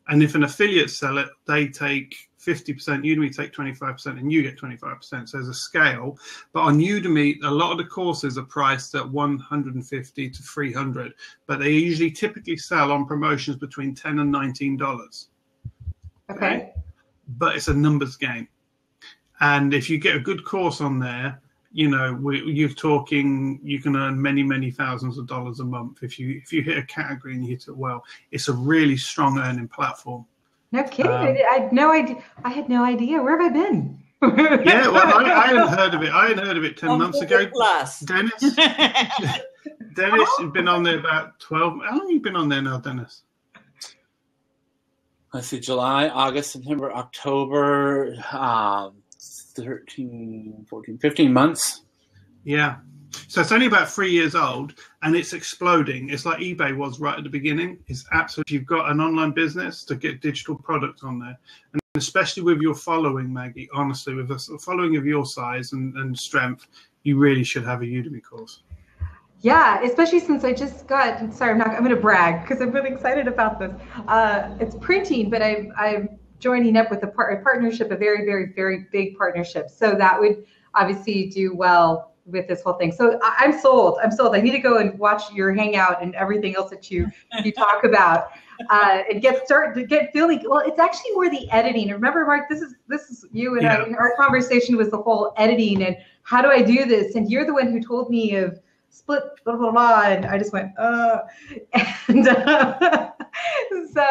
And if an affiliate sell it, they take 50%, Udemy take 25%, and you get 25%. So there's a scale. But on Udemy, a lot of the courses are priced at $150 to $300, but they usually typically sell on promotions between $10 and $19. Okay. But it's a numbers game. And if you get a good course on there, you know, you're talking, you can earn many, many thousands of dollars a month if you hit a category and you hit it well. It's a really strong earning platform. No kidding. I had no idea. Where have I been? Yeah, well, I hadn't heard of it. I hadn't heard of it 10 months ago. Plus. Dennis has been on there about 12. How long have you been on there now, Dennis? Let's see, July, August, September, October, 13, 14, 15 months. Yeah. So it's only about 3 years old, and it's exploding. It's like eBay was right at the beginning. It's absolutely, you've got an online business to get digital products on there. And especially with your following, Maggie, honestly, with a following of your size and strength, you really should have a Udemy course. Yeah, especially since I just got, sorry, I'm going to brag because I'm really excited about this. It's printing, but I'm joining up with a partnership, a very, very, very big partnership. So that would obviously do well with this whole thing. So I'm sold. I need to go and watch your hangout and everything else that you talk about and get feeling. Well, it's actually more the editing. Remember, Mark, this is you and I, our conversation was the whole editing and how do I do this? And you're the one who told me of split blah blah blah, and I just went and so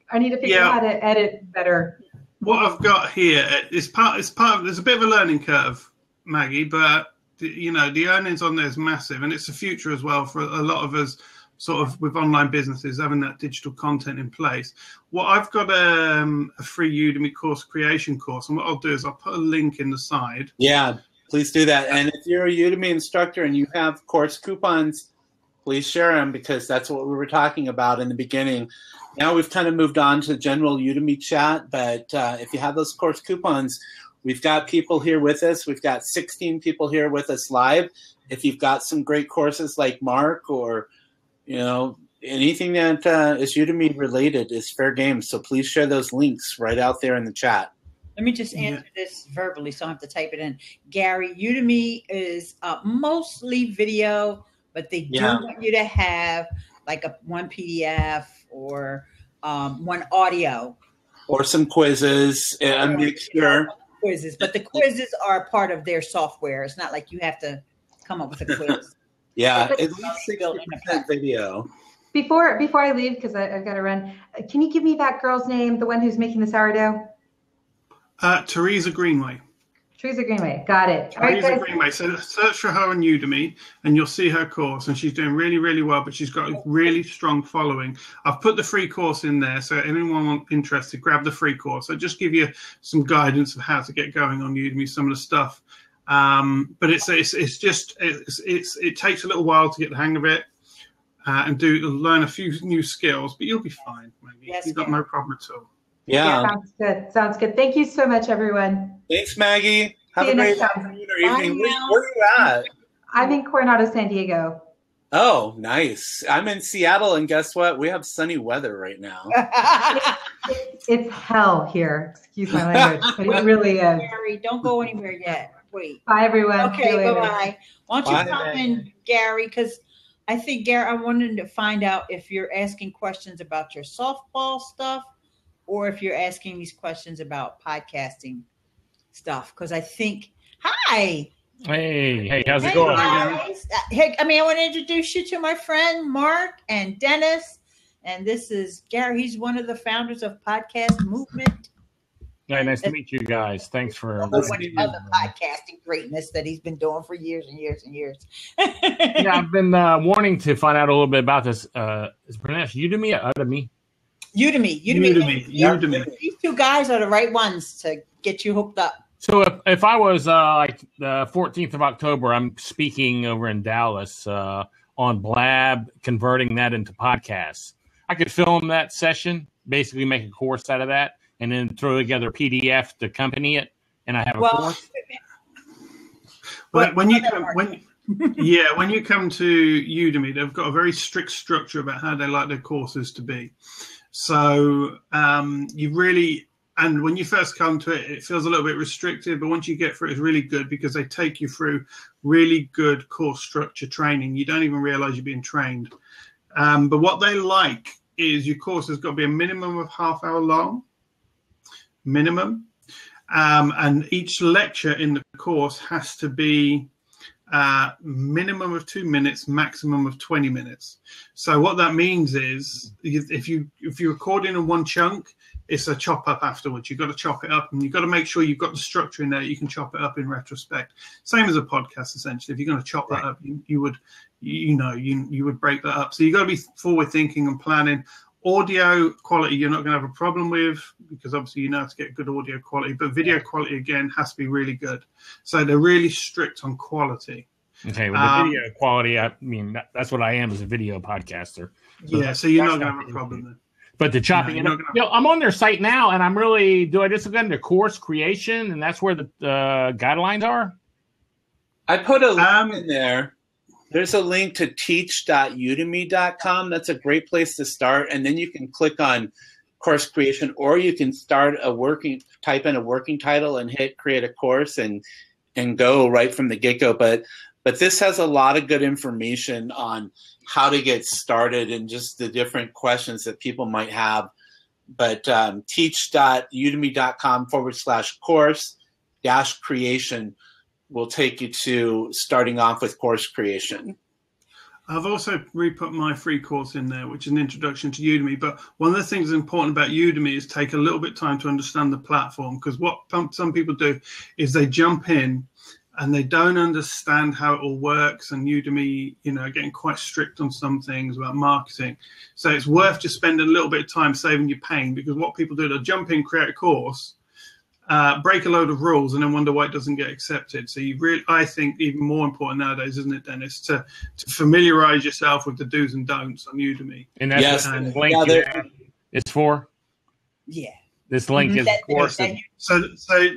I need to figure out how to edit better. What I've got here is part of, there's a bit of a learning curve, Maggie, but the earnings on there is massive, and it's the future as well for a lot of us sort of with online businesses having that digital content in place. What I've got a free Udemy course creation course, and what I'll do is I'll put a link in the side. Yeah, please do that. And if you're a Udemy instructor and you have course coupons, please share them because that's what we were talking about in the beginning. Now we've kind of moved on to general Udemy chat, but if you have those course coupons, we've got people here with us. We've got 16 people here with us live. If you've got some great courses like Marc or, anything that is Udemy related is fair game. So please share those links right out there in the chat. Let me just answer this verbally so I don't have to type it in. Gary, Udemy is mostly video, but they do want you to have like one PDF or one audio. Or some quizzes, a mixture. Quizzes, but the quizzes are part of their software. It's not like you have to come up with a quiz. Yeah, at least 60% video. Before I leave, because I've got to run, can you give me that girl's name, the one who's making the sourdough? Teresa Greenway. Teresa Greenway. Got it. All right, Teresa guys. Greenway. So search for her on Udemy and you'll see her course, and she's doing really, really well, but she's got a really strong following. I've put the free course in there, so anyone interested, grab the free course. I'll just give you some guidance of how to get going on Udemy, some of the stuff. But it takes a little while to get the hang of it and learn a few new skills, but you'll be fine, Maggie. Yes, You've got no problem at all. Yeah. Sounds good. Thank you so much, everyone. Thanks, Maggie. Have See a you great next time. afternoon or evening. Bye now. Where are you at? I'm in Coronado, San Diego. Oh, nice. I'm in Seattle, and guess what? We have sunny weather right now. It's hell here. Excuse my language, but it really is. Gary, don't go anywhere yet. Wait. Bye, everyone. See you Okay, later. bye-bye. Why don't you come in, Gary? Because I think, Gary, I wanted to find out if you're asking questions about your softball stuff or if you're asking these questions about podcasting stuff. Because I think, hi. Hey, how's it going? Guys. Hey, I want to introduce you to my friend Marc and Dennis. And this is Gary. He's one of the founders of Podcast Movement. Hey, nice to meet you guys. Thanks for A whole bunch of other podcasting greatness that he's been doing for years and years and years. Yeah, I've been wanting to find out a little bit about this. Is it pronounced Udemy or Udemy? Udemy. These two guys are the right ones to get you hooked up. So if I was like the 14th of October, I'm speaking over in Dallas on Blab, converting that into podcasts. I could film that session, basically make a course out of that, and then throw together a PDF to accompany it, and I have a course. When you come to Udemy, they've got a very strict structure about how they like their courses to be. So and when you first come to it, it feels a little bit restricted, but once you get through it, it's really good because they take you through really good course structure training. You don't even realize you're being trained. But what they like is your course has got to be a minimum of half hour long, minimum. And each lecture in the course has to be minimum of 2 minutes, maximum of 20 minutes. So what that means is if you're recording in one chunk, it's a chop up afterwards. You've got to chop it up, and you've got to make sure you've got the structure in there. You can chop it up in retrospect. Same as a podcast, essentially. If you're going to chop that up, you would break that up. So you've got to be forward thinking and planning. Audio quality, you're not going to have a problem with because obviously you know how to get good audio quality. But video quality again has to be really good. So they're really strict on quality. Okay, with the video quality, that's what I am as a video podcaster. So you're not going to have a problem then. But the chopping it up, I'm on their site now, and I'm really, do I just look under course creation, and that's where the guidelines are? I put a link in there. There's a link to teach.udemy.com. That's a great place to start. And then you can click on course creation, or you can type in a working title and hit create a course and go right from the get-go. But this has a lot of good information on how to get started and just the different questions that people might have. But teach.udemy.com/course-creation will take you to starting off with course creation. I've also re-put my free course in there, which is an introduction to Udemy. But one of the things that's important about Udemy is take a little bit of time to understand the platform, because what some people do is they jump in and they don't understand how it all works. And Udemy, getting quite strict on some things about marketing. So it's worth just spending a little bit of time saving you pain, because what people do, they'll jump in, create a course, break a load of rules, and then wonder why it doesn't get accepted. So I think even more important nowadays, isn't it, Dennis, to familiarize yourself with the do's and don'ts on Udemy. And that's what the link it's for? Yeah. This link is, of course. So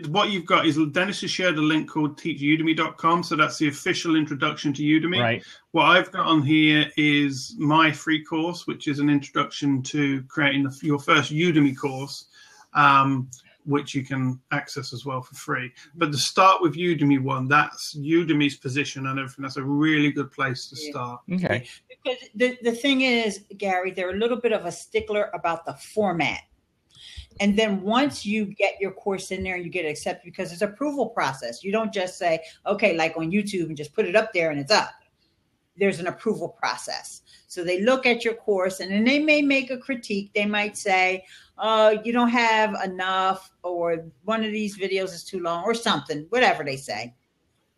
what you've got is Dennis has shared a link called teachudemy.com. So that's the official introduction to Udemy. Right. What I've got on here is my free course, which is an introduction to creating your first Udemy course, which you can access as well for free. But to start with Udemy one, that's Udemy's position and everything. That's a really good place to start. Okay. Because the thing is, Gary, they're a little bit of a stickler about the format. And then once you get your course in there and you get it accepted, because it's an approval process. You don't just say, okay, like on YouTube, and just put it up there and it's up. there's an approval process. So they look at your course and then they may make a critique. They might say, you don't have enough, or one of these videos is too long, or something, whatever they say.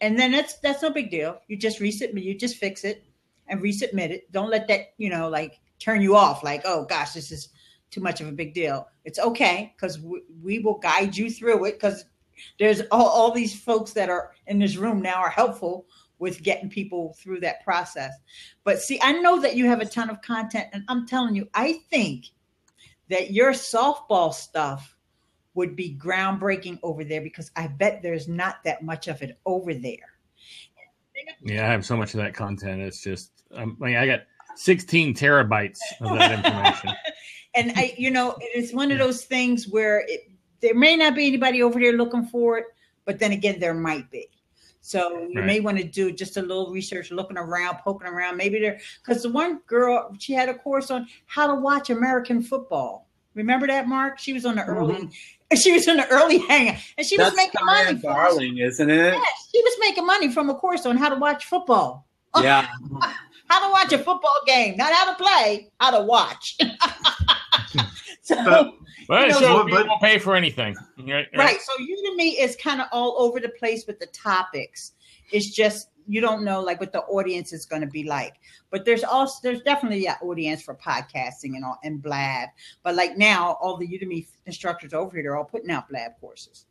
And then that's no big deal. You just resubmit, you just fix it and resubmit it. Don't let that, like turn you off, like, oh gosh, this is too much of a big deal. It's okay, because we will guide you through it, because there's all these folks that are in this room now are helpful with getting people through that process. But see, I know that you have a ton of content, and I'm telling you, I think that your softball stuff would be groundbreaking over there, because I bet there's not that much of it over there. Yeah, I have so much of that content. It's just, I got 16 terabytes of that information. And it's one of those things where there may not be anybody over there looking for it, but then again, there might be. So you may want to do just a little research, looking around, poking around. Maybe because the one girl, she had a course on how to watch American football. Remember that, Mark? She was on the early hangout, and she was making money. Darling, isn't it? Yeah, she was making money from a course on how to watch football. Yeah. How to watch a football game, not how to play, how to watch. People won't pay for anything. Right. So Udemy is kind of all over the place with the topics. It's just, you don't know like what the audience is going to be like. But there's definitely an audience for podcasting and Blab. But like now, all the Udemy instructors over here, they're all putting out Blab courses.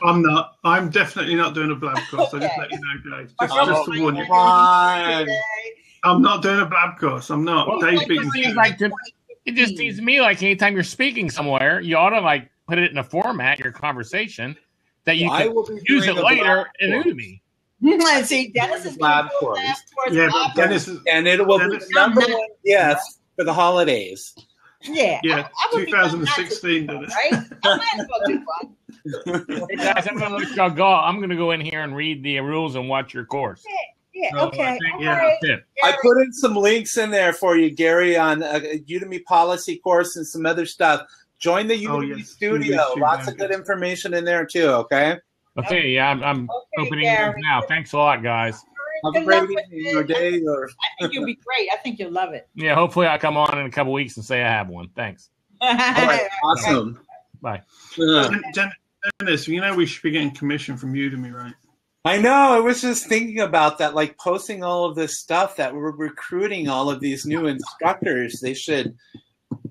I'm not. I'm definitely not doing a Blab course. Okay. I just let you know, guys. Just to warn you. I'm not doing a Blab course. I'm not. Well, it just seems to me like anytime you're speaking somewhere, you ought to like put it in a format, your conversation, that you can use it later in Udemy. See, Dennis is Blab course. Yeah, but Dennis is, and it will be number one, yes, for the holidays. Yeah. Yeah, 2016 did it. Right? I might as well do one. Hey guys, I'm going to let y'all go. I'm going to go in here and read the rules and watch your course. Yeah, So okay. I put in some links in there for you, Gary, on a Udemy policy course and some other stuff. Join the Udemy Studio. Lots of good information in there too, okay? Okay, yeah, I'm opening it now. Thanks a lot, guys. Have a great evening or day. I think you'll be great. I think you'll love it. Yeah, hopefully I'll come on in a couple weeks and say I have one. Thanks. All right, awesome. Bye. Dennis, we should be getting commission from Udemy, right? I know. I was just thinking about that, like posting all of this stuff that we're recruiting all of these new instructors. They should,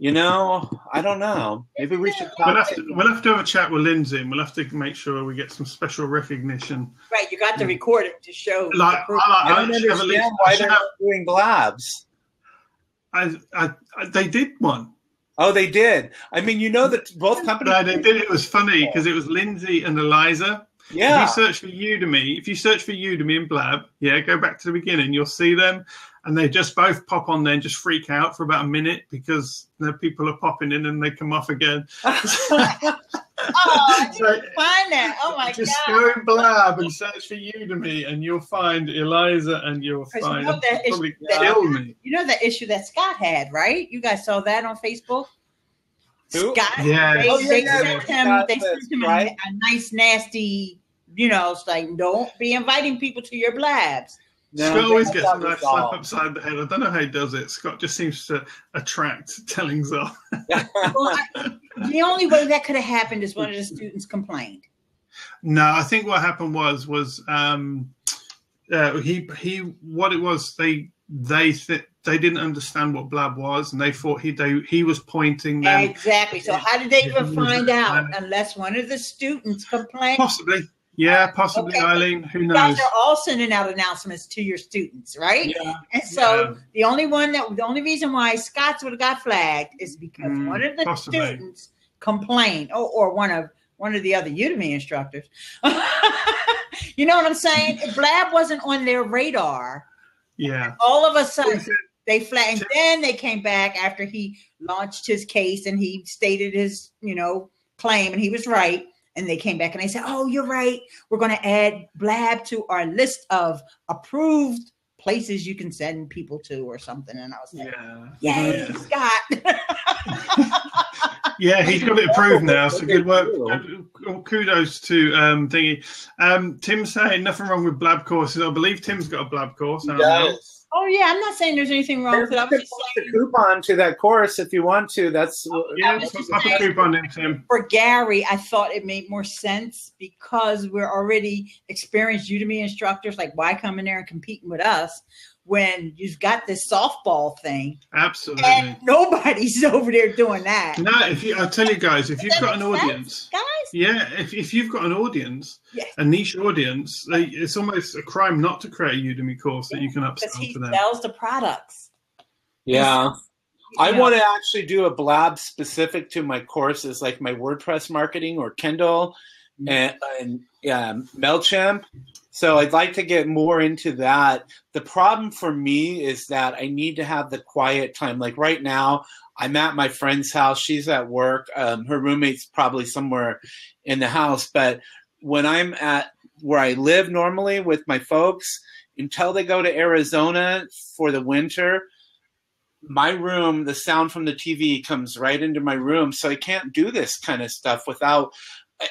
I don't know. Maybe we should. We'll have to have a chat with Lindsay, and we'll have to make sure we get some special recognition. Right, you got to record it to show. I don't understand why they're not doing Blabs. They did one. Oh, they did. I mean, that both companies. No, they did. It was funny because it was Lindsay and Eliza. Yeah. If you search for Udemy and Blab, go back to the beginning, you'll see them, and they just both pop on there and just freak out for about a minute because the people are popping in and they come off again. I didn't find that. Oh my God. Just go in Blab and search for Udemy and you'll find Eliza and you'll find probably kill me. You know that issue that Scott had, right? You guys saw that on Facebook? Who? Scott, yeah. They sent him a nice, nasty, it's like, don't be inviting people to your Blabs. No, Scott always gets a nice slap upside the head. I don't know how he does it. Scott just seems to attract tellings off. The only way that could have happened is one of the students complained. No, I think what happened was they didn't understand what Blab was, and they thought he was pointing them. Exactly. So how did they even find out unless one of the students complained? Possibly. Yeah, possibly, okay. Eileen. Who knows? You guys are all sending out announcements to your students, right? Yeah. And so the only reason why Scott's would have got flagged is because one of the students complained, or one of the other Udemy instructors. You know what I'm saying? Blab wasn't on their radar. Yeah. All of a sudden, they flagged. And then they came back after he launched his case and he stated his, claim, and he was right. And they came back and they said, "Oh, you're right. We're going to add Blab to our list of approved places you can send people to or something. And I was like, yeah. yay, Scott. Yeah, he's got it approved now. So good work. Kudos to Thingy. Tim's saying nothing wrong with blab courses. I believe Tim's got a blab course. Oh yeah, I'm not saying there's anything wrong with it. I was just saying the coupon to that course if you want to. That's pop a coupon in, Tim. For Gary, I thought it made more sense because we're already experienced Udemy instructors. Like, why come in there and competing with us when you've got this softball thing? Absolutely. And nobody's over there doing that. No, I'll tell you guys, if you've got an audience, guys. Yeah, if you've got an audience, a niche audience, it's almost a crime not to create a Udemy course that you can upsell to them. He sells the products. Yeah. I want to actually do a blab specific to my courses, like my WordPress marketing or Kindle and MailChimp. So I'd like to get more into that. The problem for me is that I need to have the quiet time. Like right now, I'm at my friend's house. She's at work. Her roommate's probably somewhere in the house. But when I'm at where I live normally with my folks, until they go to Arizona for the winter, my room, the sound from the TV comes right into my room. So I can't do this kind of stuff without –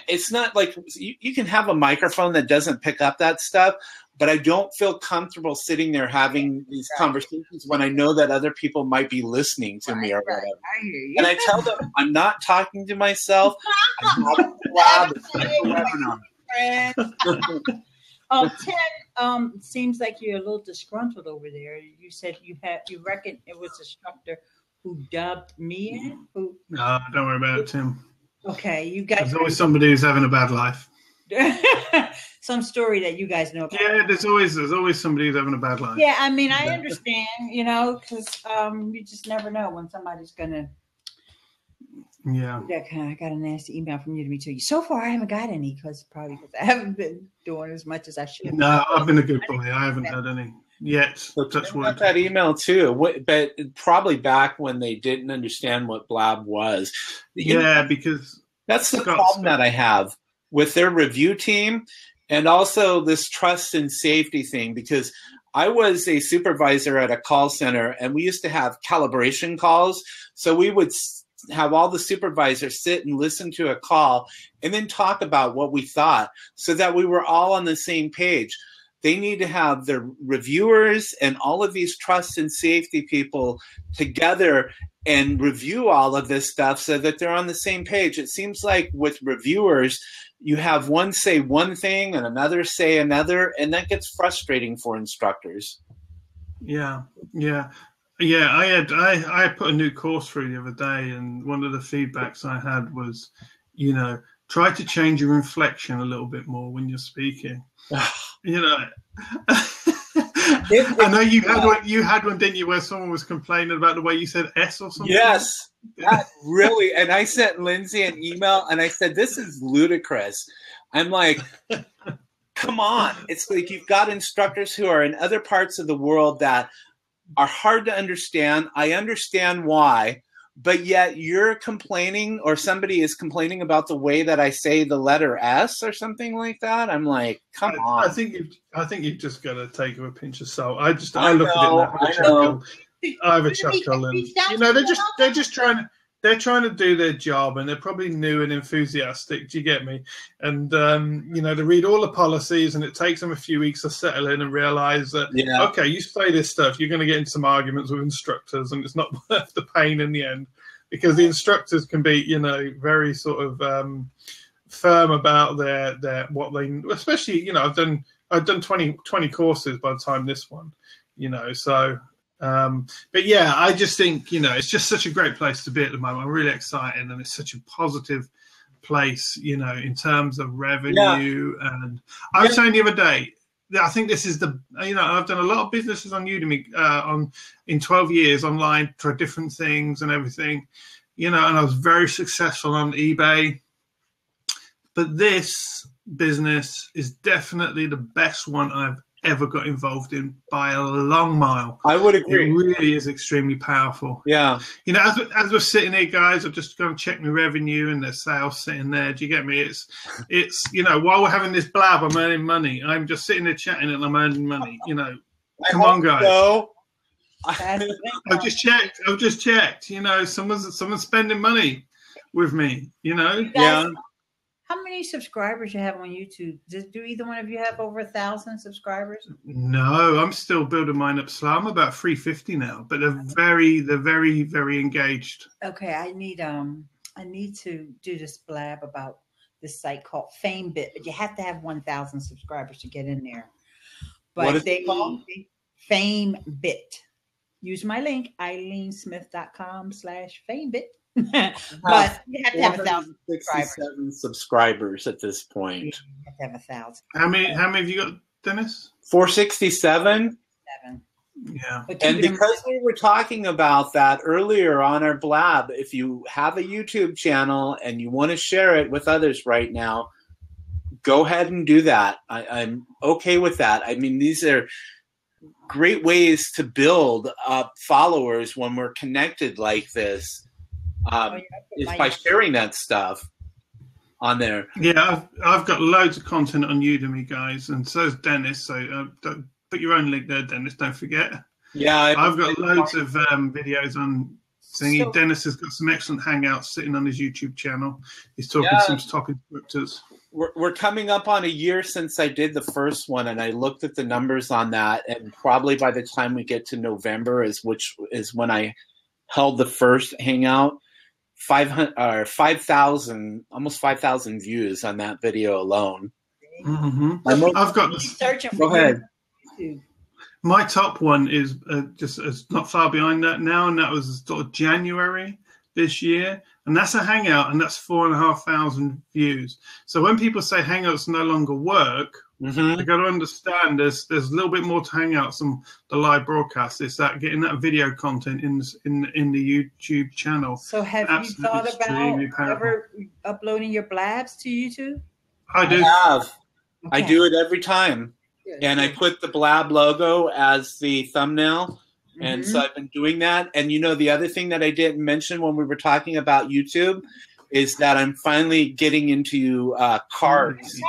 it's not like you can have a microphone that doesn't pick up that stuff, but I don't feel comfortable sitting there having these conversations when I know that other people might be listening to me or whatever. I hear you. And I tell them I'm not talking to myself. I'm not loud. Tim, seems like you're a little disgruntled over there. You said you reckon it was the instructor who dubbed me in? No, don't worry about it, Tim. Okay, you guys. There's always somebody who's having a bad life. Some story that you guys know about. Yeah, there's always somebody who's having a bad life. Yeah, I mean, I understand, because you just never know when somebody's gonna. Yeah. I got a nasty email from Udemy too. So far, I haven't got any because I haven't been doing as much as I should. No, I've been a good boy. I haven't had any yet. I got that email too, but probably back when they didn't understand what Blab was. Because that's the problem that I have with their review team, and also this trust and safety thing. Because I was a supervisor at a call center, and we used to have calibration calls. So we would have all the supervisors sit and listen to a call and then talk about what we thought so that we were all on the same page. They need to have their reviewers and all of these trust and safety people together and review all of this stuff so that they're on the same page. It seems like with reviewers, you have one say one thing and another say another, and that gets frustrating for instructors. Yeah. I put a new course through the other day, and one of the feedbacks I had was, try to change your inflection a little bit more when you're speaking. I know you had one, didn't you, where someone was complaining about the way you said S or something? Yes, that really. And I sent Lindsay an email, and I said, "This is ludicrous." I'm like, "Come on!" It's like you've got instructors who are in other parts of the world that are hard to understand. I understand why. But yet you're complaining, or somebody is complaining about the way that I say the letter S or something like that. I'm like, come on. I think you've just got to take it with a pinch of salt. I look at it now. I have a chuckle, and they're trying to do their job, and they're probably new and enthusiastic. Do you get me? And they read all the policies, and it takes them a few weeks to settle in and realize that okay, you say this stuff, you're going to get into some arguments with instructors, and it's not worth the pain in the end, because the instructors can be very sort of firm about their what they, especially I've done 20 courses by the time this one, so. But yeah, I just think, it's just such a great place to be at the moment. I'm really excited, and it's such a positive place, in terms of revenue. Yeah. And I was saying the other day, I think this is I've done a lot of businesses on Udemy in 12 years online for different things and everything, and I was very successful on eBay. But this business is definitely the best one I've ever got involved in by a long mile. I would agree. It really is extremely powerful. Yeah. As we're sitting here, guys, I've just going to check my revenue and the sales sitting there. Do you get me? It's while we're having this blab, I'm earning money. I'm just sitting there chatting and I'm earning money. Come on, guys. So. I've just checked. You know, someone's spending money with me. You know, guys, how many subscribers you have on YouTube? Do either one of you have over 1,000 subscribers? No, I'm still building mine up slow. I'm about 350 now, but they're very, very engaged. Okay, I need to do this blab about this site called FameBit, but you have to have 1,000 subscribers to get in there. But what is it called? FameBit. Use my link, eileensmith.com/FameBit. But you have to have 1,000 subscribers at this point. You have to have 1,000. How many have you got, Dennis? 467. 7. Yeah. And because we were talking about that earlier on our blab, if you have a YouTube channel and you want to share it with others right now, go ahead and do that. I'm okay with that. I mean, these are great ways to build up followers when we're connected like this. Is by sharing that stuff on there. Yeah, I've got loads of content on Udemy, guys, and so's Dennis. So don't put your own link there, Dennis. Don't forget. Yeah, I've got loads of videos on thingy. So, Dennis has got some excellent hangouts sitting on his YouTube channel. He's talking some top instructors. We're coming up on a year since I did the first one, and I looked at the numbers on that, and probably by the time we get to November which is when I held the first hangout. 5,000, almost 5,000 views on that video alone. Mm-hmm. I've got. Go ahead. My top one is just not far behind that now, and that was sort of January this year, and that's a hangout, and that's 4,500 views. So when people say hangouts no longer work, you got to understand there's a little bit more to hangouts than the live broadcast. It's that getting that video content in the YouTube channel. So have you thought about ever uploading your blabs to YouTube? I do. I have. Okay. I do it every time. Good. And I put the blab logo as the thumbnail. And so I've been doing that. And you know, the other thing that I didn't mention when we were talking about YouTube is that I'm finally getting into cards.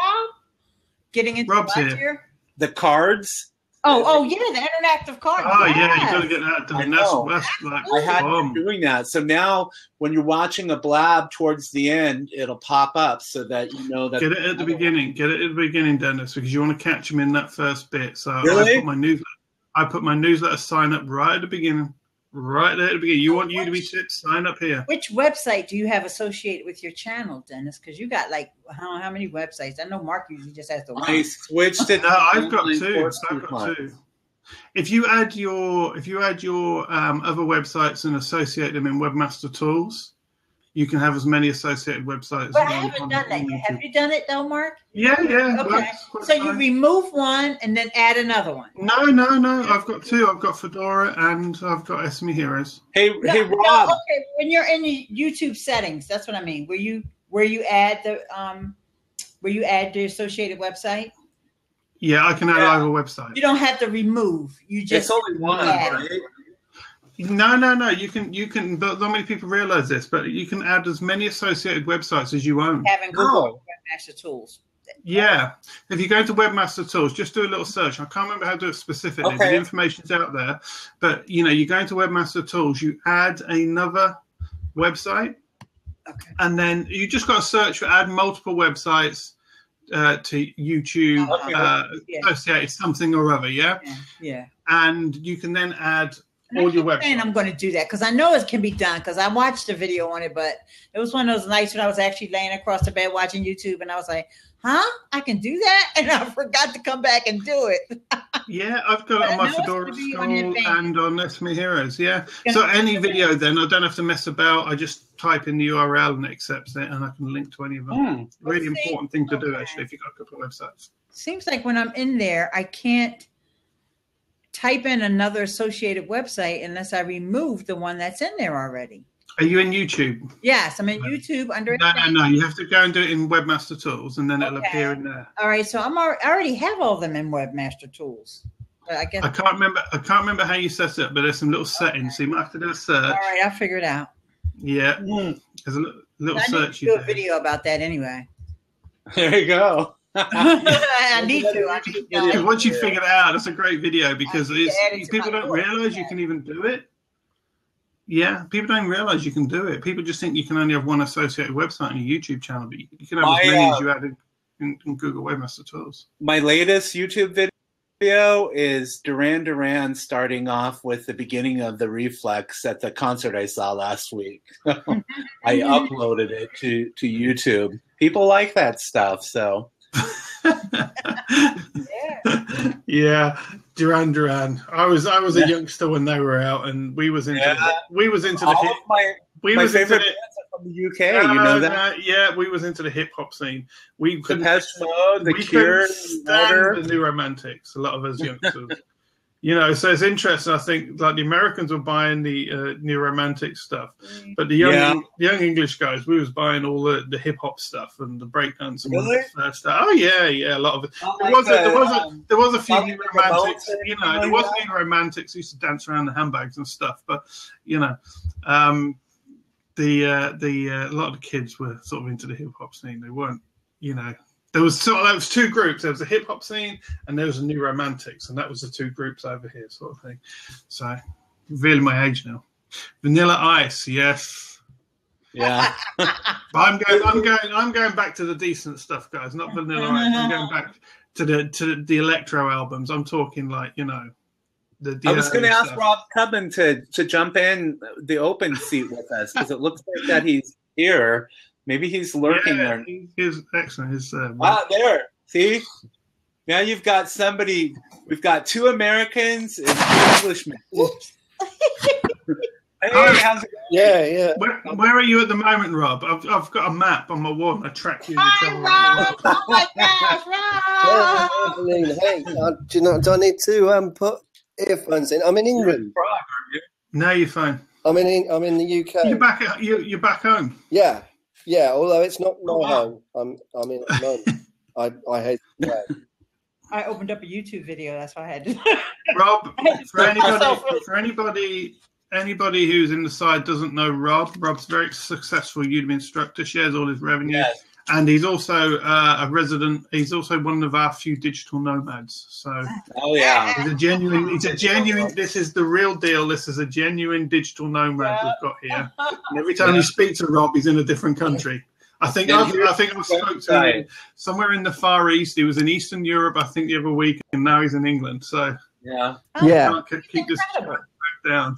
Getting into Rob's here. The cards. Oh, yeah, the interactive cards. Oh, yeah, you got to get that done. That's like I had been doing that. So now when you're watching a blab towards the end, it'll pop up so that you know that. Get it at the beginning. Get it at the beginning, Dennis, because you want to catch them in that first bit. So really? I put my newsletter sign up right at the beginning. Right there at the beginning. You want Udemy tips? Sign up here. Which website do you have associated with your channel, Dennis? Because you got like how many websites? I know Marc usually just has the one. I switched it. No, I've got two. If you add your other websites and associate them in Webmaster Tools, you can have as many associated websites. But I haven't done that yet. Have you done it though, Marc? Yeah. Okay. So you remove one and then add another one. No. I've got two. I've got Fedora and I've got SME Heroes. Hey, Rob. No, okay. When you're in the YouTube settings, that's what I mean. Where you add the associated website. Yeah, I can add either website. You don't have to remove. You just it's only one, right? No. You can. But not many people realize this, but you can add as many associated websites as you own. Having Google Webmaster Tools. Yeah. If you go to Webmaster Tools, just do a little search. I can't remember how to do it specifically, but the information's out there. But you go into Webmaster Tools, you add another website, and then you just got to search for add multiple websites to YouTube associated something or other. Yeah. And you can then add all your websites. And I'm going to do that because I know it can be done because I watched the video on it, but it was one of those nights when I was actually laying across the bed watching YouTube and I was like, I can do that? And I forgot to come back and do it. Yeah, I've got it on my Fedora School and on SME Heroes, So any video then, I don't have to mess about. I just type in the URL and it accepts it and I can link to any of them. Really important thing to do, actually, if you've got a couple of websites. Seems like when I'm in there, I can't type in another associated website unless I remove the one that's in there already. Are you in YouTube? Yes, I'm in YouTube under. No. You have to go and do it in Webmaster Tools, and then it'll appear in there. All right, so I already have all of them in Webmaster Tools. I guess I can't remember how you set it up, but there's some little settings, so you might have to do a search. All right, I'll figure it out. Yeah, there's a little search. I need to do a video about that anyway. There you go. I need to. Yeah, once you figure it out, it's a great video because people don't realize you can even do it. Yeah, people don't realize you can do it. People just think you can only have one associated website on your YouTube channel, but you can have as many as you had in Google Webmaster Tools. My latest YouTube video is Duran Duran starting off with the beginning of the Reflex at the concert I saw last week. I uploaded it to YouTube. People like that stuff, so. Yeah, Duran Duran. I was a youngster when they were out, and we was into the hip. My favorite bands are from the UK. You know that? Yeah, we was into the hip hop scene. We couldn't stand the New Romantics. A lot of us youngsters. So it's interesting. I think like the Americans were buying the New Romantic stuff, but the young English guys, we was buying all the hip hop stuff and the breakdance and stuff. Oh yeah, a lot of it. There was a few New Romantics. There was New Romantics who used to dance around the handbags and stuff, but a lot of the kids were sort of into the hip hop scene. They weren't, There was two groups. There was a hip hop scene and there was a New Romantics, and that was the two groups over here, sort of thing. So, revealing my age now. Vanilla Ice, yes. Yeah. But I'm going back to the decent stuff, guys. Not Vanilla Ice. I'm going back to the electro albums. I'm talking like I was going to ask Rob Cubbon to jump in the open seat with us because it looks like that he's here. Maybe he's lurking there. He's excellent. There. See? Now you've got somebody. We've got two Americans and two Englishmen. Hey, how's it going? Yeah. Where are you at the moment, Rob? I've got a map on my wall and I track you. Hi, Rob. Oh my gosh, Rob. Hey, do I need to put earphones in? I'm in England. No, you're fine. I'm in the UK. You're back home. Yeah, although it's not my home. I'm in at the moment. I hate the I opened up a YouTube video. That's why I had to. Rob, for anybody who's in the side doesn't know Rob. Rob's a very successful Udemy instructor. Shares all his revenue. Yes. And he's also a resident. He's also one of our few digital nomads. So, he's a genuine. This is the real deal. This is a genuine digital nomad we've got here. And every time you speak to Rob, he's in a different country. I think I spoke to him somewhere in the Far East. He was in Eastern Europe, I think, the other week, and now he's in England. So, can't keep this back down.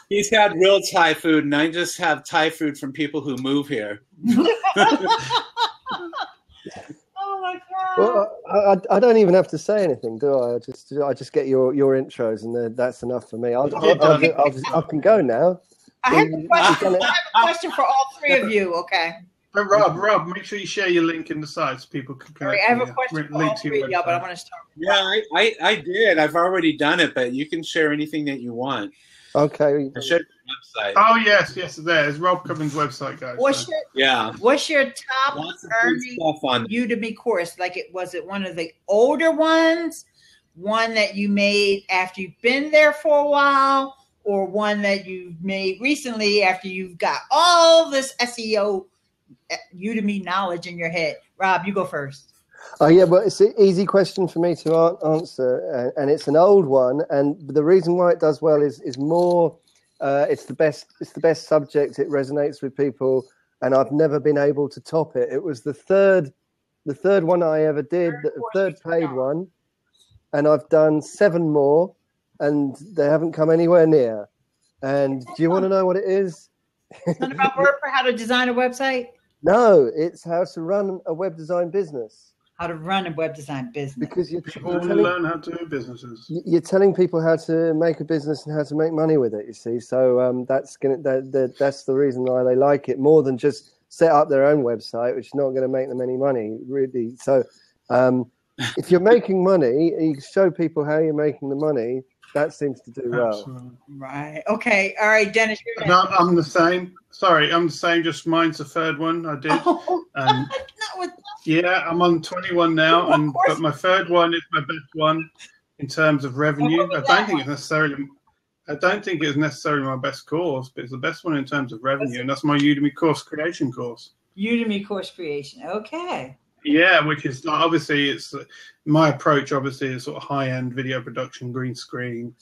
He's had real Thai food, and I just have Thai food from people who move here. Oh my God! Well, I don't even have to say anything, do I? I just get your intros, and that's enough for me. I can go now. I have a question for all three of you. Okay. But Rob, make sure you share your link in the site so people can connect. I have a question for all three of y'all, but I'm going to start. I did. I've already done it, but you can share anything that you want. Okay. I shared the website. Oh yes, there's Rob Cubbon's website, guys. What's your top earning Udemy course? Like was it one of the older ones, one that you made after you've been there for a while, or one that you made recently after you've got all this SEO Udemy knowledge in your head? Rob, you go first. Oh yeah, well, it's an easy question for me to answer, and it's an old one. And the reason why it does well is more. It's the best subject. It resonates with people, and I've never been able to top it. It was the third one I ever did, the third paid one, and I've done 7 more, and they haven't come anywhere near. And do you want to know what it is? It's not about word for how to design a website. No, it's how to run a web design business. How to run a web design business. Because people want to learn how to do businesses. You're telling people how to make a business and how to make money with it, you see. So that's the reason why they like it, more than just set up their own website, which is not going to make them any money, really. So if you're making money, you show people how you're making the money. That seems to do well. Absolutely. Right. Okay. All right, Dennis. I'm the same. Sorry, I'm the same. Just mine's the third one I did. I'm on 21 now, but my third one is my best one in terms of revenue. I don't think it's necessarily my best course, but it's the best one in terms of revenue, and that's my Udemy course creation course. Udemy course creation. Okay. Yeah, which is obviously it's my approach. Obviously, is sort of high-end video production, green screen,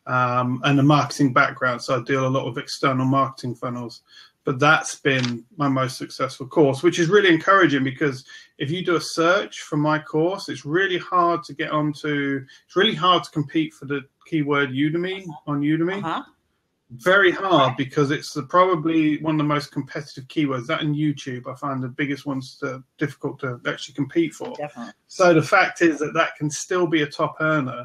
and a marketing background. So I deal a lot of external marketing funnels. But that's been my most successful course, which is really encouraging because if you do a search for my course, it's really hard to get onto. It's really hard to compete for the keyword Udemy on Udemy. Uh-huh. Very hard because it's probably one of the most competitive keywords. That and YouTube, I find the biggest ones difficult to actually compete for. Definitely. So the fact is that can still be a top earner,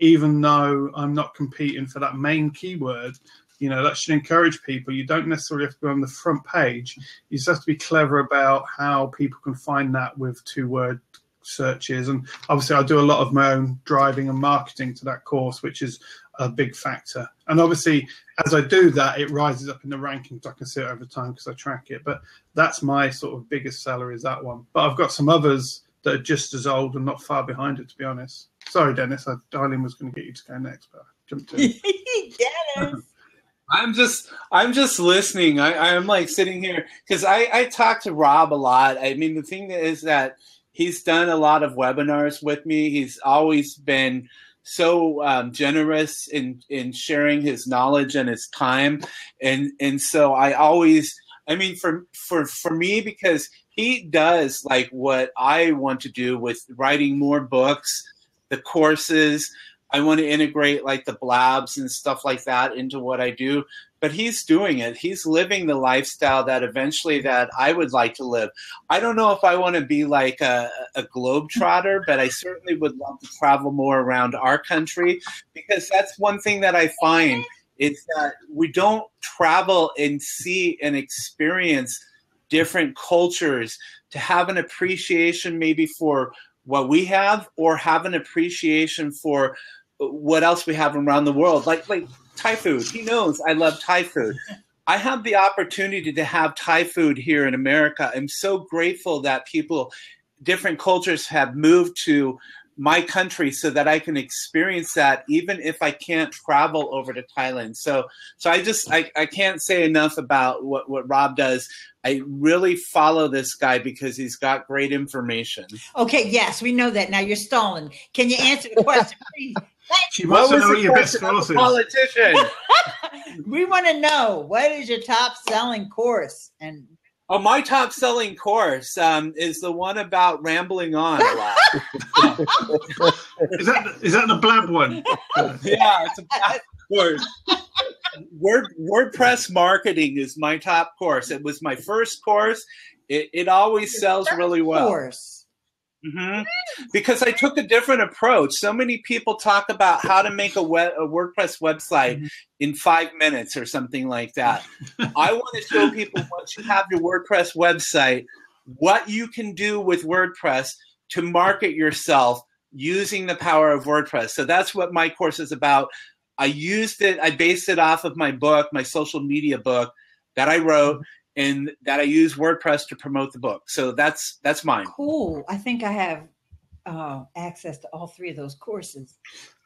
even though I'm not competing for that main keyword. You know, that should encourage people. You don't necessarily have to be on the front page. You just have to be clever about how people can find that with 2-word searches. And obviously I do a lot of my own driving and marketing to that course, which is a big factor. And obviously as I do that, it rises up in the rankings. I can see it over time because I track it. But that's my sort of biggest seller is that one. But I've got some others that are just as old and not far behind it, to be honest. Sorry, Dennis. Eileen was going to get you to go next, but I jumped in. Dennis. I'm just listening. I'm like sitting here because I talk to Rob a lot. I mean, the thing is that he's done a lot of webinars with me. He's always been so generous in sharing his knowledge and his time. And so I mean, for me, because he does like what I want to do with writing more books, the courses. I want to integrate like the blabs and stuff like that into what I do, but he's doing it. He's living the lifestyle that eventually that I would like to live. I don't know if I want to be like a globetrotter, but I certainly would love to travel more around our country because that's one thing that I find is that we don't travel and see and experience different cultures to have an appreciation maybe for what we have or have an appreciation for what else we have around the world, like Thai food. He knows I love Thai food. I have the opportunity to have Thai food here in America. I'm so grateful that different cultures have moved to my country so that I can experience that even if I can't travel over to Thailand. So I can't say enough about what Rob does. I really follow this guy because he's got great information. Okay, yes, we know that. Now you're stalling. Can you answer the question, please? She wants to know what your best course is. Politician. We want to know, what is your top selling course? And my top selling course is the one about rambling on a lot. Is that the blab one? Yeah, it's a blab course. WordPress marketing is my top course. It was my first course. It always sells really well. Course. Mm-hmm. Because I took a different approach. So many people talk about how to make a WordPress website in 5 minutes or something like that. I want to show people once you have your WordPress website, what you can do with WordPress to market yourself using the power of WordPress. So that's what my course is about. I based it off of my book, my social media book that I wrote, and that I use WordPress to promote the book. So that's mine. Cool. I think I have access to all 3 of those courses.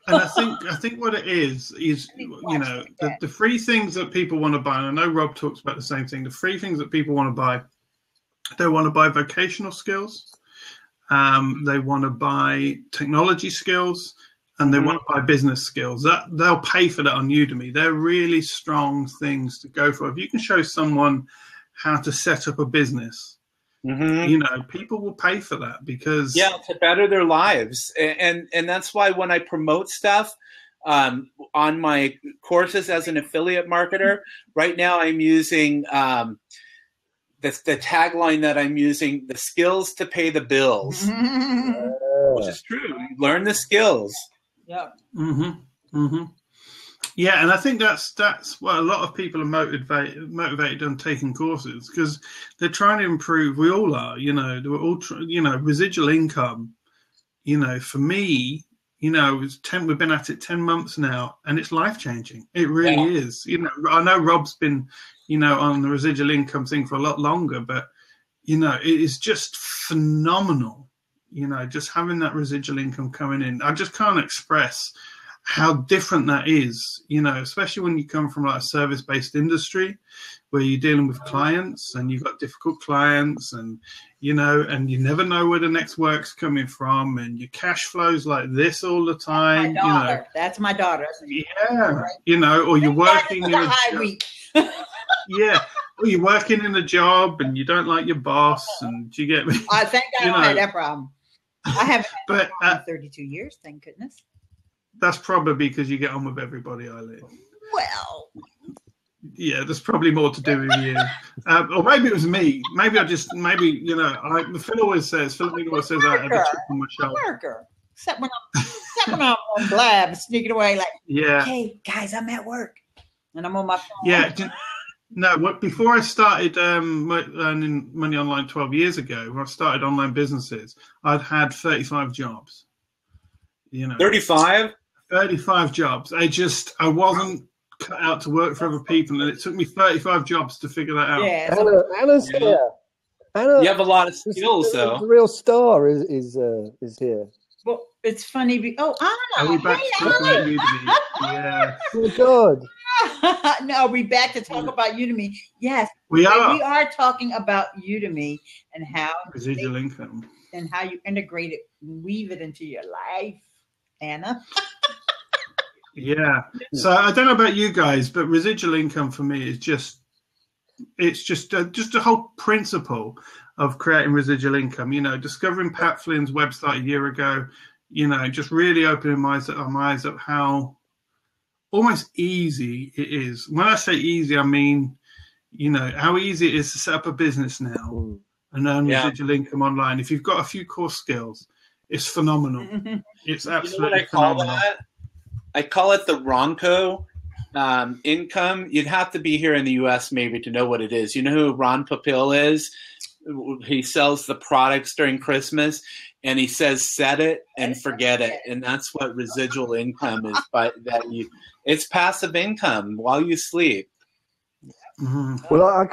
And I think what it is you know, the 3 things that people want to buy, and I know Rob talks about the same thing, the 3 things that people want to buy. They want to buy vocational skills, they want to buy technology skills, and they want to buy business skills. That they'll pay for that on Udemy. They're really strong things to go for. If you can show someone how to set up a business, you know, people will pay for that because to better their lives. And that's why when I promote stuff on my courses as an affiliate marketer, right now I'm using the tagline that I'm using, the skills to pay the bills, which is true. You learn the skills. Yeah. Yeah, and I think that's what a lot of people are motivated on taking courses because they're trying to improve. We all are, you know. We're all, residual income. You know, for me, you know, we've been at it 10 months now, and it's life changing. It really is. You know, I know Rob's been, you know, on the residual income thing for a lot longer, but you know, it is just phenomenal. You know, just having that residual income coming in, I just can't express how different that is, you know, especially when you come from like a service-based industry where you're dealing with clients and you've got difficult clients and, you know, and you never know where the next work's coming from and your cash flows like this all the time. That's my daughter. Yeah. You know, or you're working in a high week. yeah. Or you're working in a job and you don't like your boss and do you get me? I think I don't have that problem. I haven't had that problem in 32 years, thank goodness. That's probably because you get on with everybody, Eileen. Well, yeah, there's probably more to do with you. Or maybe it was me. Maybe you know, Phil always says I had a chip on my shoulder. Except when I'm on Blab, sneaking away like, yeah. Hey, guys, I'm at work. And I'm on my phone. Yeah. No, before I started earning money online 12 years ago, when I started online businesses, I'd had 35 jobs. You know, 35 jobs. I wasn't cut out to work for other people, and it took me 35 jobs to figure that out. Yeah, Anna's here. Anna, you have a lot of skills, though. The real star is here. Well, it's funny. Are we back to talking about Udemy? Yeah. Oh God. No, are we back to talk about Udemy? Yes, we are. We are talking about Udemy and how residual income and how you integrate it, weave it into your life, Anna. Yeah. So I don't know about you guys, but residual income for me is just a whole principle of creating residual income. You know, discovering Pat Flynn's website a year ago, you know, just really opening my eyes up how almost easy it is. When I say easy, I mean, you know, how easy it is to set up a business now and earn residual income online. If you've got a few core skills, it's phenomenal. It's absolutely phenomenal. I call it the Ronco income. You'd have to be here in the U.S. maybe to know what it is. You know who Ron Popeil is? He sells the products during Christmas, and he says, set it and forget it. And that's what residual income is. It's passive income while you sleep. Mm-hmm. Well, I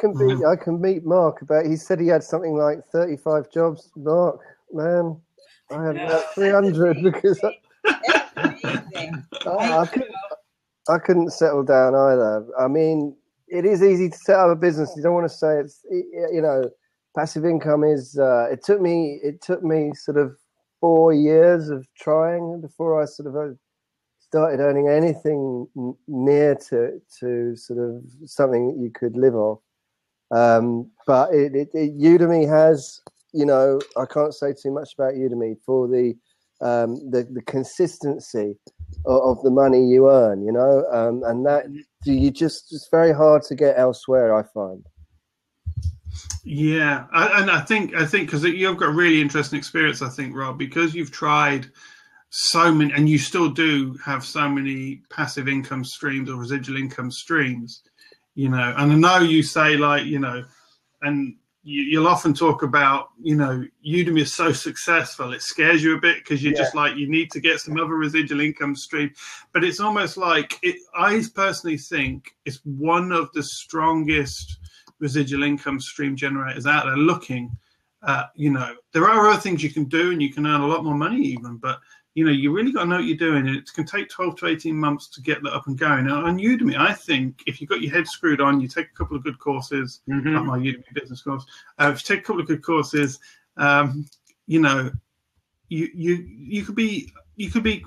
can meet Marc about. He said he had something like 35 jobs. Marc, man, I had about 300 because I couldn't settle down either. I mean, it is easy to set up a business. You don't want to say it's, you know, passive income is. It took me sort of 4 years of trying before I sort of started earning anything near to sort of something that you could live off. But Udemy has, you know, I can't say too much about Udemy for the consistency of the money you earn, you know, and that it's very hard to get elsewhere, I find. Yeah, I think because you've got a really interesting experience, I think, Rob, because you've tried so many, and you still do have so many passive income streams or residual income streams, you know. And I know you say, like, you know, and you'll often talk about, you know, Udemy is so successful, it scares you a bit because you're just like, you need to get some other residual income stream. But it's almost like I personally think it's one of the strongest residual income stream generators out there looking. You know, there are other things you can do and you can earn a lot more money even, but you know, you really got to know what you're doing, and it can take 12 to 18 months to get that up and going. Now, on Udemy, I think if you've got your head screwed on, you take a couple of good courses, like my Udemy business course. If you take a couple of good courses, you know, you could be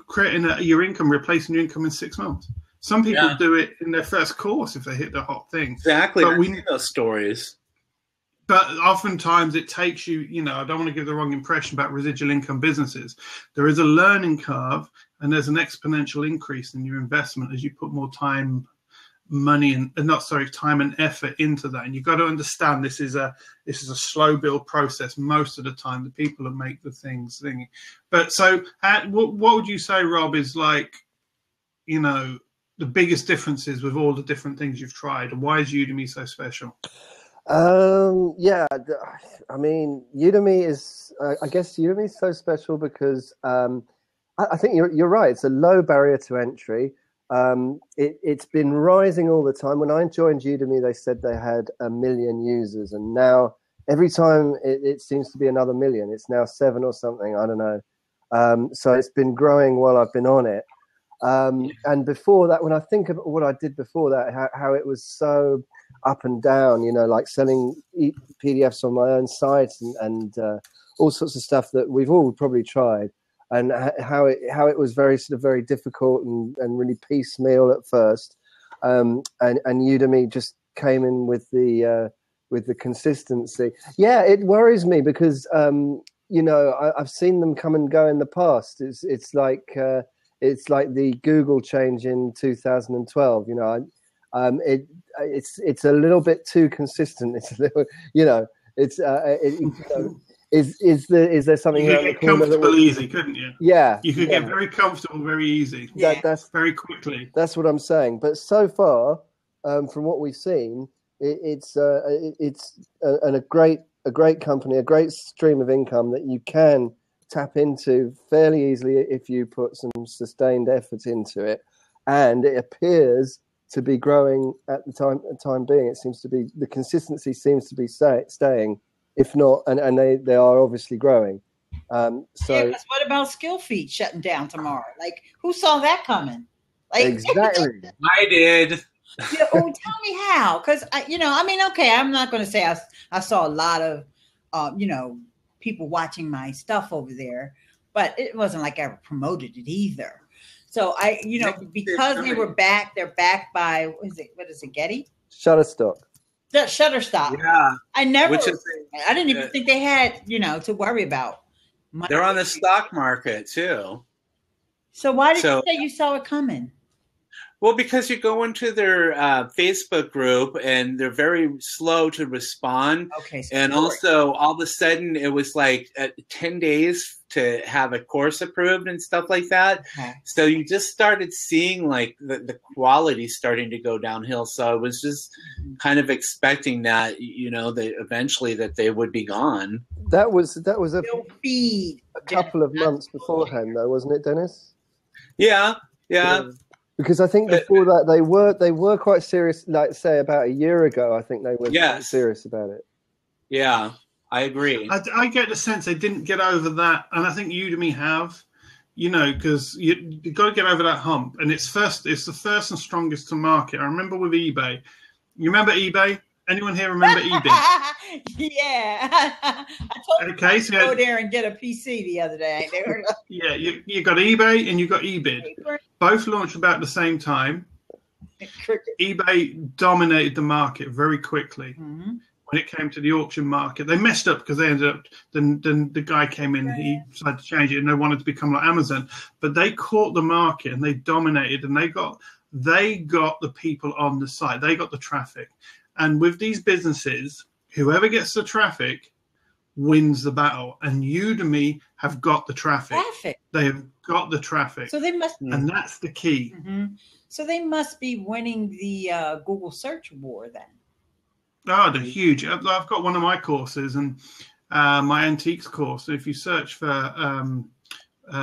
creating your income, replacing your income in 6 months. Some people do it in their first course if they hit the hot thing. Exactly. But we need those stories. But oftentimes it takes you, you know, I don't want to give the wrong impression about residual income businesses. There is a learning curve and there's an exponential increase in your investment as you put more time, money, time and effort into that. And you've got to understand this is a slow build process most of the time, the people that make the things thingy. But so what would you say, Rob, is like, you know, the biggest differences with all the different things you've tried? And why is Udemy so special? Yeah, I mean, Udemy is, I guess Udemy is so special because I think you're right. It's a low barrier to entry. It's been rising all the time. When I joined Udemy, they said they had 1 million users, and now every time it seems to be another million. It's now 7 or something. I don't know. So it's been growing while I've been on it. And before that, when I think of what I did before that, how it was so up and down, like selling PDFs on my own site and all sorts of stuff that we've all probably tried, and how it was very difficult and really piecemeal at first. And Udemy just came in with the consistency. Yeah, it worries me because I've seen them come and go in the past. It's like the Google change in 2012. It's a little bit too consistent. It's a little, Is there something you could get comfortable easy, couldn't you? Yeah, you could get very comfortable very easy. That's very quickly. That's what I'm saying. But so far, from what we've seen, it's a great company, a great stream of income that you can tap into fairly easily if you put some sustained effort into it, and it appears to be growing at the time being. It seems to be, the consistency seems to be staying. If not, and they are obviously growing. So what about Skill Feet shutting down tomorrow? Like, who saw that coming? Like, exactly. I did. Tell me how, because okay, I'm not going to say I saw a lot of people watching my stuff over there, but it wasn't like I ever promoted it either. So because they're backed by what is it, Getty? Shutterstock. Shutterstock. Yeah. I didn't even think they had, to worry about. They're on the stock market too. So why did you say you saw it coming? Well, because you go into their Facebook group and they're very slow to respond. Okay. And also, all of a sudden, it was like 10 days to have a course approved and stuff like that. Okay. So you just started seeing like the quality starting to go downhill. So I was just kind of expecting that, that eventually that they would be gone. That was a couple of months beforehand, though, wasn't it, Dennis? Yeah. Because I think before that they were quite serious. Like say about a year ago, I think they were quite serious about it. Yeah, I agree. I get the sense they didn't get over that, and I think Udemy have. Because you've got to get over that hump, and it's the first and strongest to market. I remember with eBay. You remember eBay? Anyone here remember eBay? Yeah. I told you to go there and get a PC the other day. Yeah, you got eBay and you got eBid. Both launched about the same time. eBay dominated the market very quickly. Mm-hmm. When it came to the auction market, they messed up because they ended up. Then the guy came in, he decided to change it, and they wanted to become like Amazon. But they caught the market and they dominated, and they got the people on the site. They got the traffic. And with these businesses, whoever gets the traffic wins the battle. And Udemy have got the traffic. They have got the traffic. So they must, and that's the key. Mm-hmm. So they must be winning the Google search war then. Oh, they're huge. I've got one of my courses and my antiques course. If you search for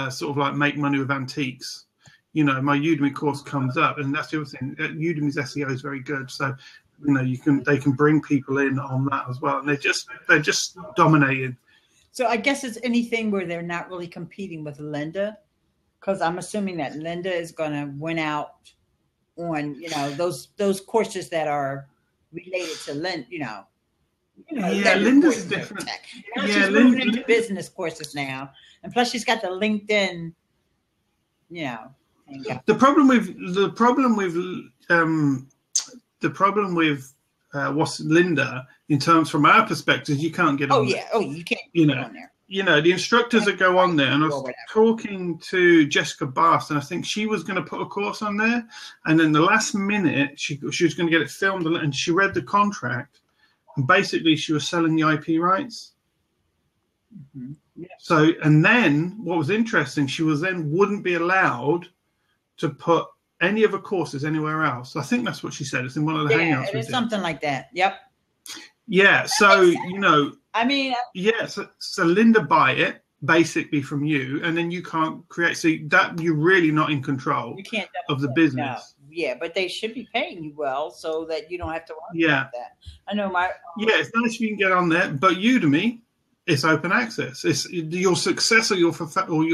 sort of like make money with antiques, my Udemy course comes up, and that's the other thing. Udemy's SEO is very good. So they can bring people in on that as well, and they're just dominating. So I guess it's anything where they're not really competing with Linda, because I'm assuming that Linda is going to win out on those courses that are related to Linda. Yeah, Linda's different. She's moving into business courses now, and plus she's got the LinkedIn. The problem with what's Linda in terms from our perspective, you can't get on there. You can't get on there. The instructors that go on there, and I was talking to Jessica Bass, and I think she was going to put a course on there, and then the last minute she was going to get it filmed, and she read the contract, and basically she was selling the IP rights. Mm-hmm. Yeah. So, and then what was interesting, she wouldn't be allowed to put any other courses anywhere else. I think that's what she said. It's in one of the hangouts. Yeah, it's something like that. Yep. Yeah. So, so Linda buy it basically from you, and then you can't create. So that you're really not in control of the business. No. Yeah, but they should be paying you well so that you don't have to worry about that. I know it's nice if you can get on there, but Udemy, it's open access. It's your success or your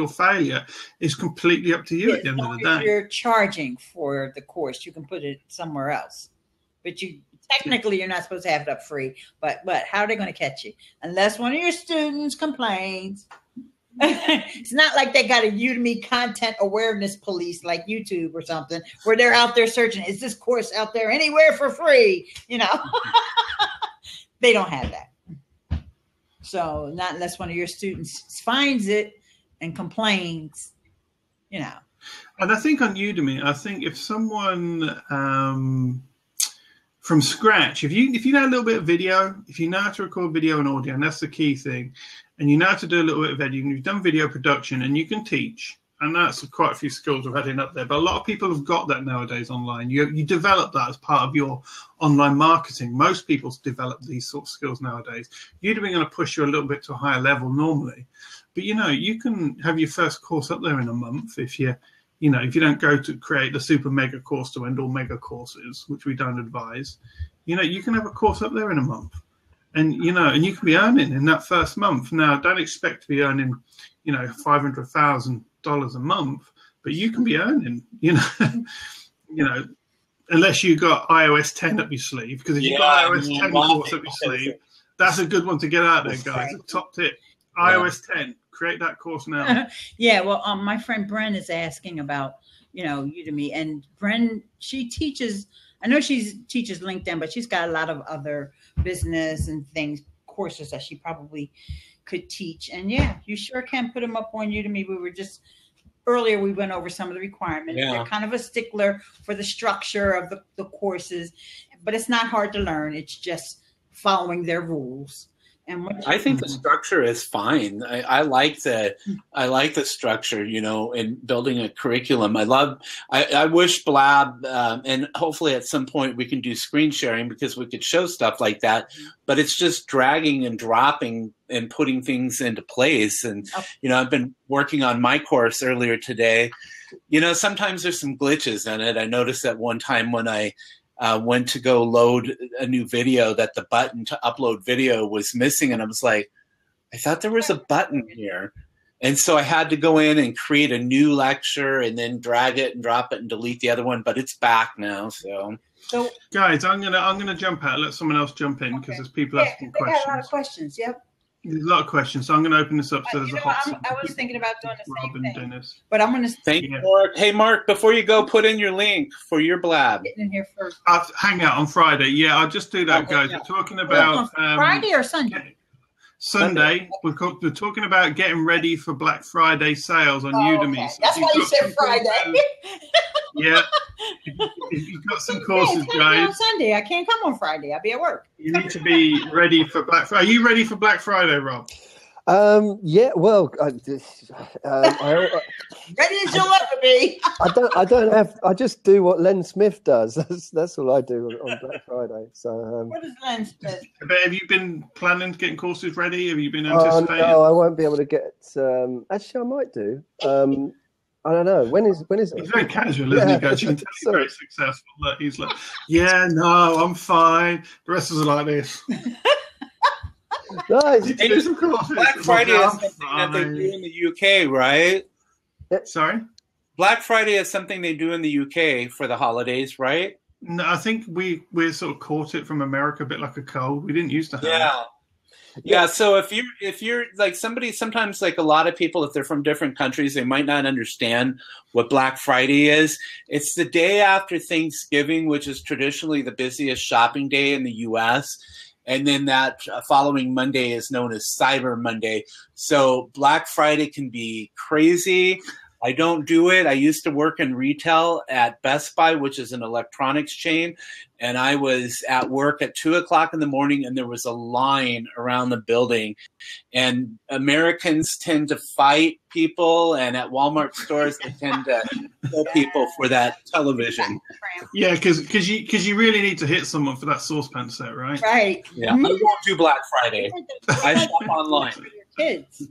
failure is completely up to you at the end of the day. If you're charging for the course, you can put it somewhere else. But you technically you're not supposed to have it up free. But how are they going to catch you? Unless one of your students complains. It's not like they got a Udemy content awareness police like YouTube or something where they're out there searching, is this course out there anywhere for free? You know, they don't have that. So not unless one of your students finds it and complains, you know. And I think on Udemy, I think if someone from scratch, if you know a little bit of video, if you know how to record video and audio, and that's the key thing, and you know how to do a little bit of editing, you've done video production, and you can teach, and that's quite a few skills we're adding up there. But a lot of people have got that nowadays online. You develop that as part of your online marketing. Most people develop these sort of skills nowadays. Udemy are going to push you a little bit to a higher level normally, but you can have your first course up there in a month if you don't go to create the super mega course to end all mega courses, which we don't advise. You can have a course up there in a month. And you can be earning in that first month. Now, don't expect to be earning, $500,000 a month, but you can be earning, unless you got iOS 10 up your sleeve. Because if you've got iOS 10 course up your sleeve, that's a good one to get out there, guys. A top tip: iOS 10. Create that course now. Yeah. Well, my friend Bren is asking about, Udemy, and Bren, she teaches. I know she teaches LinkedIn, but she's got a lot of other business and courses that she probably could teach. And yeah, you sure can put them up on Udemy. Earlier we went over some of the requirements. Yeah. They're kind of a stickler for the structure of the courses, but it's not hard to learn. It's just following their rules. And I think the structure is fine. I like the structure, and building a curriculum. I wish Blab, and hopefully at some point we can do screen sharing because we could show stuff like that, but it's just dragging and dropping and putting things into place. And, I've been working on my course earlier today. Sometimes there's some glitches in it. I noticed that one time when I went to go load a new video that the button to upload video was missing. And I was like, I thought there was a button here. And so I had to go in and create a new lecture and then drag it and drop it and delete the other one, but it's back now. So guys, I'm gonna jump out, let someone else jump in because there's people asking questions. A lot of questions. Yep. There's a lot of questions, so I'm going to open this up so there's a hot seat. I was thinking about doing the same thing, Dennis. But I'm going to thank you, Mark. Hey, Mark, before you go, put in your link for your Blab. Get in here first. I'll hang out on Friday. Yeah, I'll just do that, guys. We're talking about Friday or Sunday. Sunday. We're talking about getting ready for Black Friday sales on Udemy. Okay. That's why you said Friday. Yeah. If you've got some courses, guys. On Sunday. I can't come on Friday. I'll be at work. You need to be ready for Black Friday. Are you ready for Black Friday, Rob? Yeah. Well, ready as you'll ever be. I don't have. I just do what Len Smith does. That's all I do on Black Friday. So. What is Len Smith? Have you been planning to getting courses ready? Have you been anticipating? No, I won't be able to get. Actually, I might do. I don't know. When is it? He's very casual, isn't he, Coach? He's very successful. He's like, yeah, no, I'm fine. The rest is like this. Nice. Black Friday is something that they do in the UK, right? Sorry? Black Friday is something they do in the UK for the holidays, right? No, I think we sort of caught it from America a bit like a cold. We didn't used to have it. Yeah, so if you're like somebody, sometimes like a lot of people, if they're from different countries, they might not understand what Black Friday is. It's the day after Thanksgiving, which is traditionally the busiest shopping day in the U.S., and then that following Monday is known as Cyber Monday. So Black Friday can be crazy. I don't do it. I used to work in retail at Best Buy, which is an electronics chain. And I was at work at 2:00 in the morning and there was a line around the building. And Americans tend to fight people. And at Walmart stores, they tend to kill people for that television. Yeah, because you really need to hit someone for that saucepan set, right? Right. Yeah. I won't do Black Friday. I shop online. For your kids.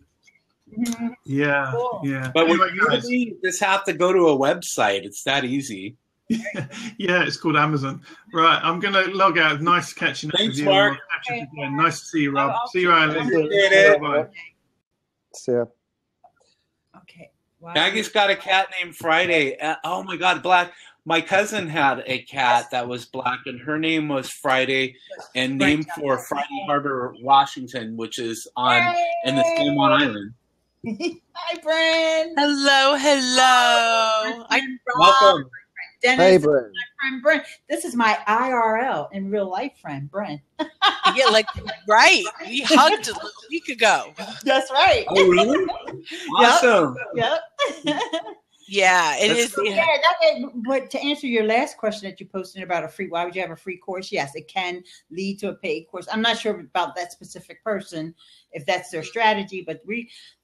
Yeah, cool. Yeah. But anyway, you just have to go to a website. It's that easy. Yeah, it's called Amazon. Right, I'm going to log out. Nice catching up Thanks, with you. Mark. We'll catch up again. Nice to see you, Rob. See you, Alan. Appreciate it. Bye. Yeah. Okay. Wow. Maggie's got a cat named Friday. Oh my God, black. My cousin had a cat that was black, and her name was Friday, and named for Friday Harbor, Washington, which is in the San Juan Island. Hi, Brent. Hello. Welcome. Dennis, Hey, this is Brent. my friend Brent. This is my IRL in real life friend, Brent. Yeah, right. We hugged a week ago. That's right. Oh, really? Awesome. Yep. Yeah, it That's is. cool. Yeah. But to answer your last question that you posted about why would you have a free course? Yes, it can lead to a paid course. I'm not sure about that specific person, if that's their strategy, but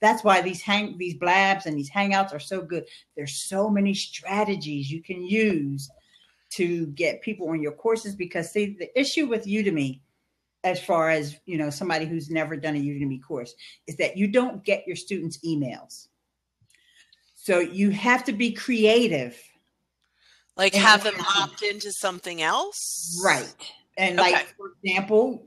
that's why these blabs and these hangouts are so good. There's so many strategies you can use to get people on your courses, because see, the issue with Udemy, as far as, somebody who's never done a Udemy course, is that you don't get your students' emails. So you have to be creative. Like have them opt into something else? Right. And like, for example,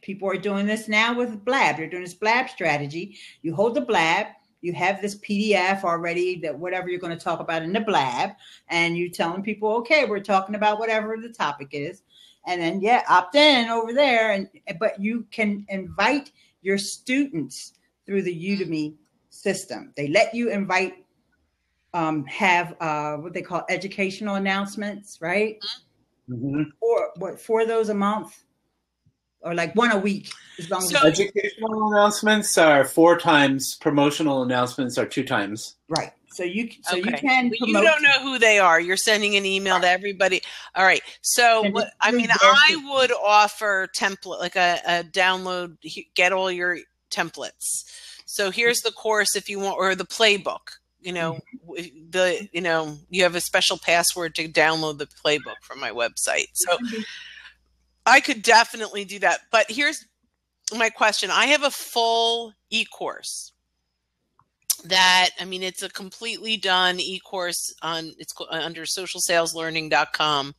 people are doing this now with Blab. You're doing this Blab strategy. You hold the Blab. You have this PDF already that whatever you're going to talk about in the Blab. And you're telling people, okay, we're talking about whatever the topic is. And then, opt in over there. But you can invite your students through the Udemy system. They let you invite, have what they call educational announcements, right? Mm-hmm. Or 4 those a month, or like 1 a week, as long as educational announcements are 4 times. Promotional announcements are 2 times. right. So you can. But you promote. don't know who they are. You're sending an email to everybody. All right. So I would offer template, like a download, get all your templates. So here's the course if you want, or the playbook. You have a special password to download the playbook from my website. So I could definitely do that. But here's my question. I have a full e-course it's a completely done e-course it's under socialsaleslearning.com.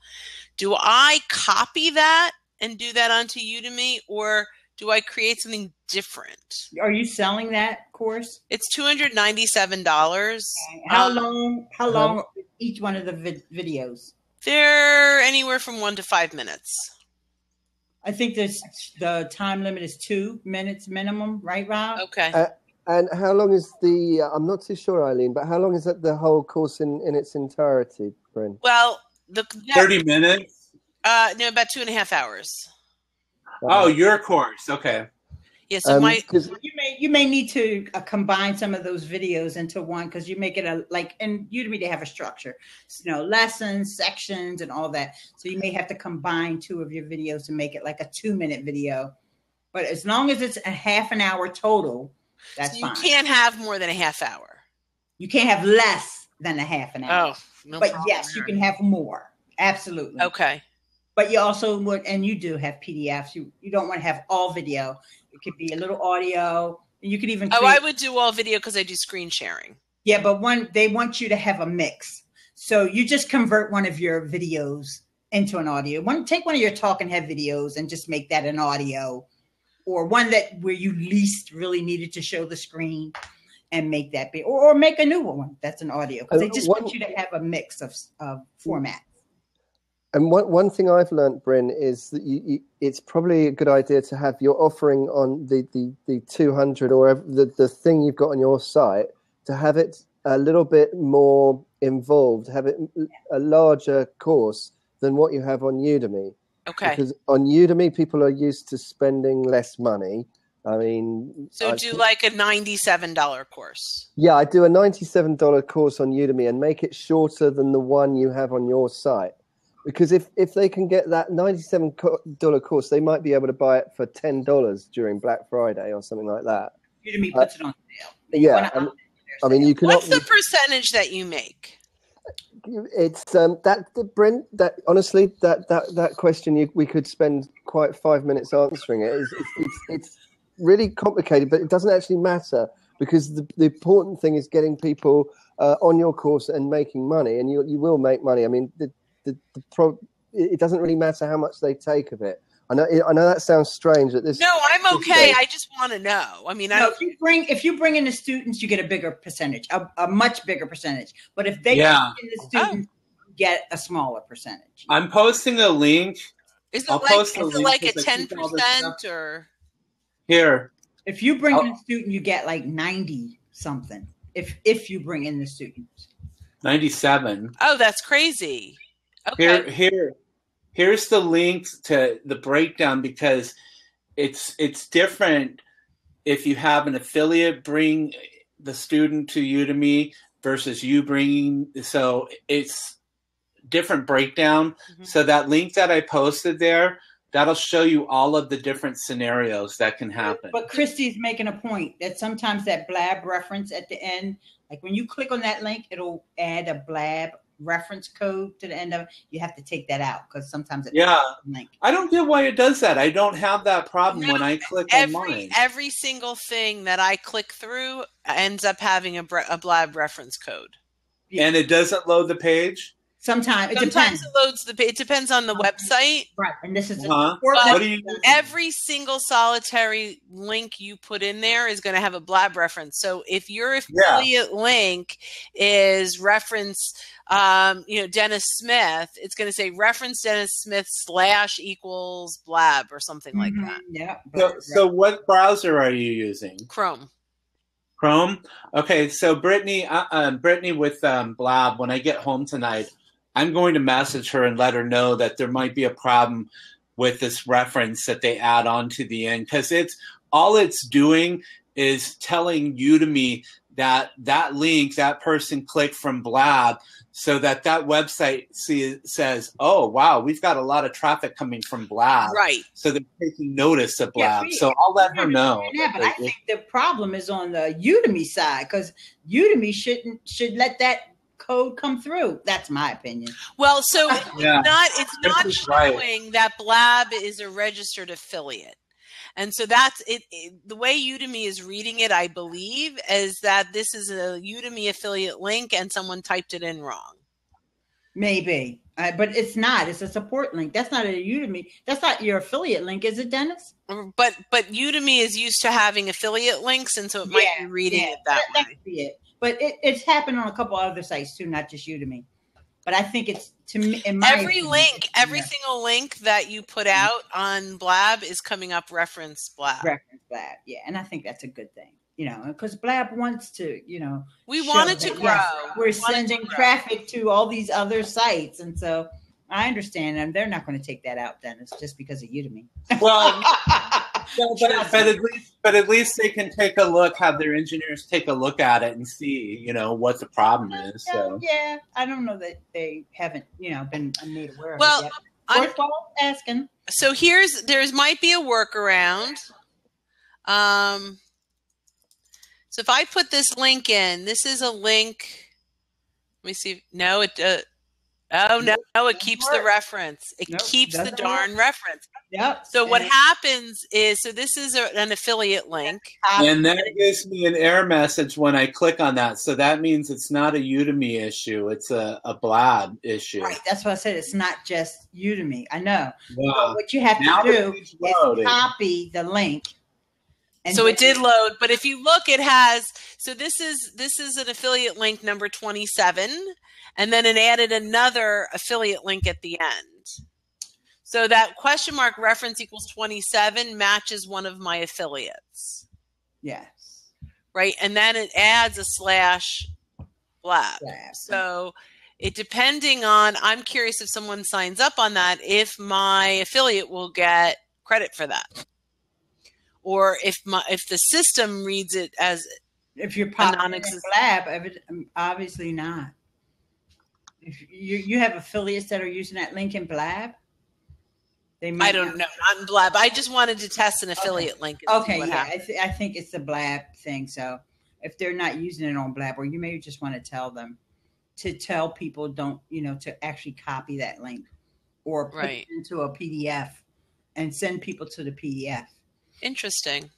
Do I copy that and do that onto Udemy, or do I create something different? Are you selling that course? It's $297. How long are each one of the videos? They're anywhere from 1 to 5 minutes. I think the time limit is 2 minutes minimum, right, Rob? Okay. And how long is I'm not too sure, Eileen, but how long is that the whole course in its entirety, Brent? Well, 30 minutes? No, about 2.5 hours. Oh, your course. Okay. Yeah, so you may need to combine some of those videos into one, because you make it in Udemy they have a structure, lessons, sections, and all that. So you may have to combine 2 of your videos to make it like a 2-minute video. But as long as it's a half an hour total, that's fine. You can't have more than a half hour. You can't have less than a half an hour. Oh, no but problem yes, there. you can have more. Absolutely. Okay. But you also would, and you do have PDFs. You don't want to have all video. It could be a little audio. You could even I would do all video because I do screen sharing. Yeah, but they want you to have a mix. So you just convert one of your videos into an audio. Take one of your talking head videos and just make that an audio, or one where you least really needed to show the screen and make that be, or make a new one that's an audio, because they just want you to have a mix of formats. And one thing I've learned, Bryn, is that it's probably a good idea to have your offering on the 200 or the thing you've got on your site, to have it a little bit more involved, have it a larger course than what you have on Udemy. Okay. Because on Udemy, people are used to spending less money. I mean... So do like a $97 course. Yeah, I do a $97 course on Udemy and make it shorter than the one you have on your site. Because if they can get that $97 course, they might be able to buy it for $10 during Black Friday or something like that. Udemy puts it on sale. Yeah, I mean, you can... What's the percentage that you make? It's Brent. That honestly, that question we could spend quite 5 minutes answering it. It's really complicated, but it doesn't actually matter, because the important thing is getting people on your course and making money, and you will make money. I mean, it doesn't really matter how much they take of it. I know that sounds strange at this. No, I'm okay. I just want to know. I mean, if you bring in the students, you get a bigger percentage, a much bigger percentage. But if they bring in the students, you get a smaller percentage. I'm posting a link. Is it like a 10% or? Here. If you bring in a student, you get like 90 something. If you bring in the students. 97. Oh, that's crazy. Okay. Here's the link to the breakdown, because it's different if you have an affiliate bring the student to Udemy versus you bringing. So it's different breakdown. Mm-hmm. So that link that I posted there, that'll show you all of the different scenarios that can happen. But Christy's making a point that sometimes that blab reference at the end, like when you click on that link, it'll add a blab reference code to the end of it. You have to take that out because sometimes I don't get why it does that. I don't have that problem when I click on mine. Every single thing that I click through ends up having a blab reference code. And it doesn't load the page? Sometimes it loads the page. It depends on the website. Right. And this is every single solitary link you put in there is going to have a blab reference. So if your affiliate link is reference Dennis Smith, it's going to say reference Dennis Smith / blab or something like that. Yeah. So what browser are you using? Chrome. Okay. So Brittany with Blab, when I get home tonight, I'm going to message her and let her know that there might be a problem with this reference that they add on to the end, because it's doing is telling Udemy that link that person clicked from Blab, so that website says, oh, wow, we've got a lot of traffic coming from Blab. Right. So they're taking notice of Blab. So I'll let her know. Yeah, but I think the problem is on the Udemy side, because Udemy should let that code come through. That's my opinion. Well, so it's not showing that Blab is a registered affiliate. And so that's it. The way Udemy is reading it, I believe, is that this is a Udemy affiliate link and someone typed it in wrong. Maybe, but it's not. It's a support link. That's not a Udemy. That's not your affiliate link, is it, Dennis? But Udemy is used to having affiliate links, and so it might be reading it that way. That could be it. But it's happened on a couple other sites too, not just Udemy. But I think it's, to me, every single link that you put out on Blab is coming up reference Blab. Reference Blab, yeah. And I think that's a good thing, because Blab wants to, we want it to grow. Yes, we're sending traffic to all these other sites. And so I understand, and they're not going to take that out, Dennis, just because of Udemy. Well, but at least they can take a look, have their engineers take a look at it and see, what the problem is. So yeah, I don't know that they haven't, been made aware of it yet. I'm asking. So there might be a workaround. So if I put this link in, this is a link. Let me see. No, it. It keeps the reference. It keeps the darn reference. Yep. So what happens is, this is an affiliate link. And that gives me an error message when I click on that. So that means it's not a Udemy issue. It's a Blab issue. Right. That's what I said. It's not just Udemy. I know. Yeah. What you have to do is copy the link. So it did load, but if you look, it has. So this is an affiliate link number 27, and then it added another affiliate link at the end. So that question mark reference = 27 matches one of my affiliates. Yes. Right, and then it adds a /Blab. So it depending on. I'm curious if someone signs up on that, if my affiliate will get credit for that. Or if the system reads it as if you're popping in Blab, obviously not. If you have affiliates that are using that link in Blab, they might. I don't know, not in Blab. I just wanted to test an affiliate link. Okay, yeah, I think it's a Blab thing. So if they're not using it on Blab, or you may just want to tell people don't, to actually copy that link or put it into a PDF and send people to the PDF. Interesting.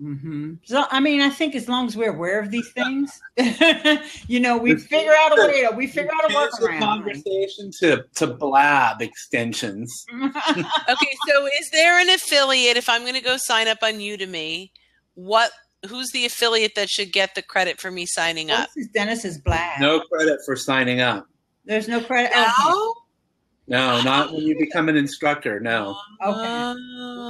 Mm-hmm. So, I mean, I think as long as we're aware of these things, we figure out a way. We figure out a workaround. Conversation to blab extensions. Okay, so is there an affiliate? If I'm going to go sign up on Udemy, who's the affiliate that should get the credit for me signing up? This is Dennis's blab. No credit for signing up. There's no credit. No? No, not when you become an instructor. No. Okay.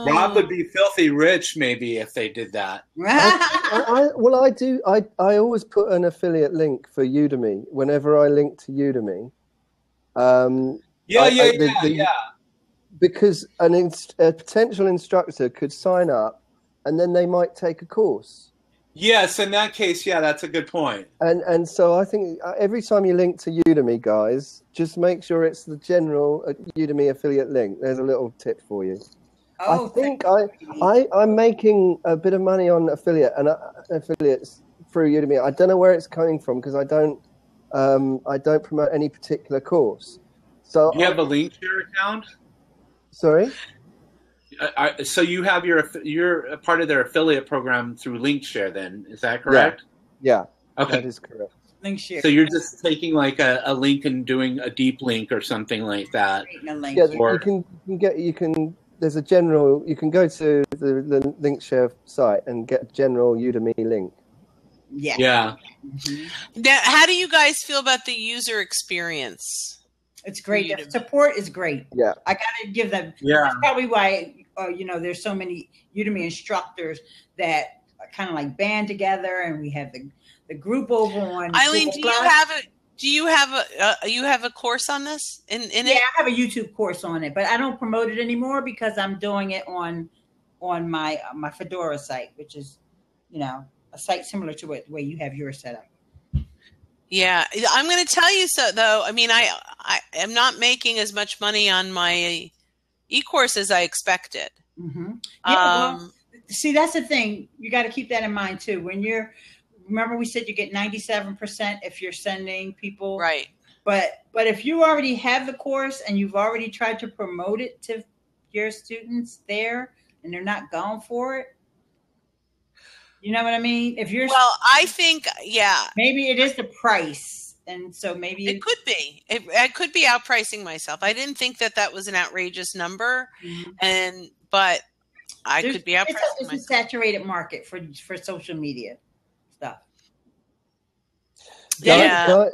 Rob would be filthy rich, maybe, if they did that. I always put an affiliate link for Udemy whenever I link to Udemy. Yeah. Because a potential instructor could sign up, and then they might take a course. Yes, in that case, yeah, that's a good point. And so I think every time you link to Udemy, guys, just make sure it's the general Udemy affiliate link. There's a little tip for you. I think I'm making a bit of money on affiliates through Udemy. I don't know where it's coming from because I don't promote any particular course. So you have a Linkshare account? Sorry. So you have you're a part of their affiliate program through Linkshare, then is that correct? Yeah. Okay, that is correct. Linkshare. So you're just taking like a link and doing a deep link or something like that. Yeah, you can. There's a general. You can go to the Linkshare site and get a general Udemy link. Yeah. Yeah. Mm-hmm. Now, how do you guys feel about the user experience? It's great. The support is great. Yeah. I got to give them. Yeah. That's probably why, there's so many Udemy instructors that kind of like band together, and we have the group over on. Eileen, do you have a course on this? In it? I have a YouTube course on it, but I don't promote it anymore because I'm doing it on my Fedora site, which is, a site similar to the way you have yours set up. Yeah, I'm going to tell you though. I mean, I am not making as much money on my e-course as I expected. Mm-hmm. Yeah, see, that's the thing. You got to keep that in mind too. Remember we said you get 97% if you're sending people. Right. But if you already have the course and you've already tried to promote it to your students there and they're not going for it, you know what I mean? I think, maybe it is the price. And so maybe it could be. I could be outpricing myself. I didn't think that was an outrageous number, but I could be outpricing myself. It's a saturated market for social media stuff. Yeah.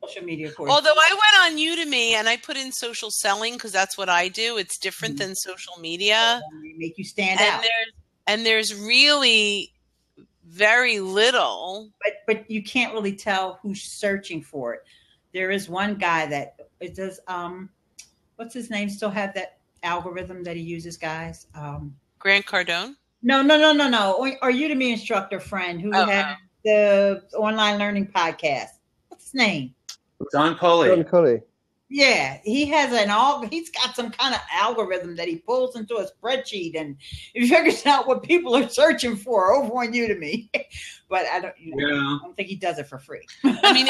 Social media course. Although I went on Udemy and I put in social selling because that's what I do. It's different than social media. They make you stand out. And there's really very little. But you can't really tell who's searching for it. There is one guy that it does. What's his name? Still have that algorithm that he uses, guys? Grant Cardone? No. Our Udemy instructor friend who had the online learning podcast. What's his name? Don Coley. Yeah, he's got some kind of algorithm that he pulls into a spreadsheet and he figures out what people are searching for over on Udemy. But I don't think he does it for free. I mean,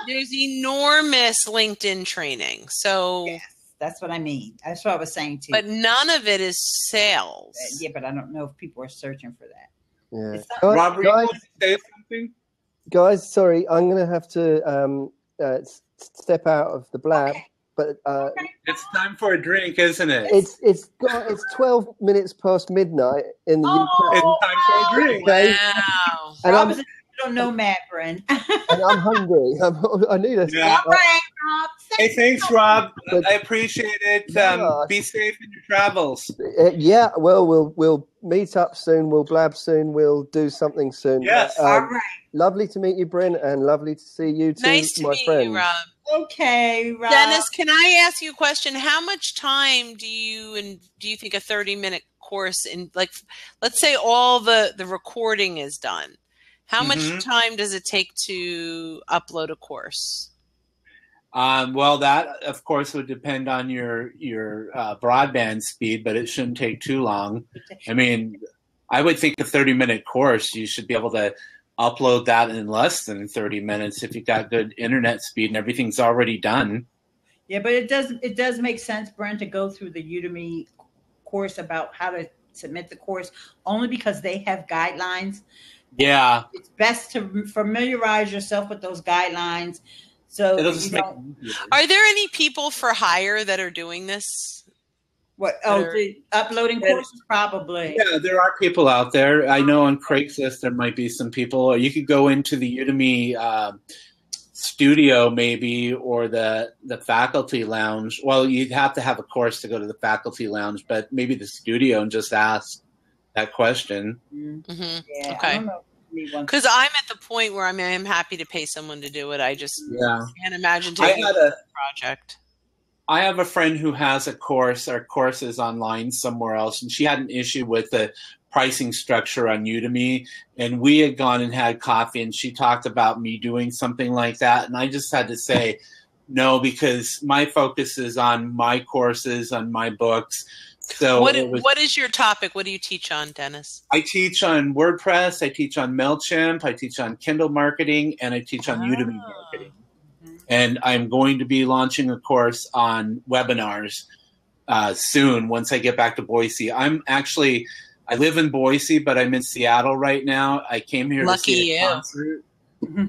there's enormous LinkedIn training. So yes, that's what I mean. That's what I was saying to you. But none of it is sales. Yeah, but I don't know if people are searching for that. Yeah. Robert, you want to say something? Guys, sorry, I'm going to have to step out of the blab. Okay. But it's time for a drink, isn't it? It's 12 minutes past midnight in the UK. It's time for a drink. Okay? Wow. And Rob you don't know Matt, Bren. And I'm hungry. I need a All right, Rob. Hey, thanks, Rob. I appreciate it. Be safe in your travels. Well, we'll meet up soon. We'll blab soon. We'll do something soon. Yes. All right. Lovely to meet you, Bryn, and lovely to see you too, Nice to my meet friend. you, Rob. Okay, Rob. Dennis, can I ask you a question? How much time do you think a 30-minute course in, like, let's say all the recording is done? How much time does it take to upload a course? Well, that of course would depend on your broadband speed, but it shouldn't take too long. I mean, I would think a 30-minute course, you should be able to upload that in less than 30 minutes if you've got good internet speed and everything's already done. Yeah, but it does make sense, Brent, to go through the Udemy course about how to submit the course only because they have guidelines. Yeah. It's best to familiarize yourself with those guidelines. So are there any people for hire that are doing this? What? Uploading courses? Probably. Yeah, there are people out there. I know on Craigslist there might be some people. Or you could go into the Udemy studio maybe, or the faculty lounge. Well, you'd have to have a course to go to the faculty lounge, but maybe the studio and just ask that question. Mm-hmm. Yeah, okay. Because I'm at the point where I'm happy to pay someone to do it. I just can't imagine taking a project. I have a friend who has a course or courses online somewhere else, and she had an issue with the pricing structure on Udemy. And we had gone and had coffee, and she talked about me doing something like that. And I just had to say no, because my focus is on my courses, on my books. So what is your topic? What do you teach on, Dennis? I teach on WordPress, I teach on MailChimp, I teach on Kindle marketing, and I teach on Udemy marketing. And I'm going to be launching a course on webinars soon once I get back to Boise. I live in Boise, but I'm in Seattle right now. I came here to see a concert.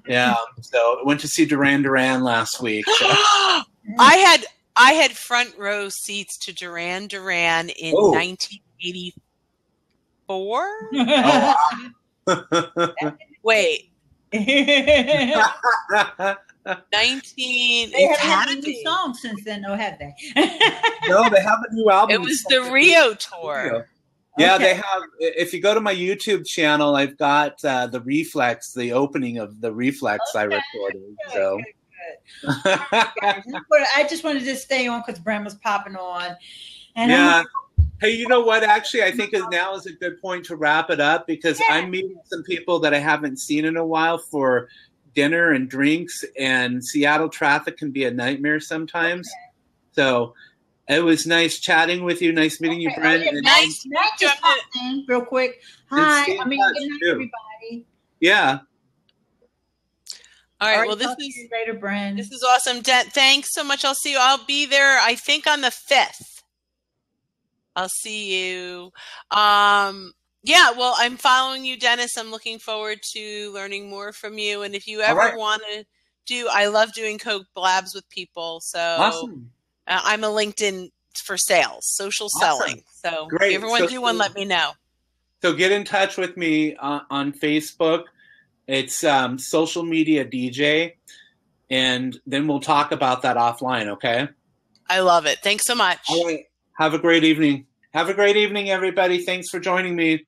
Yeah, so I went to see Duran Duran last week. So. I had front row seats to Duran Duran in 1984. Wait. 19. They haven't had a new song since then, though, have they? No, they have a new album. It was the Rio tour. Yeah, they have. If you go to my YouTube channel, I've got the Reflex, the opening of the Reflex I recorded. So. I just wanted to stay on because Brent was popping on. And hey, you know what? Actually, I think now is a good point to wrap it up because I'm meeting some people that I haven't seen in a while for dinner and drinks, and Seattle traffic can be a nightmare sometimes. So it was nice chatting with you. Nice meeting you, Brent. Nice just pop in real quick. Hi. Good night, everybody. Yeah. All right. Well, this is awesome. Thanks so much. I'll see you. I'll be there, I think, on the 5th. I'll see you. Yeah, well, I'm following you, Dennis. I'm looking forward to learning more from you. And if you ever want to I love doing collabs with people. So awesome. I'm a LinkedIn for sales, social selling. So if you ever want to do one, let me know. So get in touch with me on Facebook. It's Social Media DJ, and then we'll talk about that offline, okay? I love it. Thanks so much. All right. Have a great evening. Have a great evening, everybody. Thanks for joining me.